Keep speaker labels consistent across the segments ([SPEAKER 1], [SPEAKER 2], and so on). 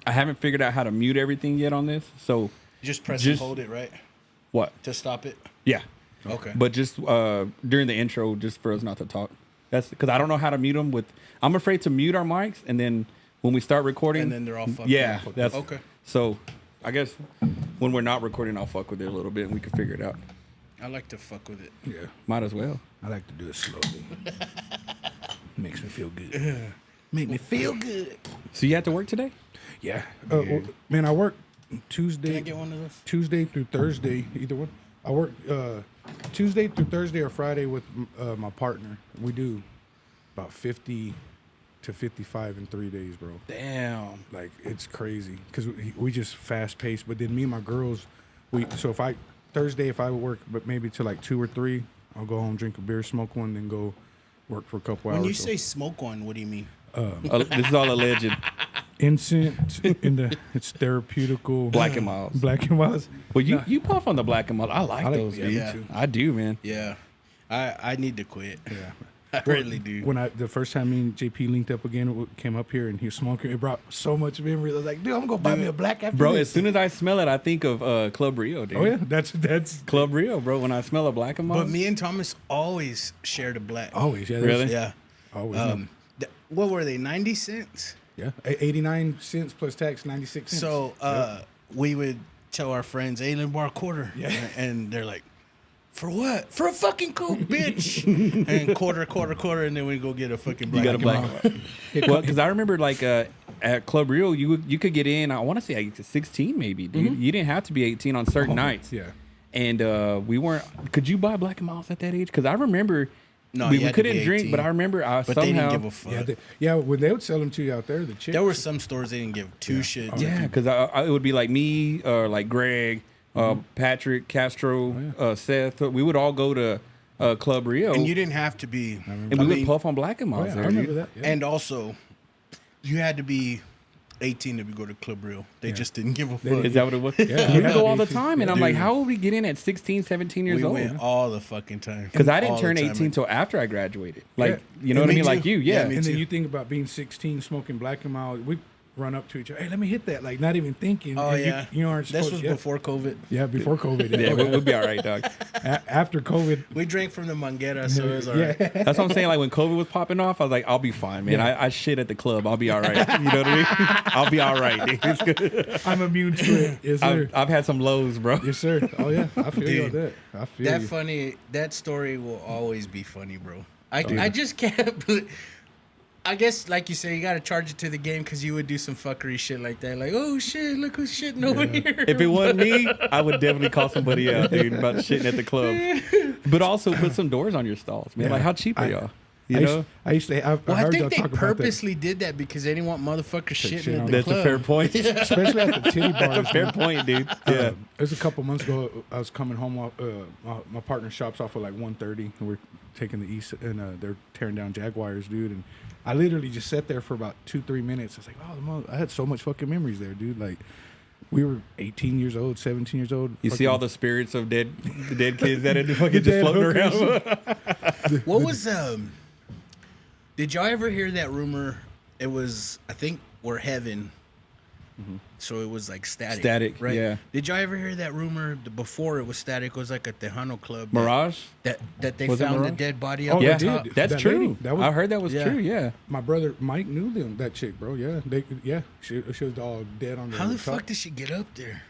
[SPEAKER 1] I haven't figured out how to mute everything yet on this. So
[SPEAKER 2] Just press and hold it, right?
[SPEAKER 1] What?
[SPEAKER 2] To stop it?
[SPEAKER 1] Yeah.
[SPEAKER 2] Okay.
[SPEAKER 1] But just during the intro, just for us not to talk. That's because I don't know how to mute them. I'm afraid to mute our mics, and then when we start recording,
[SPEAKER 2] And then they're all fucked
[SPEAKER 1] yeah,
[SPEAKER 2] up.
[SPEAKER 1] that's
[SPEAKER 2] Okay.
[SPEAKER 1] So I guess when we're not recording, I'll fuck with it a little bit, and we can figure it out.
[SPEAKER 2] I like to fuck with it.
[SPEAKER 3] Yeah.
[SPEAKER 1] Might as well.
[SPEAKER 3] I like to do it slowly. Makes me feel good. Make me feel good.
[SPEAKER 1] So you had to work today?
[SPEAKER 3] Yeah. Well, man, I work Tuesday.
[SPEAKER 2] Can I get one of those?
[SPEAKER 3] Tuesday through Thursday, either one. I work Tuesday through Thursday or Friday with my partner. We do about 50 to 55 in 3 days, bro.
[SPEAKER 1] Damn.
[SPEAKER 3] Like, it's crazy because we just fast paced. But then me and my girls, so if I Thursday, if I work, but maybe till like 2 or 3, I'll go home, drink a beer, smoke one, then go work for a couple hours.
[SPEAKER 2] When you say smoke one, what do you mean?
[SPEAKER 1] This is all alleged.
[SPEAKER 3] Incense it's therapeutical.
[SPEAKER 1] Black and Miles.
[SPEAKER 3] Black and Miles.
[SPEAKER 1] Well, you puff on the Black and Miles. I like those,
[SPEAKER 3] yeah,
[SPEAKER 1] dude.
[SPEAKER 3] me too.
[SPEAKER 1] I do, man.
[SPEAKER 2] Yeah. I need to quit.
[SPEAKER 3] Yeah.
[SPEAKER 2] I really do.
[SPEAKER 3] When the first time me and JP linked up again, came up here and he was smoking, it brought so much memories. I was like, dude, I'm gonna buy me a black after
[SPEAKER 1] Bro,
[SPEAKER 3] this.
[SPEAKER 1] as soon as I smell it, I think of Club Rio, dude.
[SPEAKER 3] Oh yeah, that's
[SPEAKER 1] Club Rio, bro. When I smell a Black and Miles.
[SPEAKER 2] But me and Thomas always shared a black.
[SPEAKER 3] always, yeah.
[SPEAKER 1] Really?
[SPEAKER 2] Yeah.
[SPEAKER 3] Always.
[SPEAKER 2] What were they? 90 cents?
[SPEAKER 3] Yeah. 89 cents plus tax, 96 cents.
[SPEAKER 2] So we would tell our friends, hey, let me borrow a quarter.
[SPEAKER 3] Yeah.
[SPEAKER 2] And they're like, for what? For a fucking Coke, bitch. And quarter, and then we go get a fucking black.
[SPEAKER 1] You got a Black and Miles. Well, because I remember like at Club Rio, you could get in. I want to say like 16 maybe, dude.
[SPEAKER 3] Mm-hmm.
[SPEAKER 1] You didn't have to be 18 on certain nights.
[SPEAKER 3] yeah.
[SPEAKER 1] And we weren't. Could you buy Black and Miles at that age? Because I remember.
[SPEAKER 2] No,
[SPEAKER 1] we
[SPEAKER 2] you had to be
[SPEAKER 1] couldn't drink,
[SPEAKER 2] 18.
[SPEAKER 1] but I remember
[SPEAKER 2] But
[SPEAKER 1] somehow.
[SPEAKER 2] they didn't give a fuck.
[SPEAKER 3] When they would sell them to you out there, the chicks.
[SPEAKER 2] There were some stores they didn't give two shits.
[SPEAKER 1] Yeah, because it would be like me, like Greg, Patrick, Castro, Seth. We would all go to Club Rio,
[SPEAKER 2] And you didn't have to be.
[SPEAKER 1] and we would puff on Black and
[SPEAKER 3] Oh,
[SPEAKER 1] Miles.
[SPEAKER 3] yeah, I
[SPEAKER 1] there,
[SPEAKER 3] remember
[SPEAKER 1] dude.
[SPEAKER 3] that. Yeah.
[SPEAKER 2] And also, you had to be 18 to go to Club Rio. They just didn't give a fuck.
[SPEAKER 1] Is that what it was?
[SPEAKER 3] Yeah.
[SPEAKER 1] We would
[SPEAKER 3] Yeah.
[SPEAKER 1] go all the time, and I'm like,
[SPEAKER 2] Dude.
[SPEAKER 1] how would we get in at 16, 17 years
[SPEAKER 2] We
[SPEAKER 1] old?
[SPEAKER 2] went all the fucking time.
[SPEAKER 1] Because I didn't
[SPEAKER 2] All the
[SPEAKER 1] turn
[SPEAKER 2] time.
[SPEAKER 1] 18 until after I graduated. Like,
[SPEAKER 3] Yeah.
[SPEAKER 1] you know
[SPEAKER 2] And
[SPEAKER 1] what I
[SPEAKER 2] me
[SPEAKER 1] mean?
[SPEAKER 2] too.
[SPEAKER 1] Like you,
[SPEAKER 2] Yeah,
[SPEAKER 1] yeah.
[SPEAKER 2] me
[SPEAKER 3] And then
[SPEAKER 2] too.
[SPEAKER 3] you think about being 16, smoking Black and Miles. We run up to each other. Hey, let me hit that. Like, not even thinking.
[SPEAKER 2] Oh,
[SPEAKER 3] And
[SPEAKER 2] yeah.
[SPEAKER 3] You aren't
[SPEAKER 2] This
[SPEAKER 3] supposed
[SPEAKER 2] was
[SPEAKER 3] yeah.
[SPEAKER 2] before COVID.
[SPEAKER 3] Yeah, before COVID.
[SPEAKER 1] Yeah,
[SPEAKER 3] Yeah.
[SPEAKER 1] we'll be all right, dog.
[SPEAKER 3] After COVID.
[SPEAKER 2] We drank from the manguera, so it was all right.
[SPEAKER 3] Yeah.
[SPEAKER 1] That's what I'm saying. Like when COVID was popping off, I was like, I'll be fine, man.
[SPEAKER 3] Yeah.
[SPEAKER 1] I shit at the club. I'll be all right. You know what I mean? I'll be all right, dude. It's good.
[SPEAKER 3] I'm immune to it. Yes, sir.
[SPEAKER 1] I've had some lows, bro.
[SPEAKER 3] Yes, sir. Oh, yeah. I feel you on
[SPEAKER 2] Dude,
[SPEAKER 3] that. I feel you.
[SPEAKER 2] That story will always be funny, bro. I just can't believe. I guess, like you say, you got to charge it to the game because you would do some fuckery shit like that. Like, oh, shit, look who's shitting over here.
[SPEAKER 1] If it wasn't me, I would definitely call somebody out, dude, about shitting at the club. But also put some doors on your stalls, man.
[SPEAKER 3] Yeah.
[SPEAKER 1] Like, how cheap are y'all? You
[SPEAKER 3] I
[SPEAKER 1] know?
[SPEAKER 3] I used to.
[SPEAKER 2] Well, I
[SPEAKER 3] heard
[SPEAKER 2] think
[SPEAKER 3] y'all
[SPEAKER 2] they
[SPEAKER 3] talk about that.
[SPEAKER 2] purposely did that because they didn't want motherfuckers
[SPEAKER 3] shit
[SPEAKER 2] shitting
[SPEAKER 3] on
[SPEAKER 2] at the
[SPEAKER 1] That's
[SPEAKER 2] club.
[SPEAKER 1] a fair point.
[SPEAKER 3] Especially at the titty bars.
[SPEAKER 1] That's a fair
[SPEAKER 3] man.
[SPEAKER 1] point, dude. Yeah.
[SPEAKER 3] It was a couple months ago. I was coming home. My partner shops off at like 1:30, and we're taking the east, and they're tearing down Jaguars, dude. And I literally just sat there for about 2-3 minutes. I was like, oh, I had so much fucking memories there, dude. Like, we were 18 years old, 17 years old.
[SPEAKER 1] You see all the spirits of the dead kids that are fucking just
[SPEAKER 3] dead
[SPEAKER 1] floating
[SPEAKER 3] hookers.
[SPEAKER 1] around.
[SPEAKER 2] What was did y'all ever hear that rumor? It was, I think, we're heaven. So it was like static.
[SPEAKER 1] Static,
[SPEAKER 2] right?
[SPEAKER 1] yeah.
[SPEAKER 2] Did y'all ever hear that rumor? Before it was static, it was like a Tejano club.
[SPEAKER 1] Mirage?
[SPEAKER 2] That they
[SPEAKER 1] Was it
[SPEAKER 2] found the
[SPEAKER 1] Mirage?
[SPEAKER 2] dead body
[SPEAKER 3] Oh,
[SPEAKER 2] up
[SPEAKER 3] they
[SPEAKER 1] Yeah,
[SPEAKER 2] on top.
[SPEAKER 3] did.
[SPEAKER 1] that's
[SPEAKER 3] That
[SPEAKER 1] true.
[SPEAKER 3] lady, that was-
[SPEAKER 1] I heard that was
[SPEAKER 2] Yeah.
[SPEAKER 1] true, yeah.
[SPEAKER 3] My brother Mike knew that chick, bro. Yeah, she was all dead on the
[SPEAKER 2] How the
[SPEAKER 3] top.
[SPEAKER 2] fuck did she get up there?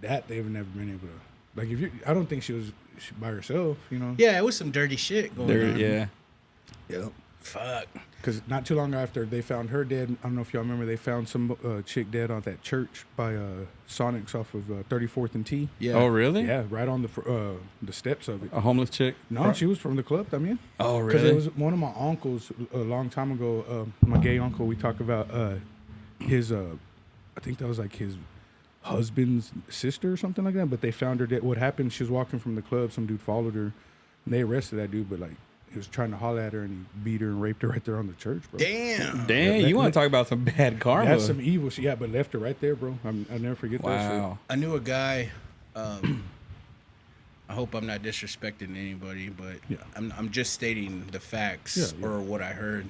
[SPEAKER 3] That they've never been able to. Like, if you, I don't think she was by herself. You know.
[SPEAKER 2] Yeah, it was some dirty shit going
[SPEAKER 1] There,
[SPEAKER 2] on.
[SPEAKER 1] yeah.
[SPEAKER 3] Yeah.
[SPEAKER 2] Fuck.
[SPEAKER 3] Because not too long after they found her dead, I don't know if y'all remember, they found some chick dead on that church by Sonic's off of 34th and T.
[SPEAKER 2] Yeah.
[SPEAKER 1] Oh, really?
[SPEAKER 3] Yeah, right on the steps of it.
[SPEAKER 1] A homeless chick?
[SPEAKER 3] No, she was from the club. I mean,
[SPEAKER 1] Oh,
[SPEAKER 3] because
[SPEAKER 1] really?
[SPEAKER 3] it was one of my uncles a long time ago. My gay uncle. We talked about his. I think that was like his husband's sister or something like that. But they found her dead. What happened? She was walking from the club. Some dude followed her, and they arrested that dude. But like, he was trying to holler at her, and he beat her and raped her right there on the church, bro.
[SPEAKER 2] Damn.
[SPEAKER 1] Dang,
[SPEAKER 3] Yeah,
[SPEAKER 1] you want to talk about some bad karma.
[SPEAKER 3] That's some evil shit. Yeah, but left her right there, bro. I'll never forget that shit.
[SPEAKER 1] Wow.
[SPEAKER 2] I knew a guy. I hope I'm not disrespecting anybody, but
[SPEAKER 3] Yeah.
[SPEAKER 2] I'm just stating the facts
[SPEAKER 3] Yeah, yeah.
[SPEAKER 2] or what I heard.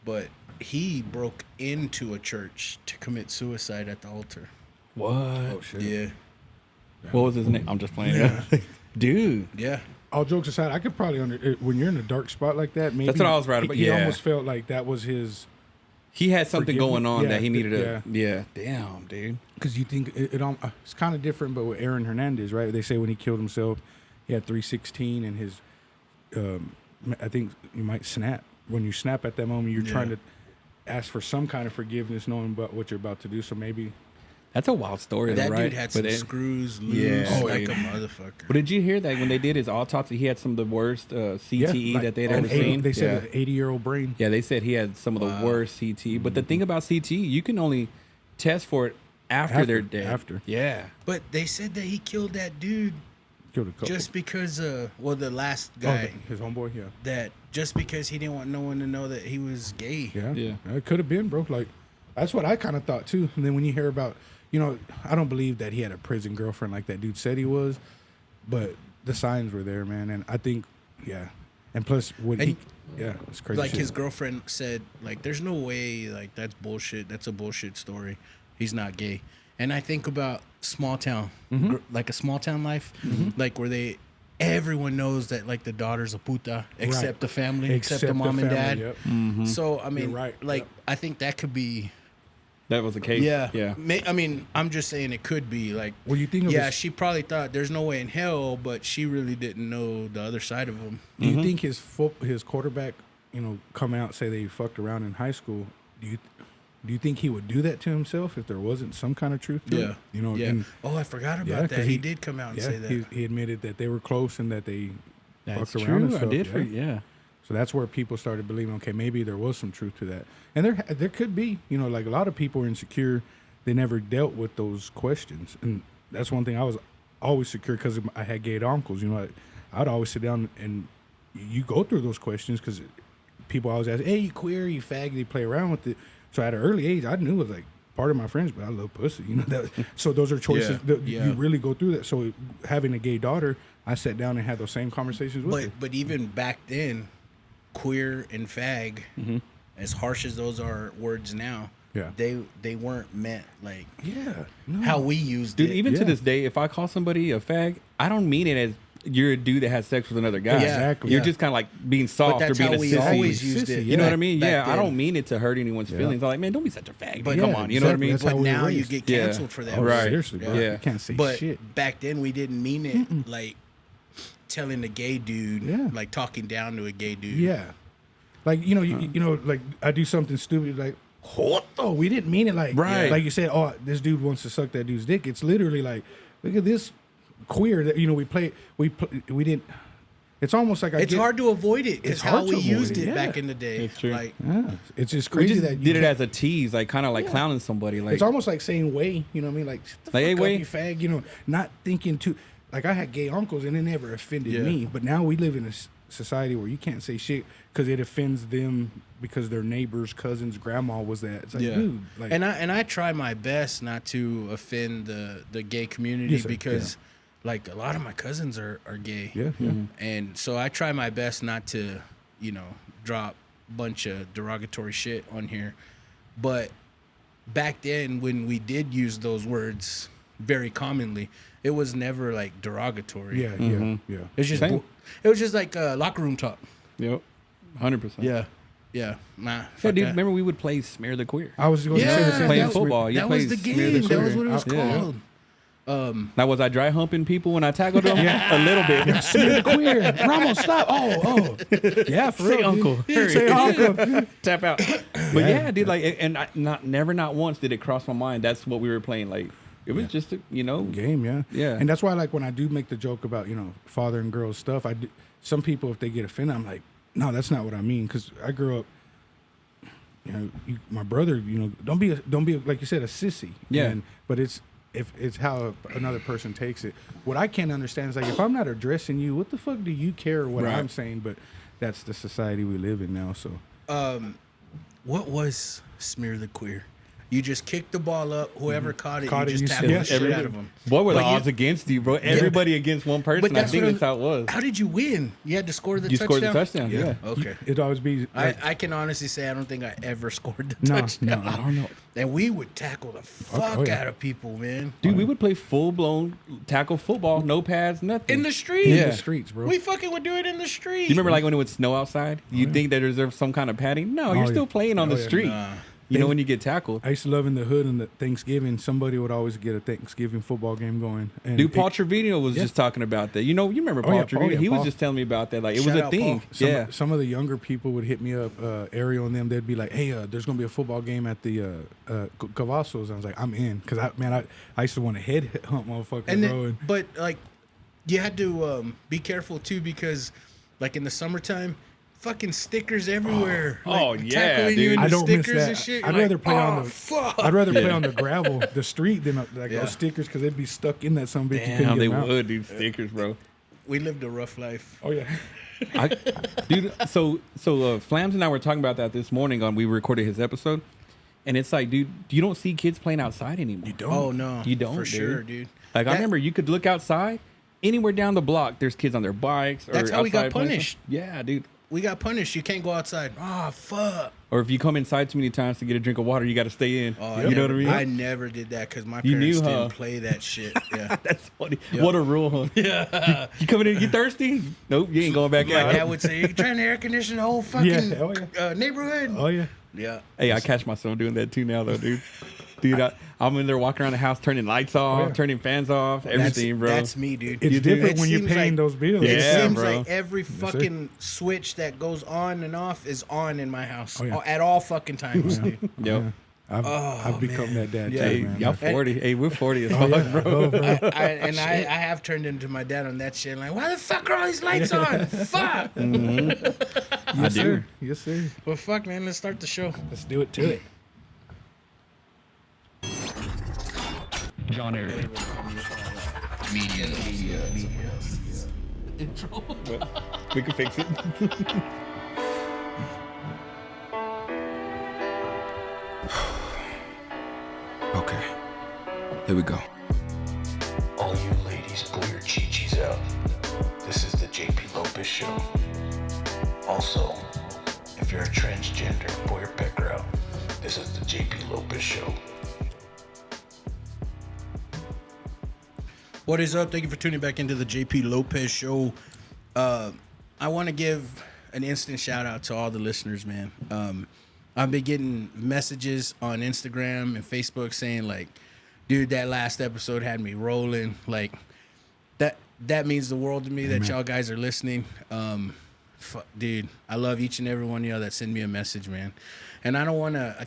[SPEAKER 2] but he broke into a church to commit suicide at the altar.
[SPEAKER 1] What?
[SPEAKER 3] Oh shit.
[SPEAKER 2] Yeah.
[SPEAKER 1] What was his name? I'm just playing. Dude.
[SPEAKER 2] Yeah.
[SPEAKER 3] All jokes aside, I could probably when you're in a dark spot like that. Maybe
[SPEAKER 1] That's what I was right about.
[SPEAKER 3] He
[SPEAKER 1] Yeah.
[SPEAKER 3] almost felt like that was his.
[SPEAKER 1] He had something going on
[SPEAKER 3] Yeah,
[SPEAKER 1] that he needed to.
[SPEAKER 3] yeah.
[SPEAKER 1] Yeah. Damn, dude.
[SPEAKER 3] Because you think it's kind of different, but with Aaron Hernandez, right? They say when he killed himself, he had 316, and his, I think you might snap. When you snap at that moment, you're trying to ask for some kind of forgiveness, knowing about what you're about to do. So maybe
[SPEAKER 1] That's a wild story,
[SPEAKER 2] That
[SPEAKER 1] though, right?
[SPEAKER 2] dude had some screws loose
[SPEAKER 1] Yeah.
[SPEAKER 2] like a motherfucker.
[SPEAKER 1] But did you hear that when they did his autopsy, he had some of the worst CTE
[SPEAKER 3] like
[SPEAKER 1] that they'd
[SPEAKER 3] an
[SPEAKER 1] ever
[SPEAKER 3] 80
[SPEAKER 1] seen?
[SPEAKER 3] They said an 80-year-old brain.
[SPEAKER 1] Yeah, they said he had some of the worst CTE. But the thing about CTE, you can only test for it after they're dead.
[SPEAKER 3] After.
[SPEAKER 1] Yeah.
[SPEAKER 2] But they said that he killed that dude
[SPEAKER 3] Killed a couple.
[SPEAKER 2] just because, the last
[SPEAKER 3] Oh,
[SPEAKER 2] guy,
[SPEAKER 3] his homeboy, yeah.
[SPEAKER 2] that just because he didn't want no one to know that he was gay.
[SPEAKER 3] Yeah.
[SPEAKER 1] Yeah.
[SPEAKER 3] It could have been, bro. Like, that's what I kind of thought, too. And then when you hear about, I don't believe that he had a prison girlfriend like that dude said he was, but the signs were there, man. And I think, yeah. And plus, it's crazy.
[SPEAKER 2] Like
[SPEAKER 3] shit.
[SPEAKER 2] his girlfriend said, like, there's no way, like, that's bullshit. That's a bullshit story. He's not gay. And I think about small town, like a small town life, like where everyone knows that, like, the daughter's a puta, except the family, except the mom and dad.
[SPEAKER 3] Yep.
[SPEAKER 2] So, I mean,
[SPEAKER 3] You're right.
[SPEAKER 2] like,
[SPEAKER 3] Yep.
[SPEAKER 2] I think that could be.
[SPEAKER 1] That was the case.
[SPEAKER 2] Yeah.
[SPEAKER 1] Yeah.
[SPEAKER 2] I mean, I'm just saying it could be like.
[SPEAKER 3] Well, you think of
[SPEAKER 2] Yeah,
[SPEAKER 3] his-
[SPEAKER 2] she probably thought there's no way in hell, but she really didn't know the other side of him.
[SPEAKER 3] Do you think his quarterback, come out and say they fucked around in high school? Do you think he would do that to himself if there wasn't some kind of truth to it?
[SPEAKER 2] Yeah.
[SPEAKER 3] And,
[SPEAKER 2] I forgot
[SPEAKER 3] yeah,
[SPEAKER 2] about
[SPEAKER 3] 'cause
[SPEAKER 2] that. He did come out and say that.
[SPEAKER 3] He admitted that they were close and that they
[SPEAKER 1] That's
[SPEAKER 3] fucked
[SPEAKER 1] true.
[SPEAKER 3] around and
[SPEAKER 1] I
[SPEAKER 3] stuff.
[SPEAKER 1] did.
[SPEAKER 3] Yeah. So that's where people started believing, okay, maybe there was some truth to that. And there could be, like a lot of people are insecure. They never dealt with those questions. And that's one thing I was always secure because I had gay uncles. I'd always sit down and you go through those questions because people always ask, hey, you queer, you fag, they play around with it. So at an early age, I knew it was like part of my friends, but I love pussy. So those are choices that you really go through that. So having a gay daughter, I sat down and had those same conversations with her.
[SPEAKER 2] But even back then, queer and fag, as harsh as those are words now,
[SPEAKER 3] Yeah.
[SPEAKER 2] they weren't meant like
[SPEAKER 3] Yeah. No.
[SPEAKER 2] how we used
[SPEAKER 1] Dude,
[SPEAKER 2] it.
[SPEAKER 1] even to
[SPEAKER 3] Yeah.
[SPEAKER 1] this day, if I call somebody a fag, I don't mean it as you're a dude that has sex with another guy.
[SPEAKER 2] Yeah,
[SPEAKER 3] Exactly.
[SPEAKER 1] You're
[SPEAKER 2] yeah.
[SPEAKER 1] just kind of like being
[SPEAKER 2] But
[SPEAKER 1] soft or
[SPEAKER 2] that's
[SPEAKER 1] being
[SPEAKER 2] how
[SPEAKER 1] a
[SPEAKER 2] we
[SPEAKER 1] sissy.
[SPEAKER 2] always used
[SPEAKER 3] Sissy,
[SPEAKER 2] it.
[SPEAKER 1] You know what I mean?
[SPEAKER 2] back
[SPEAKER 1] Yeah, I
[SPEAKER 2] then.
[SPEAKER 1] don't mean it to hurt anyone's
[SPEAKER 3] Yeah.
[SPEAKER 1] feelings. I'm like, man, don't be such a fag.
[SPEAKER 2] But-
[SPEAKER 1] Come
[SPEAKER 3] Yeah,
[SPEAKER 1] on, you know what I
[SPEAKER 3] exactly.
[SPEAKER 1] mean?
[SPEAKER 3] That's how
[SPEAKER 2] But
[SPEAKER 3] we were
[SPEAKER 2] now you
[SPEAKER 3] raised.
[SPEAKER 2] get
[SPEAKER 1] Yeah.
[SPEAKER 2] canceled for that.
[SPEAKER 3] Oh,
[SPEAKER 1] Right.
[SPEAKER 3] seriously, bro.
[SPEAKER 1] Yeah.
[SPEAKER 3] You can't say
[SPEAKER 2] But
[SPEAKER 3] shit.
[SPEAKER 2] back then we didn't mean it like telling a gay dude,
[SPEAKER 3] Yeah.
[SPEAKER 2] like talking down to a gay dude.
[SPEAKER 3] Yeah. Like, like I do something stupid like, what though? We didn't mean it like,
[SPEAKER 1] Right.
[SPEAKER 3] like you said, oh, this dude wants to suck that dude's dick. It's literally like, look at this queer that, we didn't, it's almost like
[SPEAKER 2] It's hard to avoid it because
[SPEAKER 3] It's
[SPEAKER 2] how
[SPEAKER 3] hard
[SPEAKER 2] we
[SPEAKER 3] to
[SPEAKER 2] used
[SPEAKER 3] avoid
[SPEAKER 2] it
[SPEAKER 3] it,
[SPEAKER 2] back
[SPEAKER 3] yeah.
[SPEAKER 2] in the day.
[SPEAKER 1] It's true.
[SPEAKER 2] Like,
[SPEAKER 3] yeah, it's just
[SPEAKER 1] We
[SPEAKER 3] crazy
[SPEAKER 1] just
[SPEAKER 3] that you
[SPEAKER 1] did it
[SPEAKER 3] can't-
[SPEAKER 1] as a tease, like kind of like clowning somebody. Like,
[SPEAKER 3] it's almost like saying way, you know what I mean? Like, shut the
[SPEAKER 1] Like, hey,
[SPEAKER 3] fuck
[SPEAKER 1] way.
[SPEAKER 3] up, you fag, not thinking too, like I had gay uncles and it never offended
[SPEAKER 2] Yeah.
[SPEAKER 3] me. But now we live in a society where you can't say shit because it offends them because their neighbors, cousins, grandma was that. It's like, dude. Like,
[SPEAKER 2] and I try my best not to offend the gay community
[SPEAKER 3] Yes, sir.
[SPEAKER 2] because like a lot of my cousins are gay.
[SPEAKER 3] yeah, yeah.
[SPEAKER 2] And so I try my best not to, drop a bunch of derogatory shit on here. But back then when we did use those words very commonly, it was never like derogatory.
[SPEAKER 3] Yeah, yeah, yeah.
[SPEAKER 2] It was just
[SPEAKER 1] Same.
[SPEAKER 2] it was just like locker room talk.
[SPEAKER 1] yep, 100%.
[SPEAKER 2] Yeah. Nah.
[SPEAKER 1] Yeah,
[SPEAKER 2] fuck
[SPEAKER 1] dude,
[SPEAKER 2] that.
[SPEAKER 1] remember we would play Smear the Queer.
[SPEAKER 3] I was going to say the
[SPEAKER 2] Yeah,
[SPEAKER 3] same
[SPEAKER 1] Playing
[SPEAKER 3] thing.
[SPEAKER 1] football. You
[SPEAKER 2] That was
[SPEAKER 1] played
[SPEAKER 2] the
[SPEAKER 1] Smear
[SPEAKER 2] game. That
[SPEAKER 1] Queer.
[SPEAKER 2] was what it was
[SPEAKER 3] Yeah.
[SPEAKER 2] called.
[SPEAKER 1] Now, was I dry humping people when I tackled them? A little bit.
[SPEAKER 3] Smear the queer. Ramos, stop. Oh. Yeah, for
[SPEAKER 1] Say
[SPEAKER 3] real.
[SPEAKER 1] uncle.
[SPEAKER 3] Dude.
[SPEAKER 1] Hurry.
[SPEAKER 3] Say uncle.
[SPEAKER 1] Tap out. But yeah, dude, like, and not once did it cross my mind. That's what we were playing. Like, it was just,
[SPEAKER 3] Game, yeah.
[SPEAKER 1] Yeah.
[SPEAKER 3] And that's why, like, when I do make the joke about, father and girls stuff, some people, if they get offended, I'm like, no, that's not what I mean. Because I grew up, my brother, don't be like you said, a sissy.
[SPEAKER 1] Yeah.
[SPEAKER 3] But it's how another person takes it. What I can't understand is like, if I'm not addressing you, what the fuck do you care what
[SPEAKER 1] Right.
[SPEAKER 3] I'm saying? But that's the society we live in now. So
[SPEAKER 2] What was Smear the Queer? You just kick the ball up. Whoever caught it, you
[SPEAKER 3] you
[SPEAKER 2] just tackle the shit
[SPEAKER 1] everybody-
[SPEAKER 2] out of them.
[SPEAKER 1] What were the
[SPEAKER 2] But you-
[SPEAKER 1] odds against you, bro? Everybody against one person. I think that's how it was.
[SPEAKER 2] How did you win? You had to score the
[SPEAKER 1] You
[SPEAKER 2] touchdown.
[SPEAKER 1] scored the touchdown. Yeah.
[SPEAKER 2] Okay.
[SPEAKER 3] It'd always be. Like,
[SPEAKER 2] I can honestly say I don't think I ever scored the
[SPEAKER 3] No,
[SPEAKER 2] touchdown.
[SPEAKER 3] no,
[SPEAKER 1] I don't know.
[SPEAKER 2] And we would tackle the fuck
[SPEAKER 3] yeah.
[SPEAKER 2] out of people, man.
[SPEAKER 1] Dude, we would play full blown tackle football, no pads, nothing.
[SPEAKER 2] In the street.
[SPEAKER 3] in
[SPEAKER 1] Yeah.
[SPEAKER 3] the streets, bro.
[SPEAKER 2] We fucking would do it in the street.
[SPEAKER 1] You remember like when it would snow outside? You think that there's some kind of padding? No, you're
[SPEAKER 3] yeah.
[SPEAKER 1] still playing on
[SPEAKER 3] Oh,
[SPEAKER 1] the
[SPEAKER 3] yeah.
[SPEAKER 1] street.
[SPEAKER 2] Nah.
[SPEAKER 1] You know when you get tackled.
[SPEAKER 3] I used to live in the hood, and the Thanksgiving, somebody would always get a Thanksgiving football game going. And
[SPEAKER 1] Dude, Paul Trevino was just talking about that. You remember Paul
[SPEAKER 3] yeah,
[SPEAKER 1] Trevino?
[SPEAKER 3] yeah,
[SPEAKER 1] he was
[SPEAKER 3] Paul.
[SPEAKER 1] just telling me about that. Like it
[SPEAKER 2] Shout
[SPEAKER 1] was a
[SPEAKER 2] out,
[SPEAKER 1] thing.
[SPEAKER 2] Paul.
[SPEAKER 3] Some of the younger people would hit me up, Ariel and them. They'd be like, "Hey, there's gonna be a football game at the Cavazos." I was like, "I'm in," because I used to want to head hunt motherfuckers,
[SPEAKER 2] And
[SPEAKER 3] bro.
[SPEAKER 2] then, but like, you had to be careful too because, like in the summertime, fucking stickers everywhere.
[SPEAKER 1] Oh,
[SPEAKER 2] like,
[SPEAKER 1] yeah,
[SPEAKER 2] tackling you
[SPEAKER 1] dude.
[SPEAKER 2] into
[SPEAKER 3] I don't miss
[SPEAKER 2] stickers and
[SPEAKER 3] that.
[SPEAKER 2] shit.
[SPEAKER 3] I'd
[SPEAKER 2] You're
[SPEAKER 3] rather
[SPEAKER 2] like,
[SPEAKER 3] play on
[SPEAKER 2] "Oh,
[SPEAKER 3] the.
[SPEAKER 2] fuck."
[SPEAKER 3] I'd rather play
[SPEAKER 1] Yeah.
[SPEAKER 3] on the gravel, the street, than like
[SPEAKER 2] Yeah.
[SPEAKER 3] those stickers because they'd be stuck in that some bitch. You
[SPEAKER 2] Damn,
[SPEAKER 3] couldn't
[SPEAKER 1] Damn,
[SPEAKER 3] get
[SPEAKER 1] they
[SPEAKER 3] them out.
[SPEAKER 1] would, dude. Stickers, bro.
[SPEAKER 2] We lived a rough life.
[SPEAKER 3] Oh yeah.
[SPEAKER 1] Dude, so Flams and I were talking about that this morning we recorded his episode. And it's like, dude, you don't see kids playing outside anymore.
[SPEAKER 3] You don't.
[SPEAKER 2] Oh no,
[SPEAKER 1] You don't,
[SPEAKER 2] for
[SPEAKER 1] dude.
[SPEAKER 2] sure, dude.
[SPEAKER 1] Like, I
[SPEAKER 2] That-
[SPEAKER 1] remember you could look outside, anywhere down the block, there's kids on their bikes. Or
[SPEAKER 2] That's how we got
[SPEAKER 1] outside playing
[SPEAKER 2] punished.
[SPEAKER 1] stuff. Yeah, dude.
[SPEAKER 2] We got punished. You can't go outside. Oh fuck.
[SPEAKER 1] Or if you come inside too many times to get a drink of water, you got to stay in.
[SPEAKER 2] Oh,
[SPEAKER 1] You know what I mean?
[SPEAKER 2] I never did that because my
[SPEAKER 1] You
[SPEAKER 2] parents
[SPEAKER 1] knew, huh?
[SPEAKER 2] didn't play that shit. Yeah.
[SPEAKER 1] That's funny.
[SPEAKER 2] Yep.
[SPEAKER 1] What a rule, huh? Yeah. You coming in, you thirsty? Nope, you ain't going back
[SPEAKER 2] My
[SPEAKER 1] out.
[SPEAKER 2] dad would say, "You're trying to air condition the whole fucking
[SPEAKER 3] Yeah, oh,
[SPEAKER 2] neighborhood."
[SPEAKER 3] Oh yeah.
[SPEAKER 2] Yeah.
[SPEAKER 1] Hey, I catch myself doing that too now, though, dude. Dude, I'm in there walking around the house, turning lights off,
[SPEAKER 3] yeah.
[SPEAKER 1] turning fans off, everything, bro.
[SPEAKER 2] That's me, dude.
[SPEAKER 3] It's
[SPEAKER 1] You do?
[SPEAKER 3] different
[SPEAKER 2] It
[SPEAKER 3] when you're
[SPEAKER 2] seems
[SPEAKER 3] paying
[SPEAKER 2] like-
[SPEAKER 3] those bills.
[SPEAKER 2] It
[SPEAKER 1] Yeah,
[SPEAKER 2] seems
[SPEAKER 1] bro.
[SPEAKER 2] like every
[SPEAKER 3] sir.
[SPEAKER 2] fucking switch that goes on and off is on in my house
[SPEAKER 3] Oh, yeah.
[SPEAKER 2] at all fucking times, dude.
[SPEAKER 1] Yep.
[SPEAKER 3] I've become that dad.
[SPEAKER 2] Yeah.
[SPEAKER 3] too,
[SPEAKER 1] Hey,
[SPEAKER 3] man.
[SPEAKER 1] y'all 40. Hey, we're 40 as
[SPEAKER 3] Oh,
[SPEAKER 1] fuck,
[SPEAKER 3] yeah.
[SPEAKER 1] bro.
[SPEAKER 3] Oh, bro.
[SPEAKER 2] I have turned into my dad on that shit. Like, why the fuck are all these lights on? Fuck.
[SPEAKER 3] Yes,
[SPEAKER 1] I do.
[SPEAKER 3] sir. Yes, sir.
[SPEAKER 2] Well, fuck, man. Let's start the show.
[SPEAKER 3] Let's do it to it.
[SPEAKER 1] John Eric. We can fix it.
[SPEAKER 4] Okay, here we go.
[SPEAKER 5] All you ladies, pull your chi-chis out. This is the JP Lopez Show. Also, if you're a transgender, pull your pecker out. This is the JP Lopez Show.
[SPEAKER 2] What is up? Thank you for tuning back into the JP Lopez Show. I want to give an instant shout out to all the listeners, man. I've been getting messages on Instagram and Facebook saying like, dude, that last episode had me rolling. Like that means the world to me that y'all guys are listening. Dude, I love each and every one of y'all that send me a message, man. And I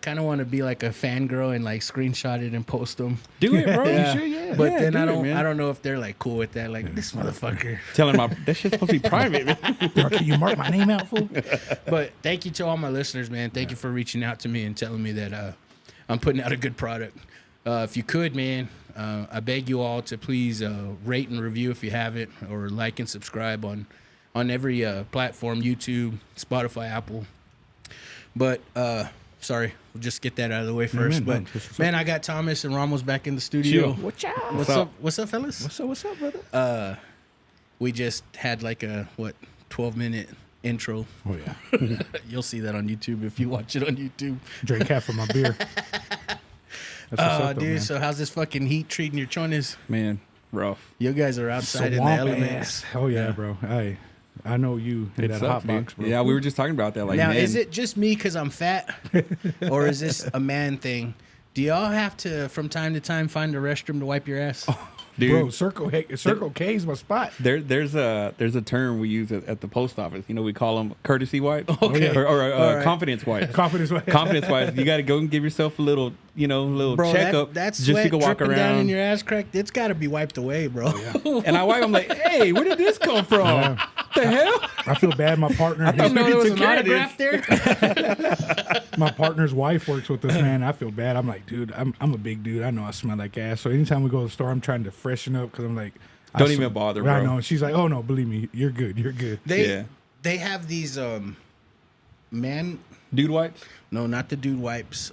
[SPEAKER 2] kind of want to be like a fangirl and like screenshot it and post them.
[SPEAKER 1] Do it, bro.
[SPEAKER 2] Yeah.
[SPEAKER 1] You should, yeah.
[SPEAKER 2] But
[SPEAKER 1] Yeah,
[SPEAKER 2] then
[SPEAKER 1] do
[SPEAKER 2] I
[SPEAKER 1] it,
[SPEAKER 2] don't
[SPEAKER 1] man.
[SPEAKER 2] I don't know if they're like cool with that. Like this motherfucker.
[SPEAKER 1] Telling my that shit's supposed to be private, man.
[SPEAKER 3] Bro, can you mark my name out, fool?
[SPEAKER 2] But thank you to all my listeners, man. Thank you for reaching out to me and telling me that I'm putting out a good product. If you could, man, I beg you all to please rate and review if you haven't, or like and subscribe on every platform, YouTube, Spotify, Apple. But sorry, we'll just get that out of the way first.
[SPEAKER 3] man, no,
[SPEAKER 2] But
[SPEAKER 3] that's what's
[SPEAKER 2] man, I got Thomas and Ramos back in the studio.
[SPEAKER 1] Chill.
[SPEAKER 2] What's up? What's up, fellas?
[SPEAKER 3] What's up, brother?
[SPEAKER 2] We just had like a 12-minute intro.
[SPEAKER 3] Oh yeah.
[SPEAKER 2] You'll see that on YouTube if you watch it on YouTube.
[SPEAKER 3] Drink half of my beer. That's what's up, though,
[SPEAKER 2] Dude,
[SPEAKER 3] man.
[SPEAKER 2] so how's this fucking heat treating your chones?
[SPEAKER 1] Man, rough.
[SPEAKER 2] You guys are outside in the
[SPEAKER 3] Swamp
[SPEAKER 2] elements.
[SPEAKER 3] ass. Hell yeah, bro. I know you in
[SPEAKER 1] It
[SPEAKER 3] that
[SPEAKER 1] sucks,
[SPEAKER 3] hot
[SPEAKER 1] dude.
[SPEAKER 3] box, bro.
[SPEAKER 1] Yeah, we were just talking about that. Like,
[SPEAKER 2] Now,
[SPEAKER 1] man,
[SPEAKER 2] is it just me because I'm fat, or is this a man thing? Do y'all have to, from time to time, find a restroom to wipe your ass?
[SPEAKER 1] dude?
[SPEAKER 3] Bro, Circle K is my spot.
[SPEAKER 1] There's a term we use at the post office. You know, we call them courtesy wipes,
[SPEAKER 2] Okay.
[SPEAKER 1] or
[SPEAKER 2] All right.
[SPEAKER 1] confidence wipes.
[SPEAKER 3] Confidence.
[SPEAKER 1] Confidence wipes. You got to go and give yourself a little
[SPEAKER 2] Bro,
[SPEAKER 1] checkup,
[SPEAKER 2] that
[SPEAKER 1] just so
[SPEAKER 2] sweat
[SPEAKER 1] you can walk
[SPEAKER 2] dripping down in
[SPEAKER 1] around.
[SPEAKER 2] your ass crack, it's got to be wiped away, bro.
[SPEAKER 1] And I wipe. I'm like, hey, where did this come from?
[SPEAKER 3] Yeah.
[SPEAKER 1] The hell?
[SPEAKER 3] I feel bad. My partner,
[SPEAKER 1] thought
[SPEAKER 2] No, there was
[SPEAKER 1] took
[SPEAKER 2] an
[SPEAKER 1] care of this.
[SPEAKER 2] autograph there.
[SPEAKER 3] my partner's wife works with us, man. I feel bad. I'm like, dude, I'm a big dude. I know I smell like ass. So anytime we go to the store, I'm trying to freshen up because I'm like,
[SPEAKER 1] Don't even bother,
[SPEAKER 3] I
[SPEAKER 1] bro.
[SPEAKER 3] know. She's like, oh no, believe me, you're good. You're good.
[SPEAKER 1] Yeah.
[SPEAKER 2] They have these no,
[SPEAKER 1] Dude wipes.
[SPEAKER 2] not the dude wipes.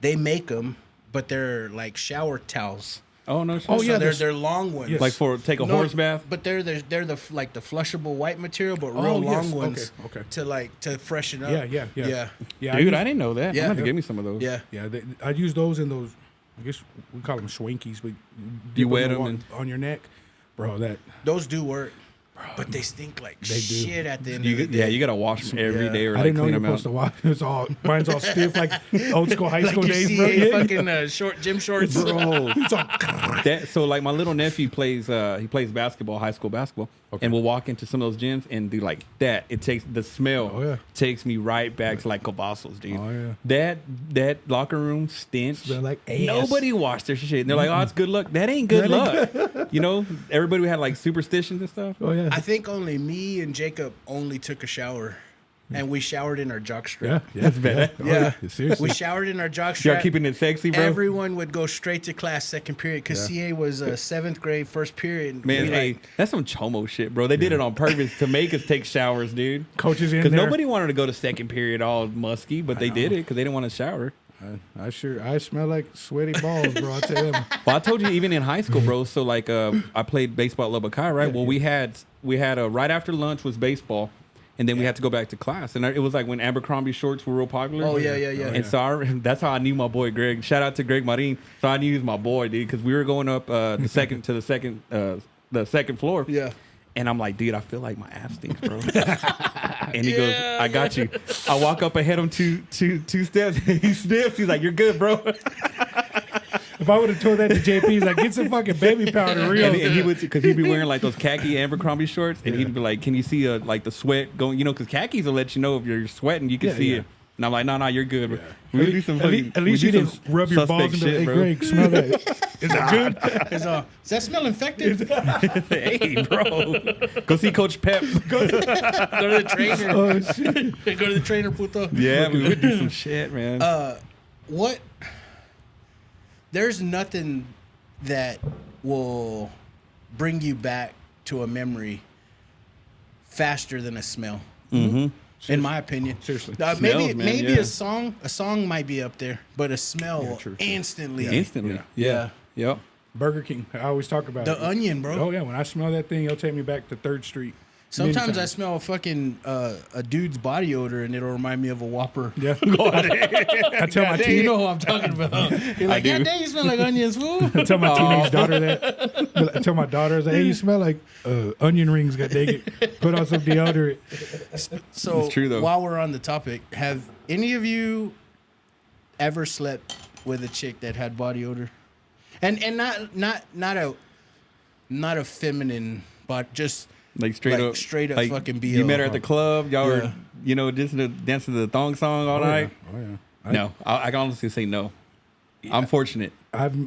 [SPEAKER 2] they make them, but they're like shower towels.
[SPEAKER 1] Oh no! Shit.
[SPEAKER 3] Oh, yeah,
[SPEAKER 2] they're long ones.
[SPEAKER 3] Yes.
[SPEAKER 1] Like for take a horse bath.
[SPEAKER 2] But they're the like the flushable white material, but real
[SPEAKER 3] Oh,
[SPEAKER 2] long
[SPEAKER 3] yes.
[SPEAKER 2] ones.
[SPEAKER 3] Okay.
[SPEAKER 2] to freshen up.
[SPEAKER 3] Yeah.
[SPEAKER 2] yeah.
[SPEAKER 1] Dude, I didn't know that.
[SPEAKER 2] Yeah.
[SPEAKER 1] I'm gonna have to give me some of those.
[SPEAKER 2] Yeah.
[SPEAKER 3] Yeah, I use those in those. I guess we call them swankies, but
[SPEAKER 1] You
[SPEAKER 3] dip
[SPEAKER 1] wet
[SPEAKER 3] them
[SPEAKER 1] 'em
[SPEAKER 3] on your neck, bro. That
[SPEAKER 2] Those do work, but they stink like
[SPEAKER 3] They do.
[SPEAKER 2] shit at the end of the day.
[SPEAKER 1] Yeah, you gotta wash them every
[SPEAKER 2] Yeah.
[SPEAKER 1] day or
[SPEAKER 3] I
[SPEAKER 1] like
[SPEAKER 3] didn't know
[SPEAKER 1] clean
[SPEAKER 3] you're
[SPEAKER 1] them
[SPEAKER 3] supposed
[SPEAKER 1] out.
[SPEAKER 3] to watch. Mine's all stiff like old school high
[SPEAKER 2] Like
[SPEAKER 3] school
[SPEAKER 2] your
[SPEAKER 3] days, bro.
[SPEAKER 2] CA
[SPEAKER 3] Yeah.
[SPEAKER 2] fucking short gym shorts.
[SPEAKER 1] Bro,
[SPEAKER 3] It's all
[SPEAKER 1] so like my little nephew plays basketball, high school basketball, and we'll walk into some of those gyms and do like that. It takes the smell.
[SPEAKER 3] Oh, yeah.
[SPEAKER 1] Takes me right back to like Cavazos, dude.
[SPEAKER 3] Oh, yeah.
[SPEAKER 1] That locker room stench.
[SPEAKER 3] Smell like ass.
[SPEAKER 1] Nobody washed their shit. And they're like, oh, it's good luck. That ain't good luck. You know, everybody had like superstitions and stuff.
[SPEAKER 3] Oh yeah.
[SPEAKER 2] I think only me and Jacob only took a shower, and we showered in our jockstrap.
[SPEAKER 3] Yeah, that's
[SPEAKER 1] bad.
[SPEAKER 2] Yeah.
[SPEAKER 3] Seriously.
[SPEAKER 2] We showered in our
[SPEAKER 1] Y'all
[SPEAKER 2] jockstrap.
[SPEAKER 1] keeping it sexy, bro.
[SPEAKER 2] Everyone would go straight to class second period because CA was 7th grade first period.
[SPEAKER 1] Man,
[SPEAKER 2] We,
[SPEAKER 1] hey,
[SPEAKER 2] like,
[SPEAKER 1] that's some chomo shit, bro. They did it on purpose to make us take showers, dude.
[SPEAKER 3] Coaches in
[SPEAKER 1] Because
[SPEAKER 3] there.
[SPEAKER 1] nobody wanted to go to second period all musky, but they did it because they didn't want to shower.
[SPEAKER 3] I smell like sweaty balls, bro. I tell you.
[SPEAKER 1] Well, I told you even in high school, bro. So like, I played baseball at Lubbock High, right? Well, we had right after lunch was baseball, and then we had to go back to class, and it was like when Abercrombie shorts were real popular.
[SPEAKER 2] Oh, yeah.
[SPEAKER 1] And so that's how I knew my boy Greg. Shout out to Greg Marin. So I knew he was my boy, dude, because we were going up the second floor.
[SPEAKER 2] Yeah.
[SPEAKER 1] And I'm like, dude, I feel like my ass stinks, bro. And he goes, I got you. I walk up ahead of him two steps. He sniffs. He's like, you're good, bro.
[SPEAKER 3] If I would have told that to JP, he's like, get some fucking baby powder, real.
[SPEAKER 1] And he would, because he'd be wearing like those khaki Abercrombie shorts, and he'd be like, "Can you see like the sweat going? You know, because khakis will let you know if you're sweating. You can see it." And I'm like, "No, you're good." Bro. We do some fucking,
[SPEAKER 3] at least
[SPEAKER 1] we
[SPEAKER 3] you
[SPEAKER 1] do
[SPEAKER 3] didn't
[SPEAKER 1] some
[SPEAKER 3] rub your balls
[SPEAKER 1] suspect
[SPEAKER 3] into
[SPEAKER 1] shit,
[SPEAKER 3] hey,
[SPEAKER 1] bro.
[SPEAKER 3] Greg, smell that. Is that good?
[SPEAKER 2] Does that smell infected?
[SPEAKER 1] Hey, bro, go see Coach Pep.
[SPEAKER 2] Go to the trainer.
[SPEAKER 3] Oh, shit.
[SPEAKER 2] Go to the trainer, puto.
[SPEAKER 1] Yeah, we would do some shit, man.
[SPEAKER 2] What? There's nothing that will bring you back to a memory faster than a smell.
[SPEAKER 1] Mm-hmm.
[SPEAKER 2] In my opinion,
[SPEAKER 3] Seriously.
[SPEAKER 1] Smells,
[SPEAKER 2] maybe
[SPEAKER 1] man, yeah.
[SPEAKER 2] a song might be up there, but a smell will
[SPEAKER 3] true.
[SPEAKER 2] instantly.
[SPEAKER 1] Instantly,
[SPEAKER 2] Yeah.
[SPEAKER 1] Yep.
[SPEAKER 3] Burger King. I always talk about
[SPEAKER 2] The
[SPEAKER 3] it.
[SPEAKER 2] onion, bro.
[SPEAKER 3] Oh yeah, when I smell that thing, it'll take me back to 3rd Street.
[SPEAKER 2] Sometimes
[SPEAKER 3] Many
[SPEAKER 2] I smell a fucking a dude's body odor, and it'll remind me of a Whopper.
[SPEAKER 3] Yeah. I tell my
[SPEAKER 2] You
[SPEAKER 3] teen,
[SPEAKER 2] know who I'm talking about. You're like,
[SPEAKER 1] do.
[SPEAKER 2] God damn, you smell like onions, fool.
[SPEAKER 3] I tell my teenage daughter that. I tell my daughter, I was like, hey, you smell like onion rings. God dang it. Put on some deodorant.
[SPEAKER 2] So
[SPEAKER 1] It's true, though.
[SPEAKER 2] while we're on the topic, have any of you ever slept with a chick that had body odor? And not a feminine, but just
[SPEAKER 1] Like straight up like,
[SPEAKER 2] fucking BL.
[SPEAKER 1] You met her at the club. Y'all
[SPEAKER 2] Yeah.
[SPEAKER 1] were, dancing to the thong song all night.
[SPEAKER 3] Oh yeah.
[SPEAKER 1] No, I can honestly say no. I'm fortunate.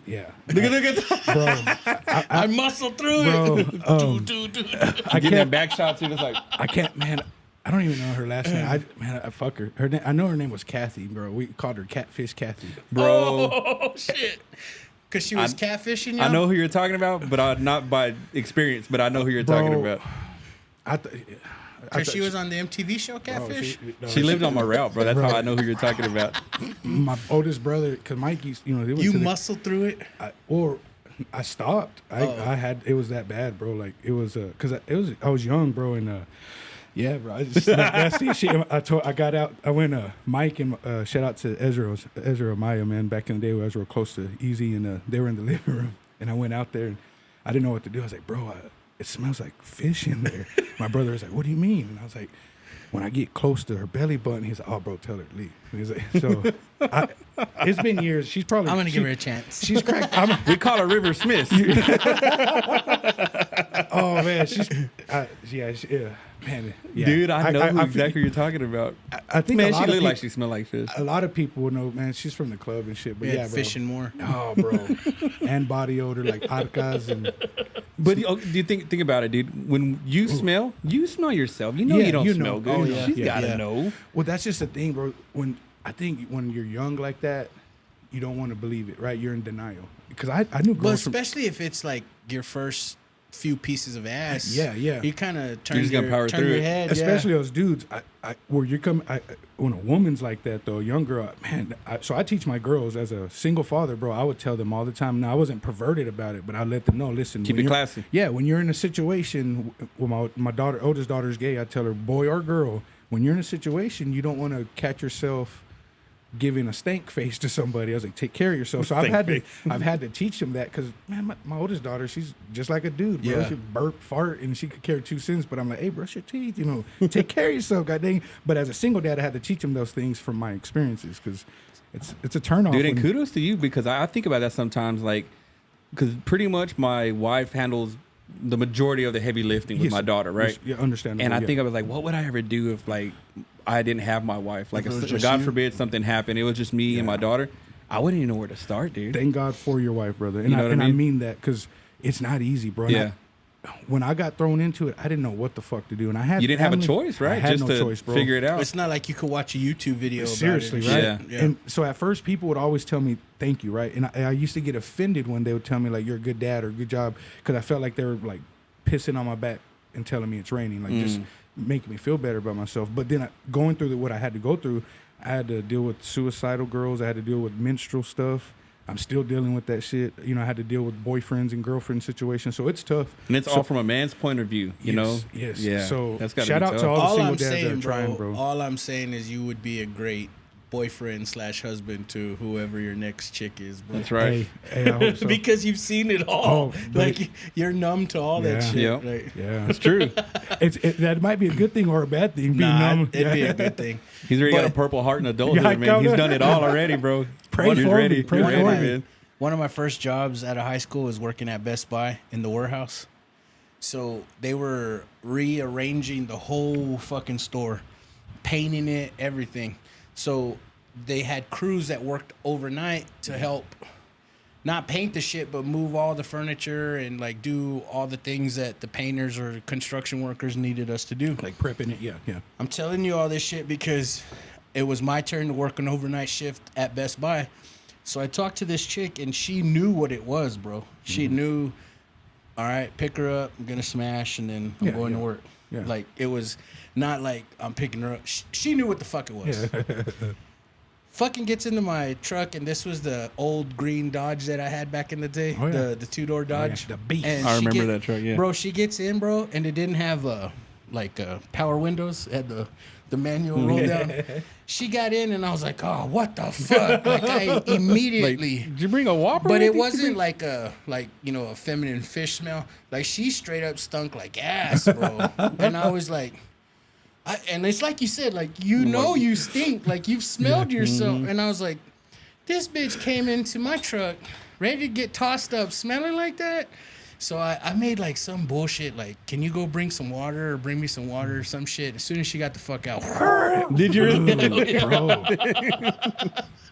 [SPEAKER 3] Yeah.
[SPEAKER 1] Look at that.
[SPEAKER 3] Bro,
[SPEAKER 2] I muscle through
[SPEAKER 3] bro,
[SPEAKER 2] it.
[SPEAKER 3] I
[SPEAKER 1] Getting that
[SPEAKER 3] can't.
[SPEAKER 1] back shot too. It's like,
[SPEAKER 3] I can't, man. I don't even know her last name. I fuck her. I know her name was Kathy, bro. We called her Catfish Kathy.
[SPEAKER 1] bro.
[SPEAKER 2] Oh shit! Because she was catfishing you.
[SPEAKER 1] I know who you're talking about, but not by experience. But I know who you're
[SPEAKER 3] Bro,
[SPEAKER 1] talking about.
[SPEAKER 2] Because she was on the MTV show Catfish.
[SPEAKER 1] She lived on my route, bro. That's how I know who you're talking about.
[SPEAKER 3] My oldest brother, because Mikey's, they went
[SPEAKER 2] You
[SPEAKER 3] to the-
[SPEAKER 2] muscled through it.
[SPEAKER 3] I stopped. I had it was that bad, bro. Like it was because I was young, bro, and yeah, bro. I just that's the shit. I got out. I went Mike and shout out to Ezra Maya, man. Back in the day, we were close to Easy, and they were in the living room, and I went out there and I didn't know what to do. I was like, bro, it smells like fish in there. My brother was like, what do you mean? And I was like, when I get close to her belly button, he's like, oh, bro, tell her to leave. And he's like, so it's been years. She's probably.
[SPEAKER 2] I'm gonna give her a chance.
[SPEAKER 3] She's cracked.
[SPEAKER 1] We call her River Smith.
[SPEAKER 3] Oh man, yeah, man, yeah.
[SPEAKER 1] Dude, I know
[SPEAKER 3] I
[SPEAKER 1] exactly what you're talking about.
[SPEAKER 3] I think
[SPEAKER 1] Man,
[SPEAKER 3] a
[SPEAKER 1] she
[SPEAKER 3] lot of
[SPEAKER 1] looked like
[SPEAKER 3] peop-
[SPEAKER 1] she smelled like fish.
[SPEAKER 3] a lot of people know, man. She's from the club and shit, but
[SPEAKER 2] Yeah,
[SPEAKER 3] yeah, bro.
[SPEAKER 2] fishing more.
[SPEAKER 3] Oh, bro, and body odor like arcas and
[SPEAKER 1] But do you think about it, dude? When you smell yourself. You know
[SPEAKER 3] Yeah,
[SPEAKER 1] you don't
[SPEAKER 3] you
[SPEAKER 1] smell
[SPEAKER 3] know.
[SPEAKER 1] good.
[SPEAKER 3] Oh, yeah.
[SPEAKER 1] She's
[SPEAKER 3] Yeah.
[SPEAKER 1] gotta
[SPEAKER 2] Yeah.
[SPEAKER 1] know.
[SPEAKER 3] well, that's just the thing, bro. When you're young like that, you don't want to believe it, right? You're in denial because I knew
[SPEAKER 2] But
[SPEAKER 3] girls from
[SPEAKER 2] especially if it's like your first few pieces of ass,
[SPEAKER 3] Yeah.
[SPEAKER 2] you kind of turn
[SPEAKER 1] You're just gonna power
[SPEAKER 2] turn
[SPEAKER 1] through
[SPEAKER 2] your
[SPEAKER 1] it.
[SPEAKER 2] head,
[SPEAKER 3] Especially those dudes. Where you come, when a woman's like that though, young girl, man. So I teach my girls as a single father, bro. I would tell them all the time. Now I wasn't perverted about it, but I let them know. Listen,
[SPEAKER 1] Keep
[SPEAKER 3] when
[SPEAKER 1] it
[SPEAKER 3] you're-
[SPEAKER 1] classy.
[SPEAKER 3] Yeah, when you're in a situation, with my daughter, oldest daughter's gay. I tell her, boy or girl, when you're in a situation, you don't want to catch yourself giving a stank face to somebody. I was like, take care of yourself. So I've had to teach them that because, man, my oldest daughter, she's just like a dude, bro.
[SPEAKER 2] Yeah.
[SPEAKER 3] She burp, fart, and she could care 2 cents. But I'm like, hey, brush your teeth, take care of yourself, goddamn. But as a single dad, I had to teach them those things from my experiences because it's a turn off.
[SPEAKER 1] Dude, and kudos to you because I think about that sometimes, like, because pretty much my wife handles the majority of the heavy lifting with
[SPEAKER 3] Yes,
[SPEAKER 1] my daughter, right?
[SPEAKER 3] Yeah, understandable.
[SPEAKER 1] And I
[SPEAKER 3] yeah.
[SPEAKER 1] think I was like, what would I ever do if, like, I didn't have my wife? Like,
[SPEAKER 2] If it was
[SPEAKER 1] if,
[SPEAKER 2] just
[SPEAKER 1] God
[SPEAKER 2] you?
[SPEAKER 1] forbid something happened, it was just me and my daughter. I wouldn't even know where to start, dude.
[SPEAKER 3] Thank God for your wife, brother. And,
[SPEAKER 1] You know what I
[SPEAKER 3] I
[SPEAKER 1] mean?
[SPEAKER 3] mean that because it's not easy, bro. And
[SPEAKER 1] Yeah.
[SPEAKER 3] when I got thrown into it, I didn't know what the fuck to do. And I had
[SPEAKER 1] You didn't have a
[SPEAKER 3] family.
[SPEAKER 1] choice, right?
[SPEAKER 3] I had
[SPEAKER 1] Just
[SPEAKER 3] no
[SPEAKER 1] to
[SPEAKER 3] choice, bro.
[SPEAKER 1] figure it out.
[SPEAKER 2] It's not like you could watch a YouTube video
[SPEAKER 3] Seriously,
[SPEAKER 2] about it.
[SPEAKER 3] right?
[SPEAKER 1] Yeah.
[SPEAKER 2] Yeah.
[SPEAKER 3] And so at first, people would always tell me, thank you, right? And I used to get offended when they would tell me, like, you're a good dad or good job, because I felt like they were, like, pissing on my back and telling me it's raining, like, just making me feel better about myself. But then going through what I had to go through, I had to deal with suicidal girls. I had to deal with menstrual stuff. I'm still dealing with that shit. I had to deal with boyfriends and girlfriend situations. So it's tough.
[SPEAKER 1] And it's all from a man's point of view, you know?
[SPEAKER 3] Yes.
[SPEAKER 1] Yeah.
[SPEAKER 3] So
[SPEAKER 1] that's gotta
[SPEAKER 3] shout
[SPEAKER 1] be
[SPEAKER 3] out
[SPEAKER 1] tough.
[SPEAKER 3] to all the
[SPEAKER 2] All
[SPEAKER 3] single
[SPEAKER 2] I'm
[SPEAKER 3] dads that
[SPEAKER 2] saying,
[SPEAKER 3] are trying, bro.
[SPEAKER 2] all I'm saying is you would be a great boyfriend/husband to whoever your next chick is, bro.
[SPEAKER 1] That's right.
[SPEAKER 3] Hey, I hope so.
[SPEAKER 2] Because you've seen it all.
[SPEAKER 3] Oh, but
[SPEAKER 2] like you're numb to all that
[SPEAKER 3] Yeah.
[SPEAKER 2] shit.
[SPEAKER 1] Yep.
[SPEAKER 2] Like,
[SPEAKER 3] Yeah,
[SPEAKER 1] It's true.
[SPEAKER 3] that might be a good thing or a bad thing. Being
[SPEAKER 2] nah,
[SPEAKER 3] numb.
[SPEAKER 2] it'd be a good thing.
[SPEAKER 1] He's already got a
[SPEAKER 2] But-
[SPEAKER 1] Purple Heart in adulthood,
[SPEAKER 3] Yeah, I
[SPEAKER 1] man. He's
[SPEAKER 3] know.
[SPEAKER 1] done it all already, bro.
[SPEAKER 3] Pray
[SPEAKER 1] He's
[SPEAKER 3] for
[SPEAKER 1] ready.
[SPEAKER 3] me. Pray
[SPEAKER 1] He's
[SPEAKER 3] for
[SPEAKER 1] ready,
[SPEAKER 3] me.
[SPEAKER 1] man.
[SPEAKER 2] One of my first jobs out of high school was working at Best Buy in the warehouse. So they were rearranging the whole fucking store, painting it, everything. So they had crews that worked overnight to help not paint the shit, but move all the furniture and like do all the things that the painters or construction workers needed us to do.
[SPEAKER 3] Like prepping it. Yeah.
[SPEAKER 2] I'm telling you all this shit because it was my turn to work an overnight shift at Best Buy. So I talked to this chick and she knew what it was, bro. She knew, all right, pick her up. I'm going to smash and then I'm
[SPEAKER 3] Yeah,
[SPEAKER 2] going to
[SPEAKER 3] yeah.
[SPEAKER 2] work.
[SPEAKER 3] Yeah.
[SPEAKER 2] Like it was not like I'm picking her up. She knew what the fuck it was. Fucking gets into my truck and this was the old green Dodge that I had back in the day.
[SPEAKER 3] Oh, yeah.
[SPEAKER 2] The 2-door Dodge.
[SPEAKER 3] The beast.
[SPEAKER 2] And
[SPEAKER 1] I
[SPEAKER 2] she
[SPEAKER 1] remember that truck, yeah.
[SPEAKER 2] Bro, she gets in, bro, and it didn't have power windows. It had the manual roll down. She got in and I was like, oh, what the fuck? Like I immediately
[SPEAKER 1] Did you bring a Whopper?
[SPEAKER 2] but
[SPEAKER 1] with
[SPEAKER 2] it
[SPEAKER 1] you?
[SPEAKER 2] wasn't like a feminine fish smell. Like she straight up stunk like ass, bro. And I was like, and it's like you said, like you stink, like you've smelled yourself. And I was like, this bitch came into my truck, ready to get tossed up, smelling like that. So I made like some bullshit, like, can you go bring some water or bring me some water or some shit? As soon as she got the fuck out.
[SPEAKER 1] Did you really?
[SPEAKER 3] Bro.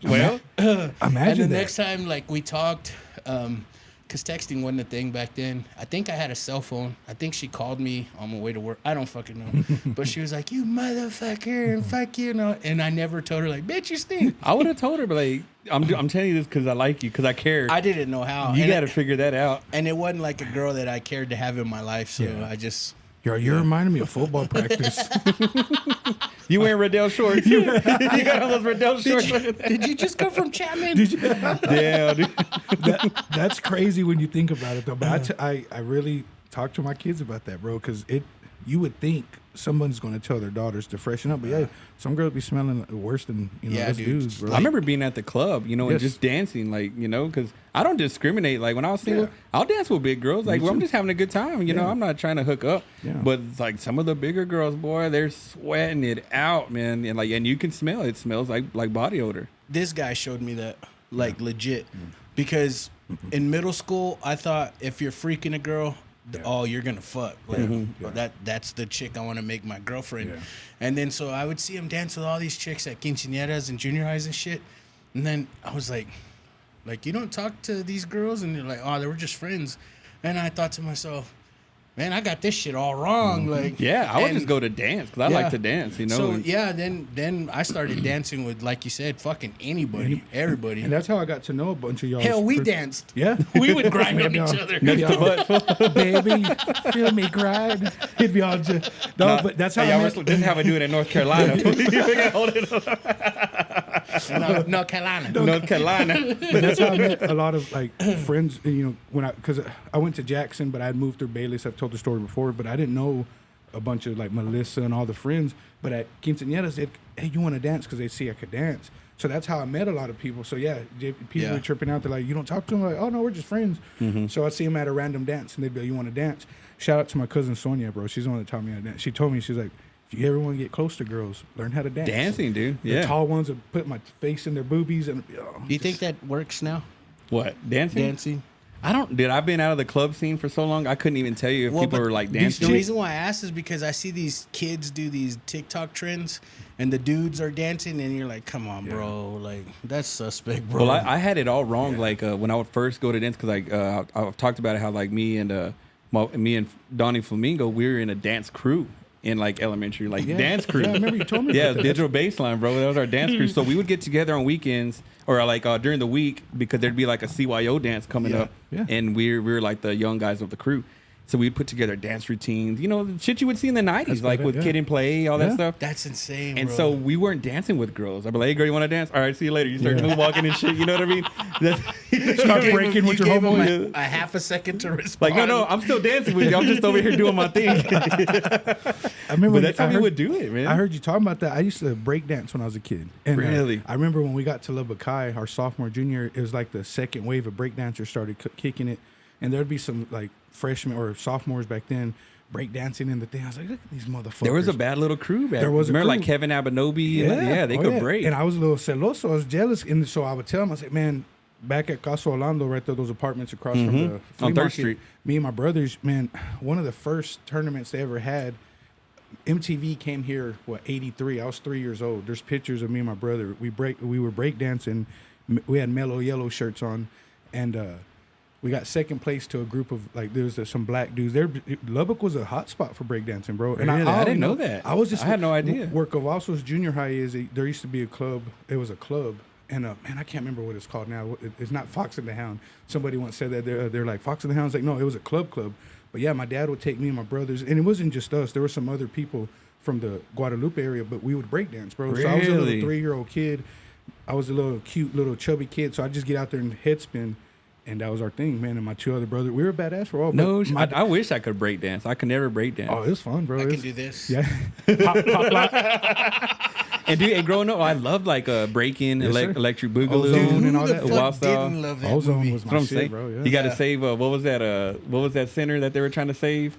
[SPEAKER 1] Well,
[SPEAKER 2] And
[SPEAKER 3] Imagine
[SPEAKER 2] the
[SPEAKER 3] that.
[SPEAKER 2] next time, like, we talked, because texting wasn't a thing back then. I think I had a cell phone. I think she called me on my way to work. I don't fucking know. But she was like, you motherfucker, and fuck you. And I never told her, like, bitch, you stink.
[SPEAKER 1] I would have told her, but like, I'm telling you this because I like you, because I care.
[SPEAKER 2] I didn't know how.
[SPEAKER 1] You
[SPEAKER 2] And
[SPEAKER 1] got to figure that out.
[SPEAKER 2] And it wasn't like a girl that I cared to have in my life. So
[SPEAKER 3] Yeah.
[SPEAKER 2] I just...
[SPEAKER 3] You're reminding me of football practice.
[SPEAKER 1] You wearing Riddell shorts? you got all those Riddell shorts.
[SPEAKER 2] Did you just come from Chapman?
[SPEAKER 1] Damn, dude.
[SPEAKER 3] That's crazy when you think about it, though. But I really talk to my kids about that, bro, because you would think someone's going to tell their daughters to freshen up, but yeah, some girls be smelling worse than
[SPEAKER 2] Yeah,
[SPEAKER 3] us
[SPEAKER 2] dude.
[SPEAKER 3] dudes, bro.
[SPEAKER 1] I remember being at the club, and
[SPEAKER 3] Yes.
[SPEAKER 1] just dancing, like, because I don't discriminate. Like, when I was single,
[SPEAKER 3] Yeah.
[SPEAKER 1] I'll dance with big girls. Like, well, I'm
[SPEAKER 3] too.
[SPEAKER 1] just having a good time. You know,
[SPEAKER 3] Yeah.
[SPEAKER 1] I'm not trying to hook up.
[SPEAKER 3] Yeah.
[SPEAKER 1] But it's like some of the bigger girls, boy, they're sweating it out, man. And you can smell it. It smells like body odor.
[SPEAKER 2] This guy showed me that, like, legit. Because in middle school, I thought if you're freaking a girl, oh, you're gonna fuck. Like, that's the chick I want to make my girlfriend.
[SPEAKER 3] Yeah.
[SPEAKER 2] And then so I would see him dance with all these chicks at quinceañeras and junior highs and shit. And then I was like, you don't talk to these girls, and you're like, oh, they were just friends. And I thought to myself, man, I got this shit all wrong. Like,
[SPEAKER 1] Yeah, I would
[SPEAKER 2] and-
[SPEAKER 1] just go to dance because I like to dance, you know.
[SPEAKER 2] So
[SPEAKER 1] and-
[SPEAKER 2] yeah, then I started dancing with, like you said, fucking anybody, everybody.
[SPEAKER 3] And that's how I got to know a bunch of y'all.
[SPEAKER 2] Hell, we danced.
[SPEAKER 3] Yeah.
[SPEAKER 2] We would grind on
[SPEAKER 3] Maybe
[SPEAKER 2] each
[SPEAKER 3] I'll-
[SPEAKER 2] other.
[SPEAKER 3] maybe I'll- Baby, feel me grind. He'd be all just, no, but that's how
[SPEAKER 1] Hey,
[SPEAKER 3] I
[SPEAKER 1] y'all,
[SPEAKER 3] met,
[SPEAKER 1] this is how we do it in North Carolina.
[SPEAKER 2] No, Carolina.
[SPEAKER 1] North Carolina.
[SPEAKER 3] but that's how I met a lot of like friends. You know, because I went to Jackson, but I had moved through Bayless. I've told the story before, but I didn't know a bunch of like Melissa and all the friends. But at Quinceañeras, they'd, hey, you want to dance? Because they see I could dance. So that's how I met a lot of people. So yeah, people were tripping out. They're like, you don't talk to them? Like, oh no, we're just friends. So I'd see them at a random dance, and they'd be like, you want to dance? Shout out to my cousin Sonia, bro. She's the one that taught me how to dance. She told me, she's like, if you ever want to get close to girls, learn how to dance.
[SPEAKER 1] Dancing, dude.
[SPEAKER 3] The
[SPEAKER 1] Yeah.
[SPEAKER 3] tall ones would put my face in their boobies and. Oh,
[SPEAKER 2] Do you think that works now?
[SPEAKER 1] What? Dancing?
[SPEAKER 2] Dancing.
[SPEAKER 1] I don't, dude. I've been out of the club scene for so long. I couldn't even tell you if people
[SPEAKER 2] but
[SPEAKER 1] were like
[SPEAKER 2] The
[SPEAKER 1] dancing.
[SPEAKER 2] reason why I asked is because I see these kids do these TikTok trends, and the dudes are dancing, and you're like, "Come on, bro! Like that's suspect, bro."
[SPEAKER 1] Well, I had it all wrong. Like when I would first go to dance, because like I've talked about it, how like me and Donnie Flamingo, we were in a dance crew in like elementary, like dance crew.
[SPEAKER 3] Yeah, I remember you told me.
[SPEAKER 1] Yeah,
[SPEAKER 3] about that.
[SPEAKER 1] digital baseline, bro. That was our dance crew. So we would get together on weekends or like during the week because there'd be like a CYO dance coming up,
[SPEAKER 3] Yeah.
[SPEAKER 1] and we were like the young guys of the crew. So we'd put together dance routines, you know, the shit you would see in the 90s, like
[SPEAKER 3] about it,
[SPEAKER 1] with
[SPEAKER 3] yeah.
[SPEAKER 1] Kid and Play, all that
[SPEAKER 3] Yeah.
[SPEAKER 1] stuff.
[SPEAKER 2] That's insane,
[SPEAKER 1] And
[SPEAKER 2] bro.
[SPEAKER 1] so we weren't dancing with girls. I'd be like, hey, girl, you want to dance? All right, see you later. You start moonwalking and shit. You know what I mean?
[SPEAKER 3] Start breaking with your
[SPEAKER 2] gave him
[SPEAKER 3] homeboy.
[SPEAKER 2] a half a second to respond.
[SPEAKER 1] Like, no, I'm still dancing with you. I'm just over here doing my thing.
[SPEAKER 3] I remember
[SPEAKER 1] But that's how we
[SPEAKER 3] heard-
[SPEAKER 1] would do it, man.
[SPEAKER 3] I heard you talking about that. I used to break dance when I was a kid. And,
[SPEAKER 1] Really?
[SPEAKER 3] I remember when we got to Lubbock High, our sophomore, junior, it was like the second wave of break dancers started kicking it. And there'd be some like freshmen or sophomores back then break dancing in the thing. I was like, look at these motherfuckers.
[SPEAKER 1] There was a bad little crew back.
[SPEAKER 3] There was a
[SPEAKER 1] Remember, like
[SPEAKER 3] crew.
[SPEAKER 1] Kevin Abenobi? Yeah, they could break.
[SPEAKER 3] And I was a little celoso. I was jealous. And so I would tell them, I said, man, back at Casa Orlando, right there, those apartments across from the flea
[SPEAKER 1] On 3rd
[SPEAKER 3] market,
[SPEAKER 1] Street.
[SPEAKER 3] me and my brothers, man, one of the first tournaments they ever had, MTV came here, 83. I was 3 years old. There's pictures of me and my brother. We were break dancing. We had mellow yellow shirts on, and we got second place to a group of like there's some black dudes. There, Lubbock was a hot spot for breakdancing, bro. And
[SPEAKER 1] Really? I
[SPEAKER 3] only
[SPEAKER 1] didn't know that.
[SPEAKER 3] I was just
[SPEAKER 1] I had no idea.
[SPEAKER 3] Where Cavazos Junior High is, there used to be a club. It was a club. And man, I can't remember what it's called now. It's not Fox and the Hound. Somebody once said that they're like Fox and the Hound's like, no, it was a club. But yeah, my dad would take me and my brothers, and it wasn't just us. There were some other people from the Guadalupe area, but we would break dance, bro. So I was a
[SPEAKER 1] Really?
[SPEAKER 3] little 3-year-old kid. I was a little cute, little chubby kid. So I just get out there and head spin, and that was our thing, man. And my two other brothers, we were badass for all.
[SPEAKER 1] No,
[SPEAKER 3] but
[SPEAKER 1] I wish I could break dance. I could never break dance.
[SPEAKER 3] oh, it was fun, bro.
[SPEAKER 2] I
[SPEAKER 3] It
[SPEAKER 2] can
[SPEAKER 3] was-
[SPEAKER 2] do this.
[SPEAKER 3] Yeah. pop lock.
[SPEAKER 1] And dude, and growing up, I loved like breaking,
[SPEAKER 3] Yes, sir.
[SPEAKER 1] electric boogaloo,
[SPEAKER 3] Ozone and
[SPEAKER 2] Who
[SPEAKER 3] all
[SPEAKER 2] the
[SPEAKER 3] that.
[SPEAKER 2] fuck
[SPEAKER 1] Wild Style.
[SPEAKER 2] didn't love that
[SPEAKER 3] Ozone
[SPEAKER 2] movie?
[SPEAKER 3] was
[SPEAKER 1] That's what
[SPEAKER 3] my
[SPEAKER 1] I'm
[SPEAKER 3] shit,
[SPEAKER 1] saying.
[SPEAKER 3] bro. Yeah.
[SPEAKER 1] You got to save. What was that? What was that center that they were trying to save?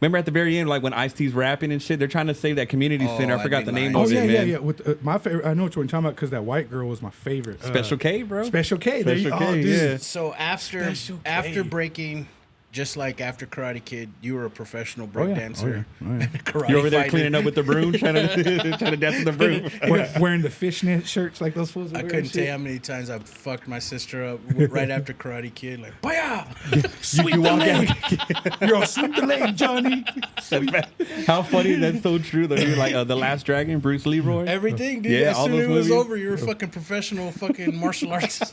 [SPEAKER 1] Remember at the very end, like when Ice-T's rapping and shit, they're trying to save that community
[SPEAKER 2] Oh,
[SPEAKER 1] center. I
[SPEAKER 2] I'd
[SPEAKER 1] forgot
[SPEAKER 2] be
[SPEAKER 1] the name
[SPEAKER 2] lying.
[SPEAKER 1] of
[SPEAKER 3] Oh
[SPEAKER 1] it,
[SPEAKER 3] yeah,
[SPEAKER 1] man.
[SPEAKER 3] yeah. With my favorite, I know what you're talking about because that white girl was my favorite.
[SPEAKER 1] Special K, bro.
[SPEAKER 3] Special K. There you
[SPEAKER 1] Special
[SPEAKER 3] oh,
[SPEAKER 1] K,
[SPEAKER 3] dude.
[SPEAKER 1] yeah.
[SPEAKER 2] So after
[SPEAKER 3] Special K.
[SPEAKER 2] after breaking, just like after Karate Kid, you were a professional break
[SPEAKER 3] Oh, yeah.
[SPEAKER 2] dancer.
[SPEAKER 3] Oh, yeah.
[SPEAKER 2] Karate
[SPEAKER 1] You're over there
[SPEAKER 2] fighter.
[SPEAKER 1] cleaning up with the broom, trying to dance with the broom.
[SPEAKER 3] Wearing the fishnet shirts like those fools.
[SPEAKER 2] I couldn't tell you how many times I fucked my sister up right after Karate Kid. Like, baya! Sweep the leg!
[SPEAKER 3] You're all sweep the leg, Johnny.
[SPEAKER 1] How funny that's so true though. You're like the Last Dragon, Bruce Leroy.
[SPEAKER 2] Everything, dude.
[SPEAKER 1] Yeah,
[SPEAKER 2] as
[SPEAKER 1] all
[SPEAKER 2] soon as
[SPEAKER 1] those
[SPEAKER 2] it was
[SPEAKER 1] movies.
[SPEAKER 2] over, you were fucking professional fucking martial arts.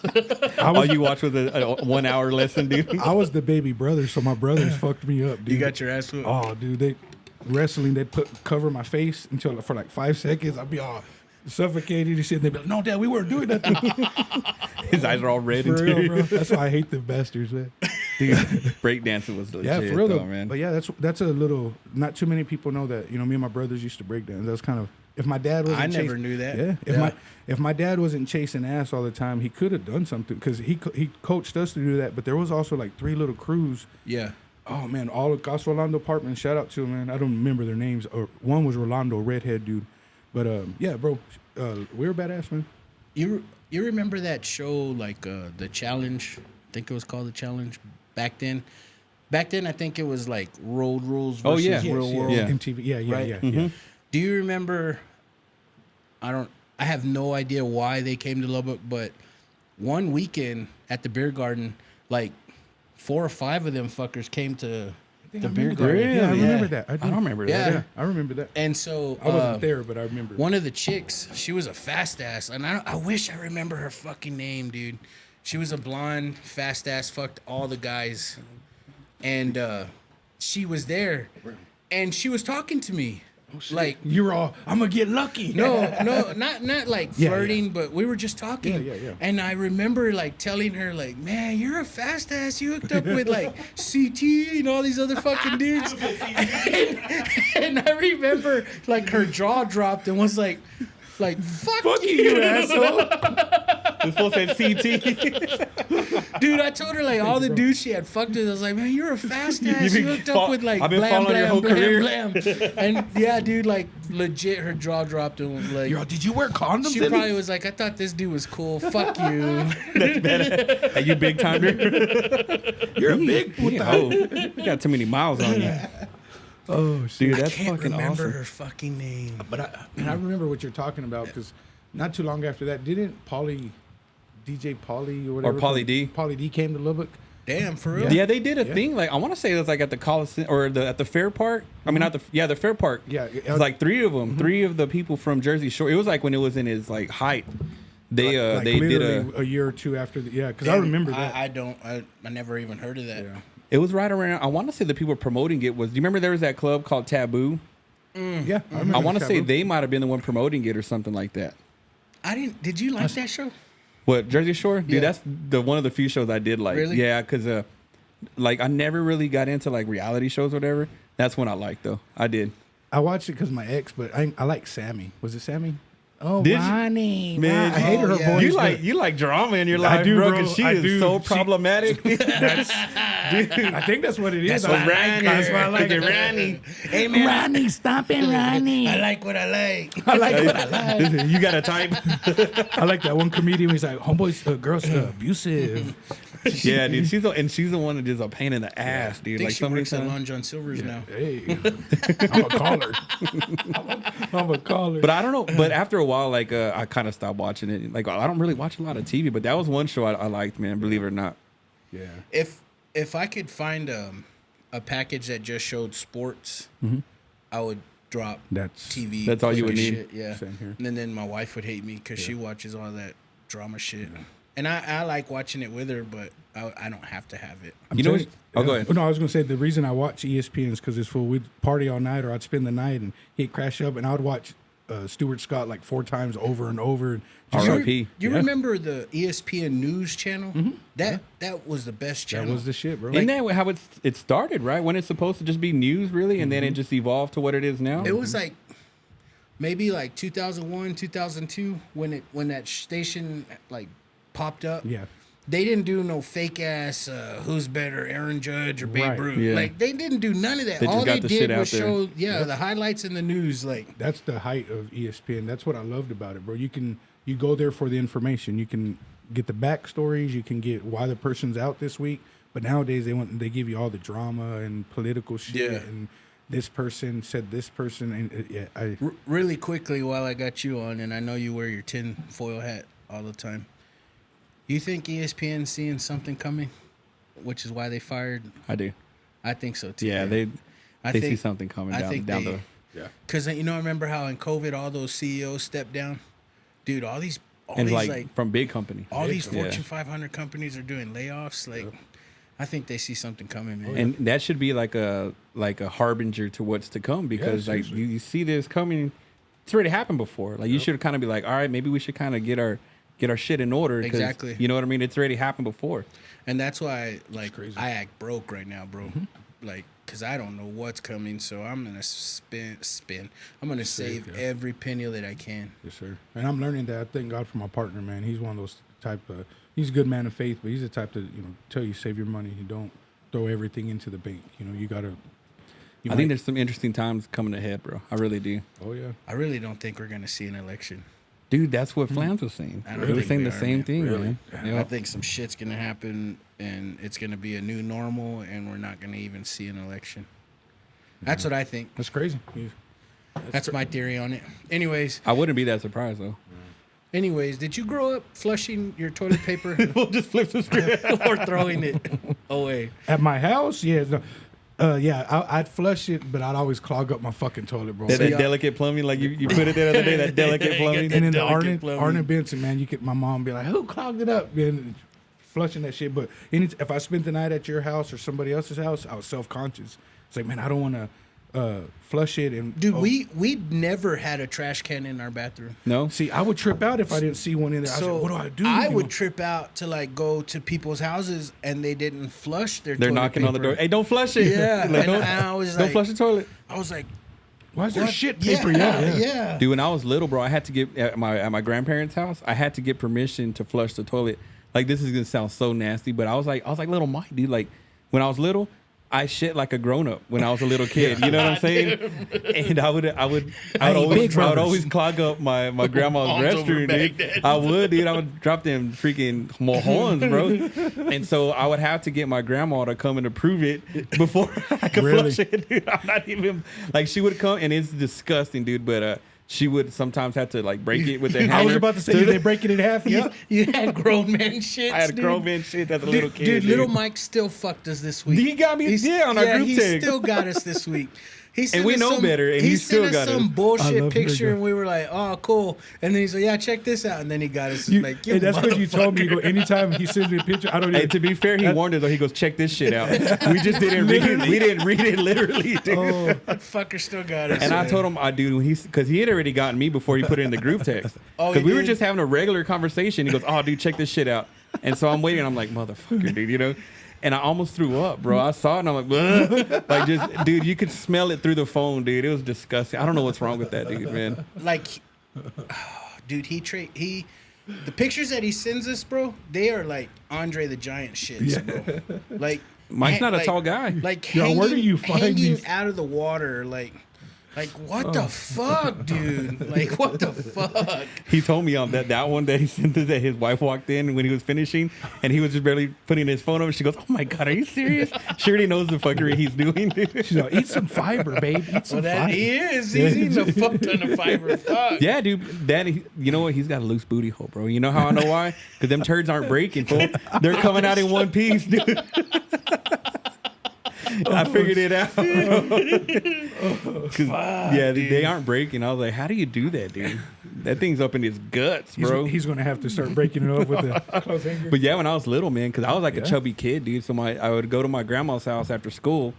[SPEAKER 1] All you watch was a 1 hour lesson, dude.
[SPEAKER 3] I was the baby brother, so my brothers fucked me up, dude.
[SPEAKER 2] You got your ass whooped.
[SPEAKER 3] Oh, dude, they wrestling. They'd cover my face until for like 5 seconds. I'd be all suffocated and shit. And they'd be like, "No, Dad, we weren't doing that."
[SPEAKER 1] His eyes are all red
[SPEAKER 3] For
[SPEAKER 1] and
[SPEAKER 3] real,
[SPEAKER 1] teary.
[SPEAKER 3] bro. That's why I hate the bastards, man.
[SPEAKER 1] Dude, breakdancing was legit,
[SPEAKER 3] Yeah, for real
[SPEAKER 1] though,
[SPEAKER 3] though,
[SPEAKER 1] man.
[SPEAKER 3] But yeah, that's a little. Not too many people know that. You know, me and my brothers used to break dance. That's kind of. If my dad wasn't
[SPEAKER 2] I never knew that.
[SPEAKER 3] Yeah. If my dad wasn't chasing ass all the time, he could have done something because he coached us to do that. But there was also like 3 little crews.
[SPEAKER 2] Yeah.
[SPEAKER 3] Oh man, all of Casa Rolando apartments. Shout out to them, man. I don't remember their names. Or one was Rolando, redhead dude. But yeah, bro, we were badass, man.
[SPEAKER 2] You remember that show like the Challenge? I think it was called the Challenge back then. Back then, I think it was like Road Rules
[SPEAKER 1] Oh,
[SPEAKER 2] versus
[SPEAKER 1] yeah.
[SPEAKER 2] Real
[SPEAKER 3] Yes,
[SPEAKER 2] World.
[SPEAKER 3] yeah.
[SPEAKER 1] Yeah.
[SPEAKER 3] MTV. Yeah,
[SPEAKER 2] Right?
[SPEAKER 3] yeah.
[SPEAKER 1] Mm-hmm.
[SPEAKER 2] Do you remember? I have no idea why they came to Lubbock, but one weekend at the beer garden, like 4 or 5 of them fuckers came to
[SPEAKER 3] The
[SPEAKER 2] Bear
[SPEAKER 3] Grill.
[SPEAKER 1] Grill,
[SPEAKER 3] Yeah, I
[SPEAKER 2] yeah.
[SPEAKER 3] remember that.
[SPEAKER 1] I don't remember that.
[SPEAKER 2] Yeah.
[SPEAKER 3] I remember that.
[SPEAKER 2] And so
[SPEAKER 3] I wasn't there, but I remember.
[SPEAKER 2] one of the chicks, she was a fast ass, and I wish I remember her fucking name, dude. She was a blonde, fast ass, fucked all the guys, and she was there, and she was talking to me, like
[SPEAKER 3] You were all, I'm gonna get lucky.
[SPEAKER 2] no, not like
[SPEAKER 3] Yeah,
[SPEAKER 2] flirting, but we were just talking.
[SPEAKER 3] Yeah.
[SPEAKER 2] And I remember like telling her like, man, you're a fast ass. You hooked up with like CT and all these other fucking dudes. and I remember like her jaw dropped and was like fuck you asshole.
[SPEAKER 1] It's supposed to say CT.
[SPEAKER 2] Dude, I told her like all the dudes she had fucked with. I was like, man, you're a fast ass. You hooked up with like
[SPEAKER 1] I've been
[SPEAKER 2] blam
[SPEAKER 1] following your whole
[SPEAKER 2] blam
[SPEAKER 1] career.
[SPEAKER 2] blam blam. And yeah, dude, like legit, her jaw dropped and was like,
[SPEAKER 3] You're all, did you wear condoms?
[SPEAKER 2] she probably was like, I thought this dude was cool. Fuck you.
[SPEAKER 1] Are you big timer?
[SPEAKER 3] You're a big puta.
[SPEAKER 1] Oh, you got too many miles on you.
[SPEAKER 3] Oh, shit.
[SPEAKER 1] Dude, that's
[SPEAKER 2] Can't
[SPEAKER 1] fucking
[SPEAKER 2] remember
[SPEAKER 1] awesome.
[SPEAKER 2] her fucking name.
[SPEAKER 3] But I remember what you're talking about because not too long after that, didn't DJ Pauly or whatever,
[SPEAKER 1] Pauly D?
[SPEAKER 3] Pauly D came to Lubbock.
[SPEAKER 2] Damn, for real.
[SPEAKER 1] Yeah, they did a thing. Like I want to say it was like at the Coliseum or at the Fair Park. I mean, not the Fair Park.
[SPEAKER 3] Yeah,
[SPEAKER 1] it was like three of them. Three of the people from Jersey Shore. It was like when it was in its like height. They
[SPEAKER 3] Like
[SPEAKER 1] they did
[SPEAKER 3] literally a year or two after the because I
[SPEAKER 2] Damn,
[SPEAKER 3] remember that.
[SPEAKER 2] I never even heard of that.
[SPEAKER 3] Yeah.
[SPEAKER 1] It was right around. I want to say the people promoting it was. Do you remember there was that club called Taboo?
[SPEAKER 3] Yeah, I remember
[SPEAKER 1] I want to say
[SPEAKER 3] Taboo.
[SPEAKER 1] they might have been the one promoting it or something like that.
[SPEAKER 2] I didn't. Did you like that show?
[SPEAKER 1] What, Jersey Shore? Dude,
[SPEAKER 2] Yeah.
[SPEAKER 1] that's the one of the few shows I did like.
[SPEAKER 2] Really?
[SPEAKER 1] Yeah, because like I never really got into like reality shows or whatever. That's one I liked though. I did.
[SPEAKER 3] I watched it because my ex, but I like Sammy. Was it Sammy? Oh,
[SPEAKER 1] Did you?
[SPEAKER 3] Ronnie.
[SPEAKER 1] Man,
[SPEAKER 3] I hated her
[SPEAKER 2] yeah.
[SPEAKER 3] voice.
[SPEAKER 1] You like drama in your
[SPEAKER 3] I
[SPEAKER 1] life,
[SPEAKER 3] do,
[SPEAKER 1] bro,
[SPEAKER 3] bro.
[SPEAKER 1] 'cause she
[SPEAKER 3] I
[SPEAKER 1] is
[SPEAKER 3] do.
[SPEAKER 1] so
[SPEAKER 3] She-
[SPEAKER 1] problematic.
[SPEAKER 3] I think that's what it is.
[SPEAKER 2] That's what
[SPEAKER 3] Ronnie. That's why I like it.
[SPEAKER 1] Ronnie.
[SPEAKER 2] Hey man,
[SPEAKER 3] Ronnie, stop it, Ronnie.
[SPEAKER 2] I like what I like.
[SPEAKER 3] I like what I like.
[SPEAKER 1] You got a type?
[SPEAKER 3] I like that one comedian. He's like, homeboys, girls abusive.
[SPEAKER 1] Yeah, dude. She's the one that is a pain in the ass,
[SPEAKER 2] I
[SPEAKER 1] dude.
[SPEAKER 2] think
[SPEAKER 1] Like
[SPEAKER 2] she
[SPEAKER 1] so many
[SPEAKER 2] works at
[SPEAKER 1] times.
[SPEAKER 2] Long John Silver's now.
[SPEAKER 3] Hey, I'm a caller. I'm a caller.
[SPEAKER 1] But I don't know. But after a while, like I kind of stopped watching it. Like I don't really watch a lot of TV. But that was one show I liked, man. Believe it or not.
[SPEAKER 3] Yeah.
[SPEAKER 2] If I could find a package that just showed sports, I would drop
[SPEAKER 3] That's
[SPEAKER 2] TV.
[SPEAKER 1] That's all you would
[SPEAKER 2] quick
[SPEAKER 1] need.
[SPEAKER 2] Shit, yeah.
[SPEAKER 3] Same here.
[SPEAKER 2] And then my wife would hate me because she watches all that drama shit. And I like watching it with her, but I don't have to have it.
[SPEAKER 1] You know what?
[SPEAKER 3] telling
[SPEAKER 1] Oh, go ahead.
[SPEAKER 3] No, I was gonna say the reason I watch ESPN is because it's full. We'd party all night, or I'd spend the night, and he'd crash up, and I would watch Stuart Scott like 4 times over and over. And just
[SPEAKER 1] R.I.P.
[SPEAKER 2] You
[SPEAKER 3] Yeah.
[SPEAKER 2] remember the ESPN News channel? That was the best
[SPEAKER 3] that
[SPEAKER 2] channel.
[SPEAKER 3] was the shit, bro.
[SPEAKER 1] Isn't that how it started, right? When it's supposed to just be news, really, and then it just evolved to what it is now.
[SPEAKER 2] It was like maybe like 2001, 2002 when that station like popped up.
[SPEAKER 3] Yeah.
[SPEAKER 2] They didn't do no fake ass who's better, Aaron Judge or Babe
[SPEAKER 3] Right.
[SPEAKER 2] Ruth.
[SPEAKER 1] Yeah.
[SPEAKER 2] Like they didn't do none of that.
[SPEAKER 1] They just
[SPEAKER 2] All
[SPEAKER 1] got
[SPEAKER 2] they
[SPEAKER 1] the
[SPEAKER 2] did
[SPEAKER 1] shit out
[SPEAKER 2] was
[SPEAKER 1] there.
[SPEAKER 2] show the highlights in the news. Like
[SPEAKER 3] That's the height of ESPN. That's what I loved about it, bro. You go there for the information. You can get the backstories. You can get why the person's out this week. But nowadays they give you all the drama and political shit.
[SPEAKER 2] Yeah.
[SPEAKER 3] And this person said this person. And
[SPEAKER 2] really quickly while I got you on, and I know you wear your tin foil hat all the time. You think ESPN's seeing something coming, which is why they fired?
[SPEAKER 1] I do.
[SPEAKER 2] I think so too.
[SPEAKER 1] Yeah,
[SPEAKER 2] man.
[SPEAKER 1] they see something coming down the.
[SPEAKER 2] Because remember how in COVID all those CEOs stepped down, dude. All these
[SPEAKER 1] And
[SPEAKER 2] like
[SPEAKER 1] like from big companies.
[SPEAKER 2] all these
[SPEAKER 1] Yeah.
[SPEAKER 2] Fortune 500 companies are doing layoffs. Like, I think they see something coming, man.
[SPEAKER 1] And that should be like a harbinger to what's to come because like
[SPEAKER 3] seriously.
[SPEAKER 1] you see this coming. It's already happened before. Like you should kind of be like, all right, maybe we should kind of get our shit in order. 'cause,
[SPEAKER 2] Exactly.
[SPEAKER 1] You know what I mean? It's already happened before.
[SPEAKER 2] And that's why, like,
[SPEAKER 3] crazy.
[SPEAKER 2] I act broke right now, bro. Like, because I don't know what's coming, so I'm gonna spin. I'm gonna save every penny that I can.
[SPEAKER 3] Yes, sir. And I'm learning that. I thank God for my partner, man. He's one of those type of. He's a good man of faith, but he's the type to tell you save your money. You don't throw everything into the bank. You gotta.
[SPEAKER 1] I think there's some interesting times coming ahead, bro. I really do.
[SPEAKER 3] Oh yeah.
[SPEAKER 2] I really don't think we're gonna see an election.
[SPEAKER 1] Dude, that's what Flans was saying.
[SPEAKER 2] I don't
[SPEAKER 1] He was
[SPEAKER 2] think
[SPEAKER 1] saying
[SPEAKER 2] we
[SPEAKER 1] the
[SPEAKER 2] are,
[SPEAKER 1] same
[SPEAKER 2] man.
[SPEAKER 1] thing,
[SPEAKER 3] Really?
[SPEAKER 1] man.
[SPEAKER 2] I think some shit's gonna happen, and it's gonna be a new normal, and we're not gonna even see an election. That's what I think.
[SPEAKER 3] That's crazy.
[SPEAKER 2] That's my theory on it. Anyways,
[SPEAKER 1] I wouldn't be that surprised though.
[SPEAKER 2] did you grow up flushing your toilet paper
[SPEAKER 1] We'll just flip the script.
[SPEAKER 2] or throwing it away?
[SPEAKER 3] At my house, yeah. No. I'd flush it, but I'd always clog up my fucking toilet, bro.
[SPEAKER 1] That delicate plumbing, like you put it there the other day, that delicate plumbing.
[SPEAKER 3] And then the
[SPEAKER 2] delicate plumbing.
[SPEAKER 3] Arnold Benson, man, my mom be like, who clogged it up? And flushing that shit. But if I spent the night at your house or somebody else's house, I was self-conscious. It's like, man, I don't want to flush it. And
[SPEAKER 2] Dude, we never had a trash can in our bathroom.
[SPEAKER 1] No?
[SPEAKER 3] see, I would trip out if I didn't see one in there. I was
[SPEAKER 2] So
[SPEAKER 3] like, what do I do?
[SPEAKER 2] I
[SPEAKER 3] You
[SPEAKER 2] would
[SPEAKER 3] know?
[SPEAKER 2] trip out to like go to people's houses and they didn't flush their
[SPEAKER 1] They're
[SPEAKER 2] toilet
[SPEAKER 1] knocking on the
[SPEAKER 2] paper.
[SPEAKER 1] door. Hey, don't flush it.
[SPEAKER 2] Yeah,
[SPEAKER 1] Like,
[SPEAKER 2] and I was
[SPEAKER 1] don't
[SPEAKER 2] like,
[SPEAKER 1] flush the toilet.
[SPEAKER 2] I was like,
[SPEAKER 3] Why is there
[SPEAKER 2] what?
[SPEAKER 3] shit paper? Yeah.
[SPEAKER 2] yeah.
[SPEAKER 1] Dude, when I was little, bro, I had to get at my grandparents' house. I had to get permission to flush the toilet. Like, this is gonna sound so nasty, but I was like little Mike, dude. Like, when I was little, I shit like a grown up when I was a little kid. You know what I'm saying? And I would always clog up my grandma's
[SPEAKER 2] Arms over
[SPEAKER 1] restroom, dude.
[SPEAKER 2] Baghdad.
[SPEAKER 1] I would, dude. I would drop them freaking mohons, bro. And so I would have to get my grandma to come and approve it before I could
[SPEAKER 3] Really?
[SPEAKER 1] flush it, dude. I'm not even like, she would come, and it's disgusting, dude. But she would sometimes have to like break it with their hammer.
[SPEAKER 3] I was about to say, did they break it in half? Yeah.
[SPEAKER 2] You had grown man shit.
[SPEAKER 1] I had grown man shit as a little kid.
[SPEAKER 2] Dude, little Mike still fucked us this week.
[SPEAKER 1] He got me on our group
[SPEAKER 2] he
[SPEAKER 1] text.
[SPEAKER 2] still got us this week. He sent
[SPEAKER 1] And we
[SPEAKER 2] us
[SPEAKER 1] know better, and he still
[SPEAKER 2] sent us
[SPEAKER 1] got us.
[SPEAKER 2] some
[SPEAKER 3] I
[SPEAKER 2] bullshit
[SPEAKER 3] love
[SPEAKER 2] picture,
[SPEAKER 3] Virgo.
[SPEAKER 2] and we were like, "Oh, cool." And then he's like, "Yeah, check this out." And then he got us like, "You
[SPEAKER 3] and that's because you told me. You
[SPEAKER 2] motherfucker."
[SPEAKER 3] go, anytime he sends me a picture, I don't
[SPEAKER 1] Hey,
[SPEAKER 3] even.
[SPEAKER 1] to be fair, he warned us though. He goes, check this shit out. We just didn't read it. We didn't read it literally, dude.
[SPEAKER 3] Oh,
[SPEAKER 2] That fucker still got us.
[SPEAKER 1] And I
[SPEAKER 2] man.
[SPEAKER 1] told him, because he had already gotten me before he put it in the group text.
[SPEAKER 2] Oh,
[SPEAKER 1] Because
[SPEAKER 2] he
[SPEAKER 1] we were
[SPEAKER 2] did?
[SPEAKER 1] just having a regular conversation. He goes, oh, dude, check this shit out. And so I'm waiting. I'm like, motherfucker, dude, you know? And I almost threw up, bro. I saw it and I'm like, "Ugh." Like, just, dude, you could smell it through the phone, dude. It was disgusting. I don't know what's wrong with that, dude, man.
[SPEAKER 2] like, dude, the pictures that he sends us, bro, they are like Andre the Giant shits, bro. Like,
[SPEAKER 1] Mike's not a
[SPEAKER 2] like-
[SPEAKER 1] tall guy.
[SPEAKER 2] Like,
[SPEAKER 3] Yo,
[SPEAKER 2] hanging,
[SPEAKER 3] where do you find
[SPEAKER 2] hanging
[SPEAKER 3] these?
[SPEAKER 2] out of the water, like what the fuck, dude? Like, what the fuck?
[SPEAKER 1] He told me on that one day he sent us that his wife walked in when he was finishing, and he was just barely putting his phone over. She goes, "Oh my god, are you serious?" She already knows the fuckery he's doing, dude.
[SPEAKER 3] she's like, eat some fiber, babe. Eat some
[SPEAKER 2] Well, that
[SPEAKER 3] fiber.
[SPEAKER 2] he is. He's eating a fuck ton of fiber. Fuck.
[SPEAKER 1] Yeah, dude. You know what? He's got a loose booty hole, bro. You know how I know why? Because them turds aren't breaking, fool. They're coming out in one piece, dude. I figured it out. They aren't breaking. I was like, how do you do that, dude? That thing's up in his guts, bro.
[SPEAKER 3] He's going to have to start breaking it up with the clothes hanger.
[SPEAKER 1] But yeah, when I was little, man, because I was like a
[SPEAKER 3] Yeah.
[SPEAKER 1] chubby kid, dude. So I would go to my grandma's house after school,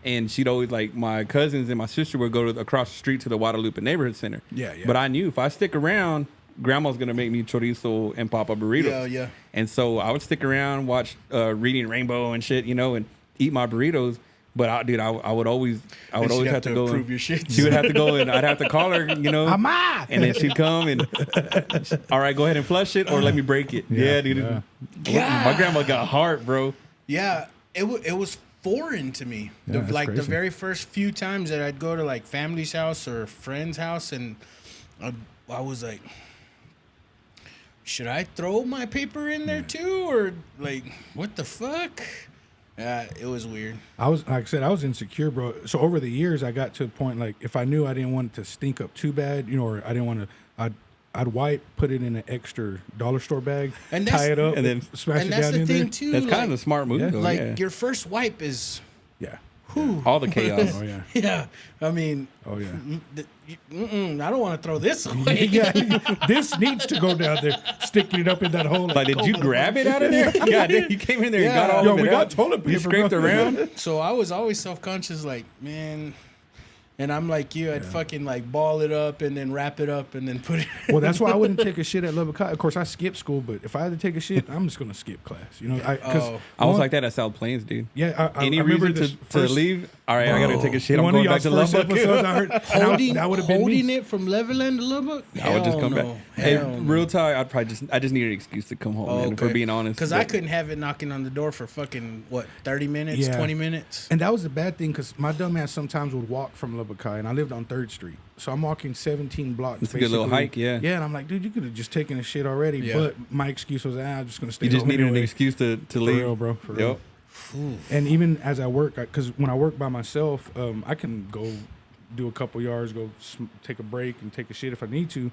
[SPEAKER 1] and she'd always like my cousins and my sister would go across the street to the Guadalupe Neighborhood Center.
[SPEAKER 3] Yeah.
[SPEAKER 1] But I knew if I stick around, grandma's gonna make me chorizo and papa burritos.
[SPEAKER 2] Yeah.
[SPEAKER 1] And so I would stick around, watch Reading Rainbow and shit, you know, and eat my burritos. But I would always have to go.
[SPEAKER 2] approve your shit.
[SPEAKER 1] She would have to go, and I'd have to call her, you know.
[SPEAKER 3] Mama!
[SPEAKER 1] And then she'd come and, all right, go ahead and flush it, or let me break it. Yeah, dude.
[SPEAKER 3] Yeah.
[SPEAKER 1] My grandma got heart, bro.
[SPEAKER 2] Yeah, it was foreign to me.
[SPEAKER 3] Yeah, that's
[SPEAKER 2] The
[SPEAKER 3] crazy.
[SPEAKER 2] very first few times that I'd go to like family's house or friend's house, and I was like, should I throw my paper in there too, or like what the fuck? It was weird.
[SPEAKER 3] I was, like I said, I was insecure, bro. So over the years, I got to a point like if I knew I didn't want it to stink up too bad, you know, or I didn't want to, I'd wipe, put it in an extra dollar store bag,
[SPEAKER 2] And
[SPEAKER 3] tie it up,
[SPEAKER 1] and then-
[SPEAKER 3] smash
[SPEAKER 2] And
[SPEAKER 3] it
[SPEAKER 2] that's
[SPEAKER 3] down
[SPEAKER 2] the
[SPEAKER 3] in
[SPEAKER 2] thing
[SPEAKER 3] there.
[SPEAKER 2] too.
[SPEAKER 1] That's
[SPEAKER 2] like,
[SPEAKER 1] kind of a smart move,
[SPEAKER 3] Yeah.
[SPEAKER 1] though.
[SPEAKER 2] like
[SPEAKER 1] yeah.
[SPEAKER 2] your first wipe is.
[SPEAKER 3] Yeah.
[SPEAKER 1] All the chaos.
[SPEAKER 3] Oh yeah.
[SPEAKER 2] Yeah, I mean,
[SPEAKER 3] Oh yeah.
[SPEAKER 2] I don't want to throw this away.
[SPEAKER 3] Yeah. This needs to go down there, sticking it up in that hole.
[SPEAKER 1] Like, did you grab it out of there? Yeah, you came in there and got all
[SPEAKER 3] Yo,
[SPEAKER 1] of it
[SPEAKER 3] we
[SPEAKER 1] out.
[SPEAKER 3] got toilet
[SPEAKER 1] You
[SPEAKER 3] paper,
[SPEAKER 1] scraped
[SPEAKER 3] bro.
[SPEAKER 1] around.
[SPEAKER 2] So I was always self-conscious, like, man, and I'm like you, I'd fucking like ball it up and then wrap it up and then put it.
[SPEAKER 3] Well, that's why I wouldn't take a shit at Lubbock High. Of course, I skipped school, but if I had to take a shit, I'm just gonna skip class. You know, because
[SPEAKER 1] I was like that at South Plains, dude.
[SPEAKER 3] yeah, I
[SPEAKER 1] Any
[SPEAKER 3] remember
[SPEAKER 1] reason
[SPEAKER 3] this
[SPEAKER 1] to
[SPEAKER 3] first-
[SPEAKER 1] leave? All right, I gotta take a shit. I'm
[SPEAKER 3] One
[SPEAKER 1] going
[SPEAKER 3] of
[SPEAKER 1] back to
[SPEAKER 3] y'all's first
[SPEAKER 1] Lubbock.
[SPEAKER 3] episodes I heard,
[SPEAKER 2] holding
[SPEAKER 3] that would have been me.
[SPEAKER 2] it from Levelland to Lubbock.
[SPEAKER 1] I would just come back. Hey,
[SPEAKER 2] Hell no.
[SPEAKER 1] real talk. I just needed an excuse to come home, man. If we're being honest,
[SPEAKER 2] Because I
[SPEAKER 1] But-
[SPEAKER 2] couldn't have it knocking on the door for fucking, 30 minutes,
[SPEAKER 3] Yeah.
[SPEAKER 2] 20 minutes?
[SPEAKER 3] And that was the bad thing because my dumb ass sometimes would walk from Lubbock High, and I lived on 3rd Street. So I'm walking 17 blocks.
[SPEAKER 1] It's a good little
[SPEAKER 3] basically.
[SPEAKER 1] hike, yeah.
[SPEAKER 3] Yeah, and I'm like, dude, you could have just taken a shit already.
[SPEAKER 2] Yeah.
[SPEAKER 3] But my excuse was, I'm just going to stay
[SPEAKER 1] You just
[SPEAKER 3] home
[SPEAKER 1] needed
[SPEAKER 3] anyway.
[SPEAKER 1] an excuse to
[SPEAKER 3] For
[SPEAKER 1] leave.
[SPEAKER 3] real, bro. For real.
[SPEAKER 1] Yep.
[SPEAKER 3] And even as I work, because when I work by myself, I can go do a couple yards, take a break and take a shit if I need to.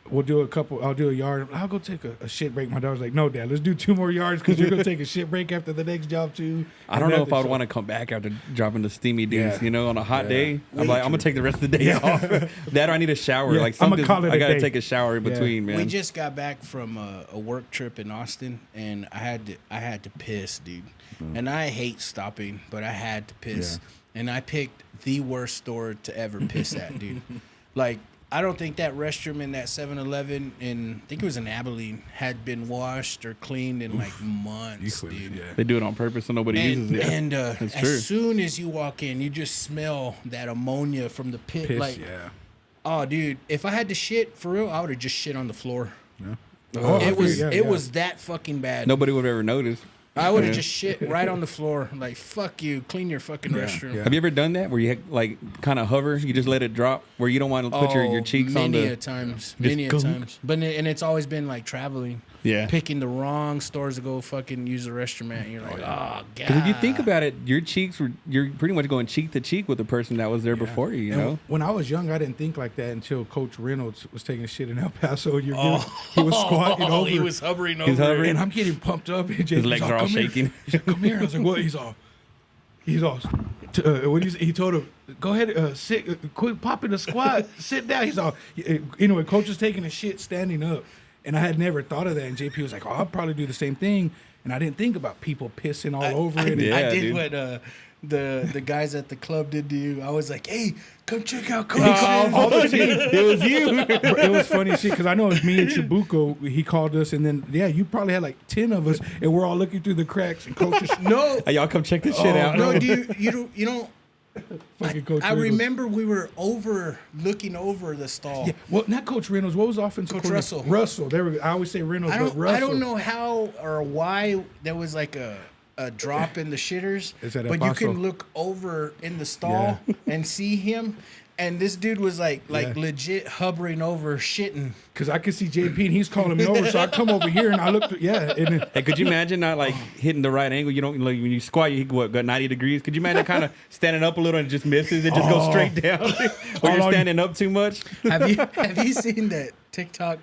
[SPEAKER 3] we'll do a couple. I'll do a yard. I'll go take a shit break. My daughter's like, no, Dad, let's do 2 more yards because you're gonna take a shit break after the next job too.
[SPEAKER 1] I don't know if I'd want to come back after dropping the steamy dudes.
[SPEAKER 3] Yeah.
[SPEAKER 1] You know, on a hot day, I'm like, I'm gonna take the rest of the day off. That or I need a shower.
[SPEAKER 3] Yeah,
[SPEAKER 1] Like
[SPEAKER 3] I'ma
[SPEAKER 1] something,
[SPEAKER 3] call it
[SPEAKER 1] I
[SPEAKER 3] a
[SPEAKER 1] gotta
[SPEAKER 3] day.
[SPEAKER 1] take a shower in between, man.
[SPEAKER 2] We just got back from a work trip in Austin, and I had to piss, dude. And I hate stopping, but I had to piss. And I picked the worst store to ever piss at, dude. Like, I don't think that restroom in that 7-Eleven in, I think it was in Abilene, had been washed or cleaned in like months, dude.
[SPEAKER 3] Yeah.
[SPEAKER 1] They do it on purpose so nobody uses it.
[SPEAKER 2] And
[SPEAKER 1] That's
[SPEAKER 2] as
[SPEAKER 1] true.
[SPEAKER 2] soon as you walk in, you just smell that ammonia from the pit.
[SPEAKER 3] Piss,
[SPEAKER 2] like,
[SPEAKER 3] yeah.
[SPEAKER 2] oh, dude, if I had to shit for real, I would have just shit on the floor.
[SPEAKER 3] Yeah.
[SPEAKER 2] It was that fucking bad.
[SPEAKER 1] Nobody would have ever noticed.
[SPEAKER 2] I would have just shit right on the floor. Like, fuck you, clean your fucking restroom.
[SPEAKER 3] yeah.
[SPEAKER 1] Have you ever done that where you like kind of hover, you just let it drop, where you don't want to put your cheeks on
[SPEAKER 2] many
[SPEAKER 1] the
[SPEAKER 2] a times,
[SPEAKER 1] just
[SPEAKER 2] many a
[SPEAKER 1] gunk.
[SPEAKER 2] times. But and it's always been like traveling,
[SPEAKER 1] Yeah.
[SPEAKER 2] picking the wrong stores to go fucking use the restroom at. And you're like, oh god.
[SPEAKER 1] Because if you think about it, your cheeks you're pretty much going cheek to cheek with the person that was there before you. You
[SPEAKER 3] And
[SPEAKER 1] know,
[SPEAKER 3] when I was young, I didn't think like that until Coach Reynolds was taking shit in El Paso. He was squatting over.
[SPEAKER 2] He was hovering
[SPEAKER 1] He's
[SPEAKER 2] over.
[SPEAKER 1] hovering.
[SPEAKER 3] And I'm getting pumped up. And
[SPEAKER 1] His legs are all
[SPEAKER 3] "Come here."
[SPEAKER 1] shaking.
[SPEAKER 3] He said, "Come here." I was like, "What?" He's all. What he told him, "Go ahead, sit, quit popping the squat, sit down." He's all. Anyway, Coach was taking a shit standing up, and I had never thought of that. And JP was like, "Oh, I'll probably do the same thing." And I didn't think about people pissing all over it.
[SPEAKER 1] Yeah,
[SPEAKER 2] I did
[SPEAKER 1] dude.
[SPEAKER 2] what the guys at the club did to you. I was like, hey, come check out Coach.
[SPEAKER 1] It was you.
[SPEAKER 3] It was funny shit because I know it was me and Chibuco. He called us, and then you probably had like 10 of us, and we're all looking through the cracks. And Coach is
[SPEAKER 2] No,
[SPEAKER 1] Hey, y'all come check this shit out.
[SPEAKER 2] no, dude, you don't.
[SPEAKER 3] fucking Coach
[SPEAKER 2] I
[SPEAKER 3] Reynolds.
[SPEAKER 2] remember we were looking over the stall.
[SPEAKER 3] Yeah, well, not Coach Reynolds. What was offensive
[SPEAKER 2] Coach
[SPEAKER 3] coordinator?
[SPEAKER 2] Russell.
[SPEAKER 3] Russell. There we go. I always say Reynolds, but Russell.
[SPEAKER 2] I don't know how or why there was like a drop in the shitters,
[SPEAKER 3] Is that El
[SPEAKER 2] but you
[SPEAKER 3] Paso?
[SPEAKER 2] can look over in the stall and see him. And this dude was like legit hovering over shitting.
[SPEAKER 3] Because I could see JP and he's calling me over, so I come over here and I looked. And then,
[SPEAKER 1] Hey, could you imagine not like hitting the right angle? You don't like when you squat, you got 90 degrees. Could you imagine kind of standing up a little and it just misses? It just goes straight down, or you're standing up too much.
[SPEAKER 2] Have you seen that TikTok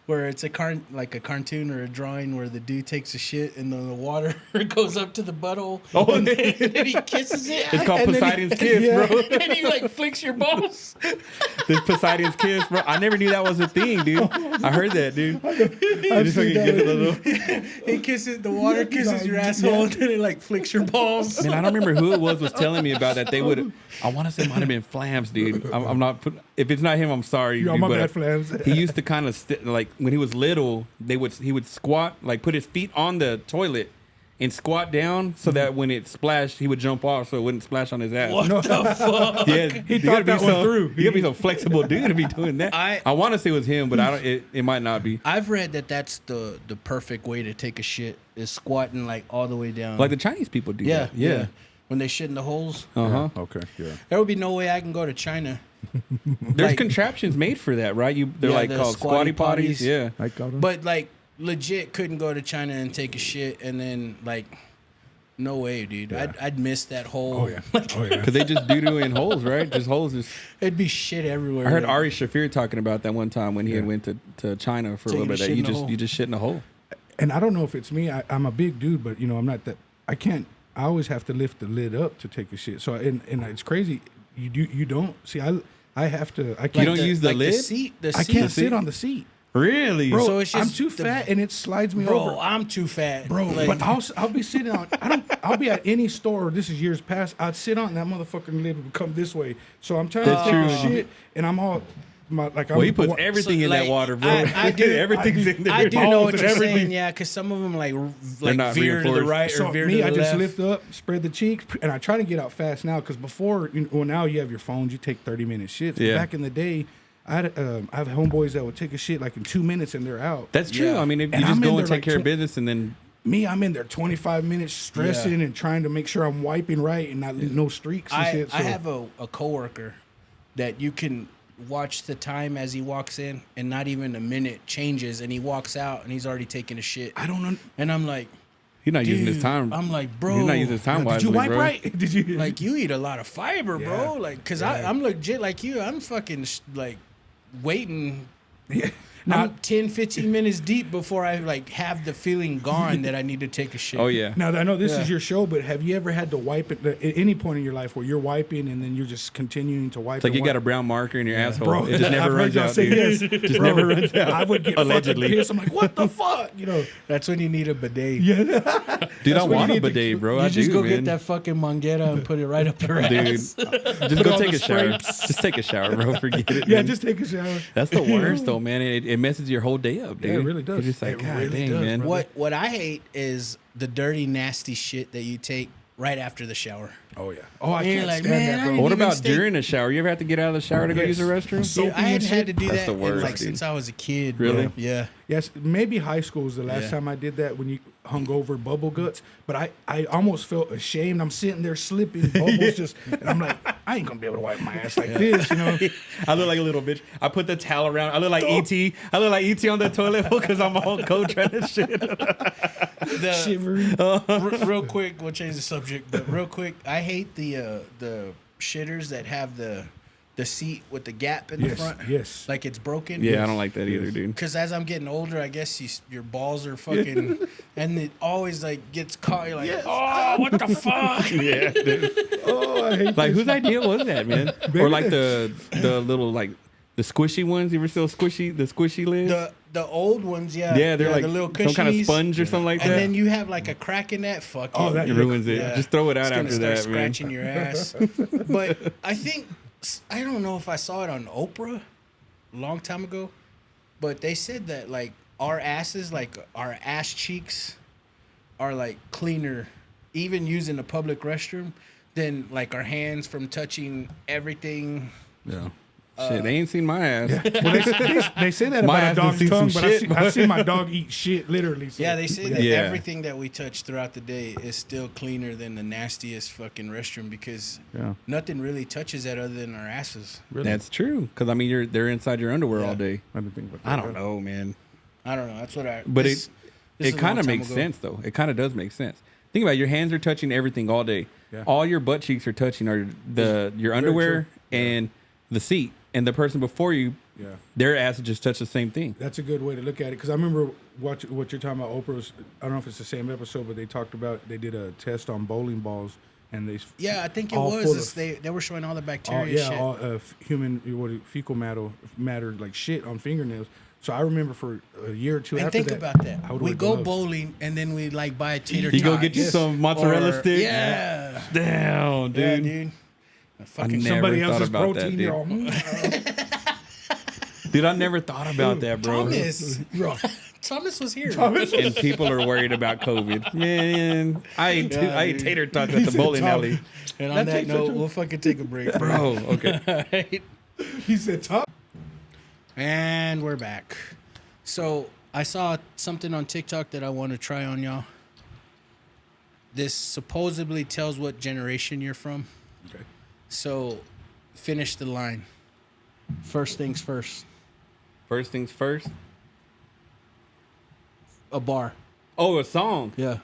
[SPEAKER 2] where it's a cartoon or a drawing where the dude takes a shit and then the water goes up to the butthole and then he kisses it?
[SPEAKER 1] It's called
[SPEAKER 2] and then
[SPEAKER 1] Poseidon's kiss, bro.
[SPEAKER 2] And he like flicks your balls.
[SPEAKER 1] This Poseidon's kiss, bro. I never knew that was a thing, dude. I heard that, dude. You just fucking get it a little.
[SPEAKER 2] He kisses the water, kisses your asshole, and then it like flicks your balls.
[SPEAKER 1] Man, I don't remember who it was telling me about that. They would. I want to say it might have been Flams, dude. I'm not. If it's not him, I'm sorry.
[SPEAKER 3] Yo,
[SPEAKER 1] dude,
[SPEAKER 3] my
[SPEAKER 1] but
[SPEAKER 3] bad, Flams.
[SPEAKER 1] He used to kind of like when he was little. He would squat, like put his feet on the toilet and squat down so that when it splashed, he would jump off so it wouldn't splash on his ass.
[SPEAKER 2] What the fuck?
[SPEAKER 1] Yeah,
[SPEAKER 3] He thought that one through.
[SPEAKER 1] You gotta be so flexible dude to be doing that. I want to say it was him, but I don't. It might not be.
[SPEAKER 2] I've read that that's the perfect way to take a shit is squatting like all the way down.
[SPEAKER 1] Like the Chinese people do.
[SPEAKER 2] yeah,
[SPEAKER 1] that. Yeah.
[SPEAKER 2] When they shit in the holes.
[SPEAKER 1] Uh huh.
[SPEAKER 3] Okay, yeah.
[SPEAKER 2] There would be no way I can go to China.
[SPEAKER 1] There's
[SPEAKER 2] Like-
[SPEAKER 1] contraptions made for that, right? They're
[SPEAKER 2] Yeah,
[SPEAKER 1] like
[SPEAKER 2] the
[SPEAKER 1] called
[SPEAKER 2] squatty
[SPEAKER 1] squatty potties.
[SPEAKER 2] potties.
[SPEAKER 1] Yeah.
[SPEAKER 3] I got him.
[SPEAKER 2] But like legit couldn't go to China and take a shit and then like no way, dude.
[SPEAKER 3] Yeah.
[SPEAKER 2] I'd miss that whole
[SPEAKER 3] Oh yeah. Oh yeah.
[SPEAKER 1] Because they just doo in holes, right? Just holes.
[SPEAKER 2] it'd be shit everywhere.
[SPEAKER 1] I heard
[SPEAKER 2] Like,
[SPEAKER 1] Ari Shafir talking about that one time when he had went to China for a
[SPEAKER 2] Taking
[SPEAKER 1] little
[SPEAKER 2] a
[SPEAKER 1] bit. That
[SPEAKER 2] shit
[SPEAKER 1] you
[SPEAKER 2] in a hole.
[SPEAKER 1] just shit in a hole.
[SPEAKER 3] And I don't know if it's me. I'm a big dude, but I'm not that. I can't. I always have to lift the lid up to take a shit. So and it's crazy. You don't see. I have to. I
[SPEAKER 1] You
[SPEAKER 3] can't.
[SPEAKER 1] don't use the lid?
[SPEAKER 2] The
[SPEAKER 3] I
[SPEAKER 2] seat.
[SPEAKER 3] can't sit on the seat,
[SPEAKER 1] Really?
[SPEAKER 3] bro.
[SPEAKER 2] So it's
[SPEAKER 3] I'm
[SPEAKER 2] just
[SPEAKER 3] too
[SPEAKER 2] the-
[SPEAKER 3] fat, and it slides me
[SPEAKER 2] Bro,
[SPEAKER 3] over.
[SPEAKER 2] I'm too fat.
[SPEAKER 3] Bro,
[SPEAKER 2] Like,
[SPEAKER 3] but I'll be sitting on. I'll be at any store. This is years past. I'd sit on and that motherfucking lid would come this way. So I'm trying
[SPEAKER 1] That's
[SPEAKER 3] to take a
[SPEAKER 1] true.
[SPEAKER 3] shit, and I'm all like.
[SPEAKER 1] Well, he puts everything
[SPEAKER 2] So,
[SPEAKER 1] in
[SPEAKER 2] like,
[SPEAKER 1] that water, bro.
[SPEAKER 2] I do-
[SPEAKER 1] Everything's in there.
[SPEAKER 2] I do know
[SPEAKER 3] balls
[SPEAKER 2] what
[SPEAKER 3] and
[SPEAKER 2] you're
[SPEAKER 3] everything.
[SPEAKER 2] saying, yeah, because some of them like
[SPEAKER 1] not
[SPEAKER 2] veer to the
[SPEAKER 1] reinforced.
[SPEAKER 2] right
[SPEAKER 3] So
[SPEAKER 2] or veer
[SPEAKER 3] me,
[SPEAKER 2] to the
[SPEAKER 3] I just
[SPEAKER 2] left.
[SPEAKER 3] lift up, spread the cheeks, and I try to get out fast now. Because before, well, now you have your phones, you take 30-minute shits. But
[SPEAKER 1] Yeah.
[SPEAKER 3] back in the day, I have homeboys that would take a shit like in 2 minutes and they're out.
[SPEAKER 1] That's true.
[SPEAKER 2] Yeah.
[SPEAKER 1] I mean, if you
[SPEAKER 3] And
[SPEAKER 1] just
[SPEAKER 3] I'm in
[SPEAKER 1] go and
[SPEAKER 3] there
[SPEAKER 1] take
[SPEAKER 3] like
[SPEAKER 1] care of business and then
[SPEAKER 3] Me, I'm in there 25 minutes stressing and trying to make sure I'm wiping right and not no streaks and shit. So.
[SPEAKER 2] I have a coworker that you can watch the time as he walks in and not even a minute changes and he walks out and he's already taking a shit.
[SPEAKER 3] I don't know.
[SPEAKER 2] And I'm like,
[SPEAKER 1] he's not using his
[SPEAKER 2] dude,
[SPEAKER 1] time.
[SPEAKER 2] I'm like, bro,
[SPEAKER 1] He's not using his time
[SPEAKER 3] Did
[SPEAKER 1] wisely,
[SPEAKER 3] you wipe
[SPEAKER 1] bro.
[SPEAKER 3] right? Did you?
[SPEAKER 2] like you eat a lot of fiber, bro.
[SPEAKER 3] Yeah.
[SPEAKER 2] Like, cause
[SPEAKER 3] Yeah.
[SPEAKER 2] I'm legit like you. I'm fucking like waiting.
[SPEAKER 3] Yeah.
[SPEAKER 2] I'm 10, 15 minutes deep before I like have the feeling gone that I need to take a shit.
[SPEAKER 1] Oh yeah.
[SPEAKER 3] Now, I know this
[SPEAKER 2] Yeah.
[SPEAKER 3] is your show, but have you ever had to wipe it at any point in your life where you're wiping and then you're just continuing to wipe?
[SPEAKER 1] It's like
[SPEAKER 3] and
[SPEAKER 1] you got a
[SPEAKER 3] wipe?
[SPEAKER 1] brown marker in your asshole.
[SPEAKER 3] Bro,
[SPEAKER 1] It just never
[SPEAKER 3] I've heard
[SPEAKER 1] runs
[SPEAKER 3] y'all
[SPEAKER 1] out,
[SPEAKER 3] say
[SPEAKER 1] dude.
[SPEAKER 3] yes.
[SPEAKER 1] Just
[SPEAKER 3] Bro,
[SPEAKER 1] never runs out.
[SPEAKER 3] I would get
[SPEAKER 1] Allegedly.
[SPEAKER 3] fucking pissed. I'm like, what the fuck? You know?
[SPEAKER 2] That's when you need a bidet.
[SPEAKER 3] Yeah.
[SPEAKER 1] Dude, I
[SPEAKER 3] what you
[SPEAKER 1] want a
[SPEAKER 3] need to-
[SPEAKER 1] bidet, bro.
[SPEAKER 2] You
[SPEAKER 1] I
[SPEAKER 2] just
[SPEAKER 1] do,
[SPEAKER 2] go
[SPEAKER 1] man.
[SPEAKER 2] get that fucking manguera and put it right up your
[SPEAKER 1] Dude,
[SPEAKER 2] ass.
[SPEAKER 1] just go
[SPEAKER 3] all
[SPEAKER 1] take
[SPEAKER 3] the
[SPEAKER 1] a shower. Just take a shower, bro. Forget it.
[SPEAKER 3] Yeah,
[SPEAKER 1] man.
[SPEAKER 3] just take a shower.
[SPEAKER 1] That's the worst, though, man. It messes your whole day up, dude.
[SPEAKER 3] Yeah, it really does.
[SPEAKER 1] You're just like,
[SPEAKER 3] It
[SPEAKER 1] God
[SPEAKER 3] really
[SPEAKER 1] dang,
[SPEAKER 3] does,
[SPEAKER 1] man.
[SPEAKER 3] bro.
[SPEAKER 2] What I hate is the dirty, nasty shit that you take right after the shower.
[SPEAKER 3] Oh, yeah. Oh, I
[SPEAKER 2] You're
[SPEAKER 3] can't
[SPEAKER 2] like,
[SPEAKER 3] stand
[SPEAKER 2] man,
[SPEAKER 3] that,
[SPEAKER 2] I
[SPEAKER 3] bro.
[SPEAKER 2] didn't
[SPEAKER 1] What
[SPEAKER 2] even
[SPEAKER 1] about
[SPEAKER 2] stay-
[SPEAKER 1] during the shower? You ever have to get out of the shower to go
[SPEAKER 3] Yes.
[SPEAKER 1] use the restroom?
[SPEAKER 3] So-
[SPEAKER 2] Dude, I had
[SPEAKER 3] and
[SPEAKER 2] had to
[SPEAKER 3] shit.
[SPEAKER 2] do
[SPEAKER 1] That's
[SPEAKER 2] that
[SPEAKER 1] the worst,
[SPEAKER 2] like
[SPEAKER 1] dude.
[SPEAKER 2] since I was a kid.
[SPEAKER 1] Really?
[SPEAKER 2] Bro. Yeah.
[SPEAKER 3] Yes, maybe high school was the last
[SPEAKER 2] Yeah.
[SPEAKER 3] time I did that when you hung over bubble guts. But I almost felt ashamed. I'm sitting there slipping bubbles just, and I'm like, I ain't gonna be able to wipe my ass like this, you know?
[SPEAKER 1] I look like a little bitch. I put the towel around. I look like ET. I look like ET on the toilet because I'm all cold trying to shit.
[SPEAKER 3] Shivering.
[SPEAKER 2] Real quick, we'll change the subject. But real quick, I hate the shitters that have the seat with the gap in the
[SPEAKER 3] Yes,
[SPEAKER 2] front.
[SPEAKER 3] yes.
[SPEAKER 2] Like it's broken.
[SPEAKER 1] Yeah, I don't like that either, dude.
[SPEAKER 2] Because as I'm getting older, I guess your balls are fucking, and it always like gets caught. You're like, oh, what the fuck?
[SPEAKER 1] Yeah, dude.
[SPEAKER 3] Oh, I hate
[SPEAKER 1] Like
[SPEAKER 3] this.
[SPEAKER 1] whose idea was that, man? Or like the little like the squishy ones. You ever see those squishy lids?
[SPEAKER 2] The old ones, yeah.
[SPEAKER 1] Yeah, they're like
[SPEAKER 2] the little
[SPEAKER 1] some kind of
[SPEAKER 2] cushionies.
[SPEAKER 1] sponge or something like
[SPEAKER 2] And
[SPEAKER 1] that.
[SPEAKER 2] then you have like a crack in that. Fuck
[SPEAKER 3] Oh,
[SPEAKER 2] it.
[SPEAKER 3] that-
[SPEAKER 1] It ruins it.
[SPEAKER 2] Yeah.
[SPEAKER 1] Just throw it out
[SPEAKER 2] It's gonna
[SPEAKER 1] after
[SPEAKER 2] start
[SPEAKER 1] that, man.
[SPEAKER 2] scratching your ass. But I think I don't know if I saw it on Oprah a long time ago, but they said that like our asses, like our ass cheeks, are like cleaner, even using the public restroom, than like our hands from touching everything.
[SPEAKER 3] Yeah.
[SPEAKER 1] Shit, they ain't seen my ass.
[SPEAKER 3] Well, they say that
[SPEAKER 1] My
[SPEAKER 3] about a
[SPEAKER 1] ass done
[SPEAKER 3] dog's
[SPEAKER 1] seen
[SPEAKER 3] tongue,
[SPEAKER 1] some
[SPEAKER 3] but
[SPEAKER 1] shit,
[SPEAKER 3] I've seen my dog eat shit, literally. So.
[SPEAKER 2] Yeah, they say that
[SPEAKER 1] Yeah.
[SPEAKER 2] everything that we touch throughout the day is still cleaner than the nastiest fucking restroom because
[SPEAKER 3] Yeah.
[SPEAKER 2] nothing really touches that other than our asses.
[SPEAKER 3] Really?
[SPEAKER 1] That's true. Because I mean, they're inside your underwear all day.
[SPEAKER 3] I didn't think about that.
[SPEAKER 1] I don't know, man.
[SPEAKER 2] I don't know. That's what I.
[SPEAKER 1] But
[SPEAKER 2] this
[SPEAKER 1] it
[SPEAKER 2] is a
[SPEAKER 1] kind
[SPEAKER 2] long
[SPEAKER 1] of
[SPEAKER 2] time
[SPEAKER 1] makes
[SPEAKER 2] ago.
[SPEAKER 1] sense though. It kind of does make sense. Think about it, your hands are touching everything all day.
[SPEAKER 3] Yeah.
[SPEAKER 1] All your butt cheeks are touching are your underwear
[SPEAKER 3] true.
[SPEAKER 1] and the seat, and the person before you,
[SPEAKER 3] Yeah.
[SPEAKER 1] their ass just touch the same thing.
[SPEAKER 3] That's a good way to look at it because I remember what you're talking about. Oprah's. I don't know if it's the same episode, but they talked about they did a test on bowling balls and they.
[SPEAKER 2] Yeah, I think it
[SPEAKER 3] all
[SPEAKER 2] was.
[SPEAKER 3] full
[SPEAKER 2] It's
[SPEAKER 3] of-
[SPEAKER 2] they were showing all the bacteria.
[SPEAKER 3] All, yeah,
[SPEAKER 2] shit.
[SPEAKER 3] all human fecal matter like shit on fingernails. So I remember for a year or two
[SPEAKER 2] and
[SPEAKER 3] after
[SPEAKER 2] think
[SPEAKER 3] that,
[SPEAKER 2] about that.
[SPEAKER 3] I would
[SPEAKER 2] We
[SPEAKER 3] wear
[SPEAKER 2] go
[SPEAKER 3] gloves.
[SPEAKER 2] bowling and then we like buy a tater
[SPEAKER 1] You go
[SPEAKER 2] tots.
[SPEAKER 1] get you some mozzarella
[SPEAKER 2] Or-
[SPEAKER 1] sticks.
[SPEAKER 2] Yeah.
[SPEAKER 1] Damn,
[SPEAKER 2] Yeah,
[SPEAKER 1] dude.
[SPEAKER 2] dude. Fucking
[SPEAKER 1] never
[SPEAKER 3] Somebody
[SPEAKER 1] thought
[SPEAKER 3] else's
[SPEAKER 1] about that,
[SPEAKER 3] protein.
[SPEAKER 1] dude.
[SPEAKER 3] You're all,
[SPEAKER 1] Dude, I never thought about that, bro.
[SPEAKER 2] Thomas.
[SPEAKER 3] bro.
[SPEAKER 2] Thomas was here.
[SPEAKER 1] And people are worried about COVID. Man, I ate
[SPEAKER 2] Yeah,
[SPEAKER 1] I ate
[SPEAKER 2] dude.
[SPEAKER 1] tater tots at the bowling alley.
[SPEAKER 2] And on
[SPEAKER 3] That
[SPEAKER 2] that
[SPEAKER 3] takes such
[SPEAKER 2] note,
[SPEAKER 3] a-
[SPEAKER 2] we'll fucking take a break, bro.
[SPEAKER 1] Bro, okay.
[SPEAKER 2] All right.
[SPEAKER 3] He said, "Top."
[SPEAKER 2] And we're back. So I saw something on TikTok that I want to try on y'all. This supposedly tells what generation you're from.
[SPEAKER 3] Okay.
[SPEAKER 2] So finish the line. First things first.
[SPEAKER 1] First things first.
[SPEAKER 2] A bar.
[SPEAKER 1] Oh, a song.
[SPEAKER 2] Yeah.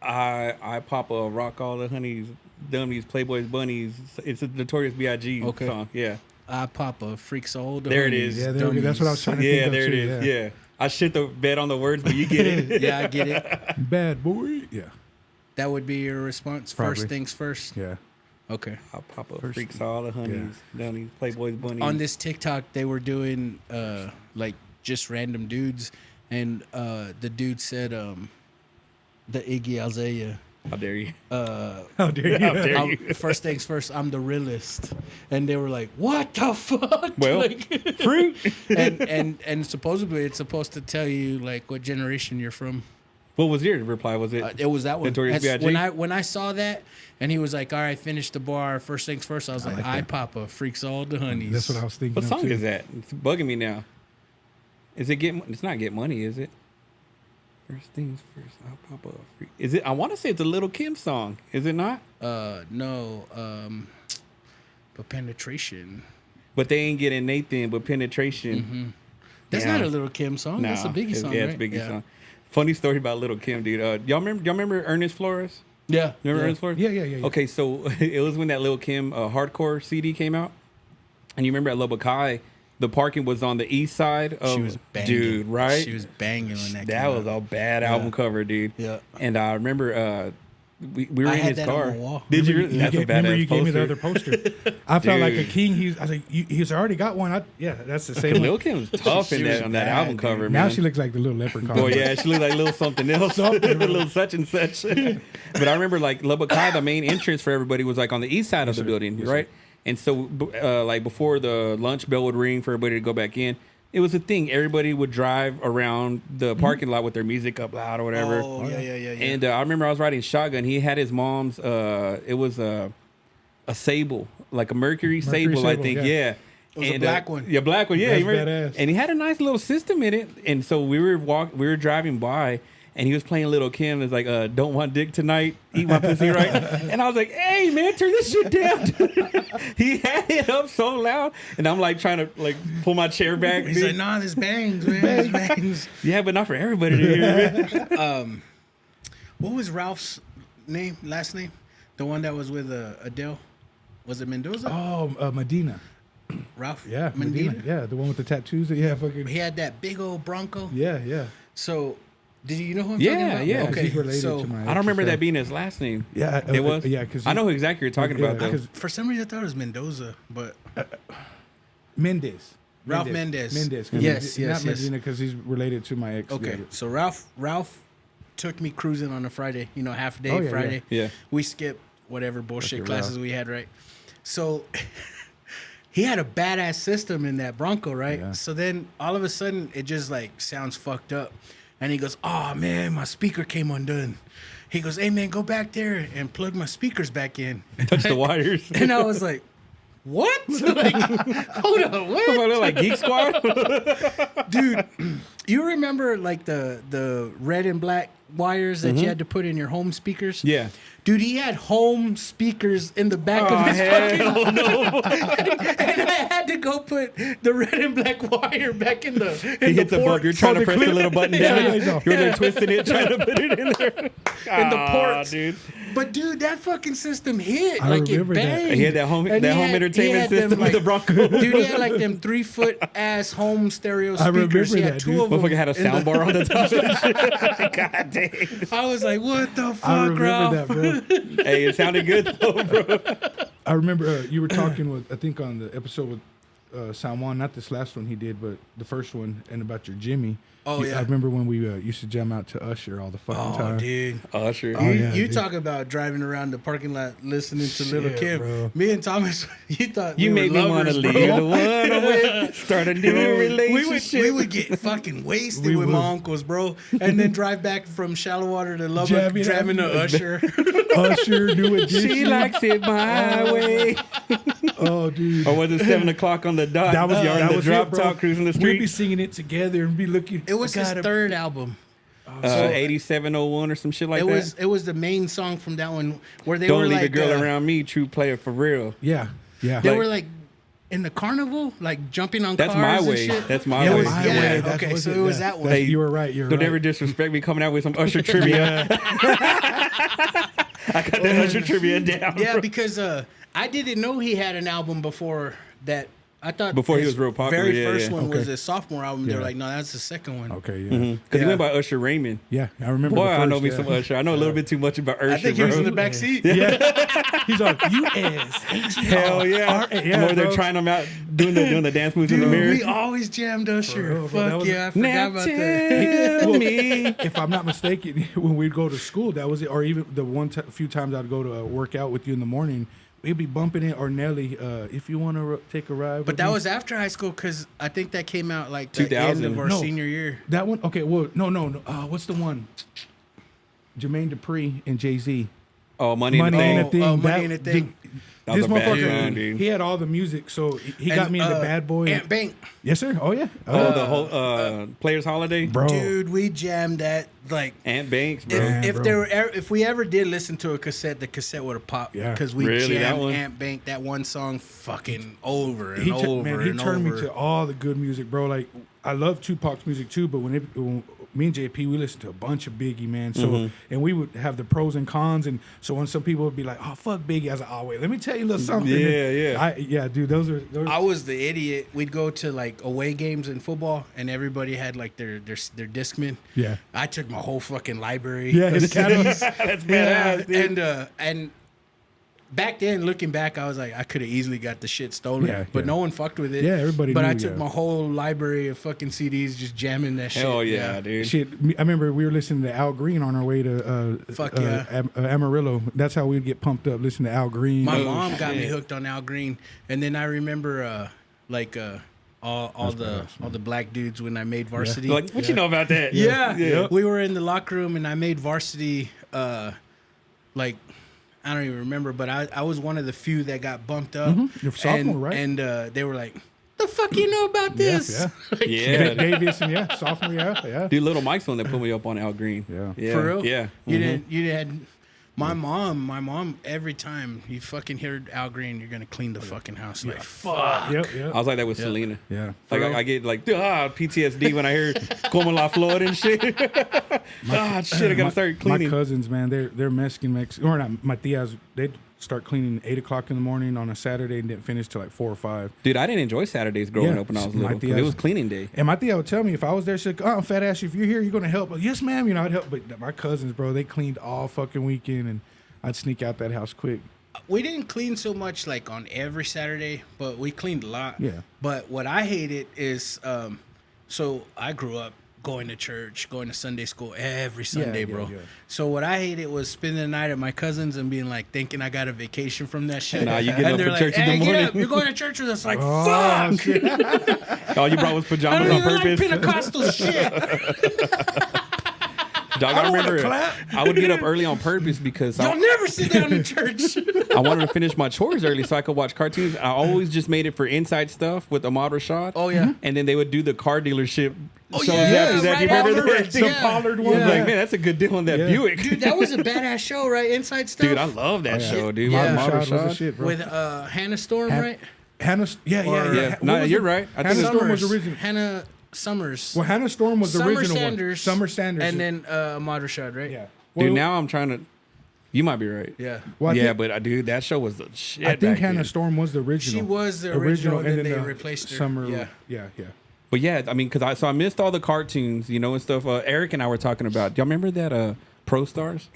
[SPEAKER 1] I pop a rock all the honeys, dummies, playboys, bunnies. It's a Notorious B.I.G.
[SPEAKER 2] Okay.
[SPEAKER 1] song. Yeah.
[SPEAKER 2] I pop a freak soul.
[SPEAKER 1] There it is.
[SPEAKER 3] Yeah, there we go. That's what I was trying to think
[SPEAKER 1] Yeah,
[SPEAKER 3] of
[SPEAKER 1] there it
[SPEAKER 3] too,
[SPEAKER 1] is. Yeah. I shit the bed on the words, but you get it.
[SPEAKER 2] Yeah, I get it.
[SPEAKER 3] Bad boy. Yeah.
[SPEAKER 2] That would be your response. First
[SPEAKER 3] Probably.
[SPEAKER 2] things first.
[SPEAKER 3] Yeah.
[SPEAKER 2] Okay.
[SPEAKER 1] I pop a freaks all the honeys, dummies, playboys, bunnies.
[SPEAKER 2] On this TikTok, they were doing like just random dudes, and the dude said the Iggy Azalea.
[SPEAKER 1] How dare you?
[SPEAKER 3] How dare you?
[SPEAKER 1] How dare you?
[SPEAKER 2] First things first, I'm the realist, and they were like, "What the fuck?"
[SPEAKER 1] Well,
[SPEAKER 2] Like-
[SPEAKER 1] fruit.
[SPEAKER 2] and supposedly it's supposed to tell you like what generation you're from.
[SPEAKER 1] What was your reply? Was it?
[SPEAKER 2] It was that one.
[SPEAKER 1] Notorious
[SPEAKER 2] That's-
[SPEAKER 1] B.I.G.?
[SPEAKER 2] when I saw that, and he was like, "All right, finish the bar. First things first." I was like, "I Papa freaks all the honeys."
[SPEAKER 3] That's what I was thinking.
[SPEAKER 1] What
[SPEAKER 3] of,
[SPEAKER 1] song
[SPEAKER 3] too.
[SPEAKER 1] is that? It's bugging me now. Is it Get? It's not Get Money, is it? First things first. I'll pop a freak. Is it? I want to say it's a Little Kim song. Is it not?
[SPEAKER 2] No, but penetration.
[SPEAKER 1] But they ain't getting Nathan. But penetration.
[SPEAKER 2] Mm-hmm. That's
[SPEAKER 1] Yeah.
[SPEAKER 2] not a Little Kim song. That's a Biggie song,
[SPEAKER 1] Yeah,
[SPEAKER 2] right?
[SPEAKER 1] it's a Biggie song. Funny story about Little Kim, dude. Y'all remember Ernest Flores?
[SPEAKER 2] Yeah.
[SPEAKER 1] Remember
[SPEAKER 2] yeah.
[SPEAKER 1] Ernest Flores?
[SPEAKER 3] Yeah.
[SPEAKER 1] Okay, so it was when that Lil Kim hardcore CD came out, and you remember at Lubbock High, the parking was on the east side of.
[SPEAKER 2] She was banging.
[SPEAKER 1] Dude, right?
[SPEAKER 2] She was banging on that.
[SPEAKER 1] That was a bad album cover, dude.
[SPEAKER 2] Yeah.
[SPEAKER 1] And I remember we were
[SPEAKER 2] I
[SPEAKER 1] in
[SPEAKER 2] had
[SPEAKER 1] his
[SPEAKER 2] that on
[SPEAKER 1] car.
[SPEAKER 2] my wall.
[SPEAKER 1] Did you? Really? That's a
[SPEAKER 3] Remember
[SPEAKER 1] badass
[SPEAKER 3] you gave me the
[SPEAKER 1] poster.
[SPEAKER 3] other poster. I felt like a
[SPEAKER 1] Dude.
[SPEAKER 3] king. I was like, he's already got one. That's the same one.
[SPEAKER 1] Lil Kim was tough in
[SPEAKER 2] She
[SPEAKER 1] that
[SPEAKER 2] was
[SPEAKER 1] on that
[SPEAKER 2] bad,
[SPEAKER 1] album
[SPEAKER 2] dude.
[SPEAKER 1] cover,
[SPEAKER 3] Now
[SPEAKER 1] man.
[SPEAKER 3] she looks like the little leprechaun.
[SPEAKER 1] Boy, yeah, she looked like little something else, little such and such. But I remember like Lubbock High, the main entrance for everybody was like on the east side of the building, right? And so like before the lunch bell would ring for everybody to go back in, it was a thing. Everybody would drive around the parking lot with their music up loud or whatever.
[SPEAKER 2] Oh, yeah.
[SPEAKER 1] And I remember I was riding shotgun. He had his mom's. It was a Sable, like a Mercury Sable, I
[SPEAKER 3] Sable,
[SPEAKER 1] think.
[SPEAKER 3] yeah.
[SPEAKER 1] Yeah.
[SPEAKER 2] It was a black one.
[SPEAKER 1] Yeah, black one. Yeah,
[SPEAKER 3] That's
[SPEAKER 1] you remember?
[SPEAKER 3] badass.
[SPEAKER 1] And he had a nice little system in it. And so we were driving by, and he was playing Little Kim. It's like, "Don't want dick tonight, eat my pussy right." And I was like, "Hey man, turn this shit down." He had it up so loud, and I'm like trying to like pull my chair back.
[SPEAKER 2] He's
[SPEAKER 1] dude.
[SPEAKER 2] like, nah, this bangs, man. This bangs.
[SPEAKER 1] Yeah, but not for everybody to hear. Man.
[SPEAKER 2] What was Ralph's last name? The one that was with Adele? Was it Mendoza?
[SPEAKER 3] Oh, Medina.
[SPEAKER 2] Ralph?
[SPEAKER 3] Yeah,
[SPEAKER 2] Medina?
[SPEAKER 3] Medina. Yeah, the one with the tattoos. Yeah, fucking.
[SPEAKER 2] He had that big old Bronco.
[SPEAKER 3] Yeah.
[SPEAKER 2] So, did you know who I'm
[SPEAKER 1] Yeah,
[SPEAKER 2] talking about?
[SPEAKER 1] yeah.
[SPEAKER 2] Okay,
[SPEAKER 3] He's related
[SPEAKER 2] so
[SPEAKER 3] to my.
[SPEAKER 1] I don't remember
[SPEAKER 3] ex's
[SPEAKER 1] that being his last name.
[SPEAKER 3] Yeah,
[SPEAKER 1] It was.
[SPEAKER 3] Yeah, because
[SPEAKER 1] I know who exactly you're talking about though.
[SPEAKER 2] for some reason I thought it was Mendoza, but
[SPEAKER 3] Mendes.
[SPEAKER 2] Ralph Mendes.
[SPEAKER 3] Mendes.
[SPEAKER 2] Yes,
[SPEAKER 3] Not
[SPEAKER 2] yes.
[SPEAKER 3] Medina because he's related to my ex.
[SPEAKER 2] okay. So Ralph took me cruising on a Friday. You know, half day
[SPEAKER 3] Oh, yeah,
[SPEAKER 2] Friday.
[SPEAKER 1] yeah.
[SPEAKER 2] We skipped whatever bullshit
[SPEAKER 3] Okay,
[SPEAKER 2] classes
[SPEAKER 3] Ralph.
[SPEAKER 2] we had, right? So he had a badass system in that Bronco, right?
[SPEAKER 3] Yeah.
[SPEAKER 2] So then all of a sudden it just like sounds fucked up. And he goes, "Oh man, my speaker came undone." He goes, "Hey man, go back there and plug my speakers back in."
[SPEAKER 1] Touch the wires.
[SPEAKER 2] And I was like, "What?" Like, hold on, what?
[SPEAKER 1] What, like Geek Squad?
[SPEAKER 2] Dude, you remember like the red and black wires that you had to put in your home speakers?
[SPEAKER 1] Yeah.
[SPEAKER 2] Dude, he had home speakers in the back of his
[SPEAKER 1] hell
[SPEAKER 2] fucking and I had to go put the red and black wire back in the
[SPEAKER 1] He hits a button. You're trying to press the little button down.
[SPEAKER 3] Yeah.
[SPEAKER 1] You're there twisting it, trying to put it in there.
[SPEAKER 2] in the ports.
[SPEAKER 1] Dude.
[SPEAKER 2] But dude, that fucking system hit.
[SPEAKER 3] I
[SPEAKER 2] Like it
[SPEAKER 3] remember that.
[SPEAKER 2] banged.
[SPEAKER 1] He had that home
[SPEAKER 2] And he had-
[SPEAKER 1] entertainment
[SPEAKER 2] he had them,
[SPEAKER 1] system with the
[SPEAKER 2] like-
[SPEAKER 1] Bronco.
[SPEAKER 2] Dude, he had like them 3-foot ass home stereo
[SPEAKER 3] I remember
[SPEAKER 2] speakers. He had
[SPEAKER 3] that,
[SPEAKER 2] two
[SPEAKER 3] dude.
[SPEAKER 2] of them.
[SPEAKER 1] Motherfucker had a
[SPEAKER 2] in the-
[SPEAKER 1] sound bar on the top. God damn.
[SPEAKER 2] I was like, what the fuck,
[SPEAKER 3] I remember
[SPEAKER 2] Ralph?
[SPEAKER 3] that, bro.
[SPEAKER 1] Hey, it sounded good though, bro.
[SPEAKER 3] I remember you were talking with, I think on the episode with San Juan, not this last one he did, but the first one, and about your Jimmy.
[SPEAKER 2] Oh,
[SPEAKER 3] I
[SPEAKER 2] yeah.
[SPEAKER 3] remember when we used to jam out to Usher all the fucking
[SPEAKER 2] Oh,
[SPEAKER 3] time.
[SPEAKER 2] dude.
[SPEAKER 1] Usher.
[SPEAKER 3] Oh, yeah,
[SPEAKER 2] You
[SPEAKER 3] dude.
[SPEAKER 2] talk about driving around the parking lot listening to Little
[SPEAKER 3] Shit,
[SPEAKER 2] Kim.
[SPEAKER 3] bro.
[SPEAKER 2] Me and Thomas, you thought
[SPEAKER 1] You
[SPEAKER 2] we
[SPEAKER 1] made
[SPEAKER 2] were
[SPEAKER 1] me want to
[SPEAKER 2] lovers,
[SPEAKER 1] leave
[SPEAKER 2] bro.
[SPEAKER 1] the one away, start a new relationship.
[SPEAKER 2] We would get fucking wasted
[SPEAKER 3] We
[SPEAKER 2] with
[SPEAKER 3] would.
[SPEAKER 2] my uncles, bro, and then drive back from Shallow Water to Lubbock,
[SPEAKER 3] Jamming
[SPEAKER 2] driving
[SPEAKER 3] out.
[SPEAKER 2] to Usher.
[SPEAKER 3] Usher, New Edition.
[SPEAKER 1] She likes it my way.
[SPEAKER 3] Oh, dude.
[SPEAKER 1] Or was it 7 o'clock on the dot?
[SPEAKER 3] That was
[SPEAKER 1] Y'all in
[SPEAKER 3] that
[SPEAKER 1] the
[SPEAKER 3] was
[SPEAKER 1] drop
[SPEAKER 3] it, bro.
[SPEAKER 1] top cruising the
[SPEAKER 3] We'd be
[SPEAKER 1] street.
[SPEAKER 3] singing it together and be looking.
[SPEAKER 2] It was his third album.
[SPEAKER 1] 8701 or some shit like that.
[SPEAKER 2] It was the main song from that one where they
[SPEAKER 1] Don't
[SPEAKER 2] were
[SPEAKER 1] leave
[SPEAKER 2] like
[SPEAKER 1] a girl around me, true player for real.
[SPEAKER 3] Yeah, yeah.
[SPEAKER 2] They were like in the carnival, like jumping on
[SPEAKER 1] That's
[SPEAKER 2] cars
[SPEAKER 1] my
[SPEAKER 2] and
[SPEAKER 1] way.
[SPEAKER 2] shit.
[SPEAKER 1] That's my
[SPEAKER 3] Yeah,
[SPEAKER 1] way.
[SPEAKER 3] My
[SPEAKER 2] Yeah,
[SPEAKER 3] Way, that's
[SPEAKER 2] okay,
[SPEAKER 3] what
[SPEAKER 2] so it was that one.
[SPEAKER 1] Hey,
[SPEAKER 3] You were right. You're
[SPEAKER 1] Don't
[SPEAKER 3] right.
[SPEAKER 1] ever disrespect me coming out with some Usher trivia. I got that Usher trivia down.
[SPEAKER 2] Yeah,
[SPEAKER 1] bro.
[SPEAKER 2] because I didn't know he had an album before that. I thought
[SPEAKER 1] Before he
[SPEAKER 2] his
[SPEAKER 1] was real popular,
[SPEAKER 2] Very
[SPEAKER 1] yeah,
[SPEAKER 2] first
[SPEAKER 1] yeah.
[SPEAKER 2] one was
[SPEAKER 3] Okay.
[SPEAKER 2] his sophomore album. They're
[SPEAKER 3] Yeah.
[SPEAKER 2] like, no, that's the second one.
[SPEAKER 3] Okay, yeah.
[SPEAKER 1] Because he
[SPEAKER 2] Yeah.
[SPEAKER 1] went by Usher Raymond.
[SPEAKER 3] Yeah, I remember.
[SPEAKER 1] Boy,
[SPEAKER 3] the
[SPEAKER 1] I know
[SPEAKER 3] first,
[SPEAKER 1] me
[SPEAKER 3] yeah.
[SPEAKER 1] some Usher. I know a little bit too much about Usher,
[SPEAKER 2] I think he
[SPEAKER 1] bro.
[SPEAKER 2] was in the back seat.
[SPEAKER 3] Yeah. He's like, U.S.
[SPEAKER 1] Hell yeah.
[SPEAKER 3] Yeah,
[SPEAKER 1] More they're
[SPEAKER 3] bro.
[SPEAKER 1] trying them out, doing the dance moves in the
[SPEAKER 2] Dude,
[SPEAKER 1] mirror.
[SPEAKER 2] we always jammed Usher.
[SPEAKER 3] real, bro. That
[SPEAKER 2] Fuck
[SPEAKER 3] was-
[SPEAKER 2] yeah, I forgot
[SPEAKER 1] Now
[SPEAKER 2] about that.
[SPEAKER 1] tell me.
[SPEAKER 3] If I'm not mistaken, when we'd go to school, that was it. Or even the few times I'd go to work out with you in the morning, we'd be bumping it. Or Nelly, if you want to take a ride.
[SPEAKER 2] But
[SPEAKER 3] with
[SPEAKER 2] that
[SPEAKER 3] me.
[SPEAKER 2] was after high school because I think that came out like the
[SPEAKER 1] 2000.
[SPEAKER 2] end of our
[SPEAKER 3] No.
[SPEAKER 2] senior year.
[SPEAKER 3] that one. Okay, well, no. What's the one? Jermaine Dupri and Jay-Z.
[SPEAKER 1] Oh, money,
[SPEAKER 3] Money
[SPEAKER 1] in
[SPEAKER 3] Ain't
[SPEAKER 1] the
[SPEAKER 3] a
[SPEAKER 1] thing.
[SPEAKER 3] Thing.
[SPEAKER 2] Money Ain't a Thing.
[SPEAKER 1] That was
[SPEAKER 3] This
[SPEAKER 1] a bad
[SPEAKER 3] motherfucker,
[SPEAKER 1] song, dude.
[SPEAKER 3] he had all the music, so he
[SPEAKER 2] And,
[SPEAKER 3] got me into Bad Boy.
[SPEAKER 2] Aunt Bank.
[SPEAKER 3] Yes, sir. Oh yeah.
[SPEAKER 1] Oh, the whole Players Holiday.
[SPEAKER 3] bro.
[SPEAKER 2] Dude, we jammed that like
[SPEAKER 1] Aunt Banks, bro.
[SPEAKER 3] Yeah,
[SPEAKER 2] if
[SPEAKER 3] bro.
[SPEAKER 2] there were if we ever did listen to a cassette, the cassette would have popped
[SPEAKER 3] Yeah.
[SPEAKER 2] because we
[SPEAKER 1] Really, that
[SPEAKER 2] jammed
[SPEAKER 1] one?
[SPEAKER 2] Aunt Bank that one song fucking over and
[SPEAKER 3] He
[SPEAKER 2] over
[SPEAKER 3] he
[SPEAKER 2] and
[SPEAKER 3] turned
[SPEAKER 2] over.
[SPEAKER 3] me to all the good music, bro. Like I love Tupac's music too, but when me and JP, we listened to a bunch of Biggie, man. So and we would have the pros and cons, and so when some people would be like, "Oh, fuck Biggie," I was like, "Oh, wait, let me tell you a little something."
[SPEAKER 1] Yeah.
[SPEAKER 3] Dude, those are.
[SPEAKER 2] I was the idiot. We'd go to like away games in football, and everybody had like their Discman.
[SPEAKER 3] Yeah.
[SPEAKER 2] I took my whole fucking library.
[SPEAKER 3] Yeah, his
[SPEAKER 2] of
[SPEAKER 3] catalog.
[SPEAKER 1] That's badass, dude.
[SPEAKER 2] and back then, looking back, I was like, I could have easily got the shit stolen,
[SPEAKER 3] Yeah,
[SPEAKER 2] but
[SPEAKER 3] yeah.
[SPEAKER 2] no one fucked with it.
[SPEAKER 3] Yeah, everybody
[SPEAKER 2] But
[SPEAKER 3] knew,
[SPEAKER 2] I took
[SPEAKER 3] yeah.
[SPEAKER 2] my whole library of fucking CDs, just jamming that shit.
[SPEAKER 1] Hell yeah, dude.
[SPEAKER 3] Shit, I remember we were listening to Al Green on our way to
[SPEAKER 2] Fuck yeah.
[SPEAKER 3] Amarillo. That's how we'd get pumped up, listening to Al Green.
[SPEAKER 2] My mom got me hooked on Al Green, and then I remember all the black dudes when I made varsity.
[SPEAKER 1] Like, what you know about that?
[SPEAKER 2] Yeah. We were in the locker room and I made varsity. I don't even remember, but I was one of the few that got bumped up.
[SPEAKER 3] You're sophomore, right?
[SPEAKER 2] And they were like, "The fuck you know about this?"
[SPEAKER 1] Yeah.
[SPEAKER 3] Davis and sophomore, yeah.
[SPEAKER 1] Dude, Little Mike's the one that put me up on Al Green.
[SPEAKER 3] Yeah.
[SPEAKER 2] For real?
[SPEAKER 1] Yeah.
[SPEAKER 2] You didn't. My mom, every time you fucking heard Al Green, you're gonna clean the fucking house. Like, fuck.
[SPEAKER 3] Yep.
[SPEAKER 1] I was like that with Selena.
[SPEAKER 3] Yeah.
[SPEAKER 1] Like I get like PTSD when I hear Como La Flor and shit. Shit, I gotta start cleaning.
[SPEAKER 3] My cousins, man, they're Mexican, or not, my tias, they'd start cleaning 8 o'clock in the morning on a Saturday and didn't finish till like 4 or 5.
[SPEAKER 1] Dude, I didn't enjoy Saturdays growing
[SPEAKER 3] Yeah,
[SPEAKER 1] up when I was
[SPEAKER 3] my
[SPEAKER 1] little. 'Cause
[SPEAKER 3] tias-
[SPEAKER 1] it was cleaning day.
[SPEAKER 3] And my tia would tell me if I was there, she'd like, "Oh, fat ass, if you're here, you're gonna help." Like, yes, ma'am. I'd help. But my cousins, bro, they cleaned all fucking weekend, and I'd sneak out that house quick.
[SPEAKER 2] We didn't clean so much like on every Saturday, but we cleaned a lot.
[SPEAKER 3] Yeah.
[SPEAKER 2] But what I hated is, so I grew up going to church, going to Sunday school every Sunday, bro.
[SPEAKER 3] yeah.
[SPEAKER 2] So what I hated was spending the night at my cousins and being like thinking I got a vacation from that shit.
[SPEAKER 1] Nah, you get
[SPEAKER 2] and
[SPEAKER 1] up
[SPEAKER 2] they're
[SPEAKER 1] for
[SPEAKER 2] like,
[SPEAKER 1] church in the
[SPEAKER 2] "Hey, get
[SPEAKER 1] morning."
[SPEAKER 2] up, you're going to church with us." Like,
[SPEAKER 3] Oh,
[SPEAKER 2] fuck.
[SPEAKER 3] shit.
[SPEAKER 1] All you brought was
[SPEAKER 2] I
[SPEAKER 1] pajamas
[SPEAKER 2] don't
[SPEAKER 1] on
[SPEAKER 2] even like
[SPEAKER 1] purpose.
[SPEAKER 2] Pentecostal shit.
[SPEAKER 1] Dog, I remember I would get up early on purpose because
[SPEAKER 2] Y'all never sit down in church.
[SPEAKER 1] I wanted to finish my chores early so I could watch cartoons. I always just made it for inside stuff with Ahmad Rashad.
[SPEAKER 2] Oh, yeah.
[SPEAKER 1] And then they would do the car dealership shows
[SPEAKER 2] yeah,
[SPEAKER 1] after that.
[SPEAKER 2] right
[SPEAKER 1] You remember
[SPEAKER 2] after
[SPEAKER 1] that?
[SPEAKER 2] it, yeah.
[SPEAKER 3] Pollard
[SPEAKER 1] I
[SPEAKER 3] one.
[SPEAKER 1] was
[SPEAKER 2] Yeah.
[SPEAKER 1] like, man, that's a good deal on that
[SPEAKER 3] Yeah.
[SPEAKER 1] Buick.
[SPEAKER 2] Dude, that was a badass show, right? Inside Stuff.
[SPEAKER 1] Dude, I love that show, dude.
[SPEAKER 2] Yeah.
[SPEAKER 1] Ahmad
[SPEAKER 3] Rashad was the
[SPEAKER 1] Rashad.
[SPEAKER 3] shit, bro.
[SPEAKER 2] With Hannah Storm, right?
[SPEAKER 3] Hannah, yeah.
[SPEAKER 2] Or-
[SPEAKER 1] Yeah,
[SPEAKER 3] What
[SPEAKER 1] no,
[SPEAKER 3] was
[SPEAKER 1] you're
[SPEAKER 3] it?
[SPEAKER 1] right. I
[SPEAKER 3] Hannah
[SPEAKER 1] think
[SPEAKER 3] Storm was original.
[SPEAKER 2] Hannah Summers.
[SPEAKER 3] Well, Hannah Storm was the
[SPEAKER 2] Summer
[SPEAKER 3] original
[SPEAKER 2] Sanders.
[SPEAKER 3] one. Summer Sanders.
[SPEAKER 2] And then Ahmad Rashad, right?
[SPEAKER 3] yeah.
[SPEAKER 1] Dude,
[SPEAKER 3] Well,
[SPEAKER 1] now I'm trying to. You might be right.
[SPEAKER 2] Yeah.
[SPEAKER 3] well, I
[SPEAKER 1] Yeah,
[SPEAKER 3] think,
[SPEAKER 1] but dude, that show was the shit.
[SPEAKER 3] I think
[SPEAKER 1] back
[SPEAKER 3] Hannah
[SPEAKER 1] then.
[SPEAKER 3] Storm was the original.
[SPEAKER 2] She was the original, and then they
[SPEAKER 3] the
[SPEAKER 2] replaced her.
[SPEAKER 3] Summer,
[SPEAKER 2] Yeah.
[SPEAKER 3] yeah.
[SPEAKER 1] But yeah, I mean, because I missed all the cartoons, and stuff. Eric and I were talking about. Y'all remember that Pro Stars?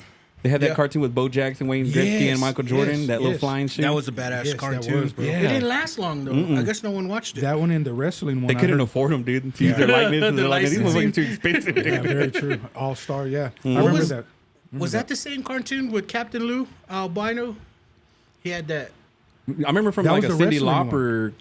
[SPEAKER 1] They had that
[SPEAKER 2] Yeah.
[SPEAKER 1] cartoon with Bo Jackson, Wayne Gretzky,
[SPEAKER 3] Yes,
[SPEAKER 1] and Michael Jordan.
[SPEAKER 3] yes,
[SPEAKER 1] that little
[SPEAKER 3] yes.
[SPEAKER 1] flying shit.
[SPEAKER 2] That was a badass
[SPEAKER 3] Yes, that
[SPEAKER 2] cartoon.
[SPEAKER 3] was, bro.
[SPEAKER 1] Yeah.
[SPEAKER 2] It didn't last long, though. I guess no one watched it.
[SPEAKER 3] That one and the wrestling one.
[SPEAKER 1] They
[SPEAKER 3] I
[SPEAKER 1] couldn't
[SPEAKER 3] heard-
[SPEAKER 1] afford them, dude. To use their likeness. And
[SPEAKER 2] The
[SPEAKER 1] they're like, these
[SPEAKER 2] licensing.
[SPEAKER 1] motherfuckers too expensive.
[SPEAKER 3] Yeah,
[SPEAKER 1] Dude.
[SPEAKER 3] very true. All Star, yeah. I
[SPEAKER 2] What
[SPEAKER 3] remember
[SPEAKER 2] was-
[SPEAKER 3] that.
[SPEAKER 2] Was that the same cartoon with Captain Lou Albino? He had that.
[SPEAKER 1] I remember from
[SPEAKER 3] That
[SPEAKER 1] like
[SPEAKER 3] was
[SPEAKER 1] a
[SPEAKER 3] the
[SPEAKER 1] Cyndi
[SPEAKER 3] wrestling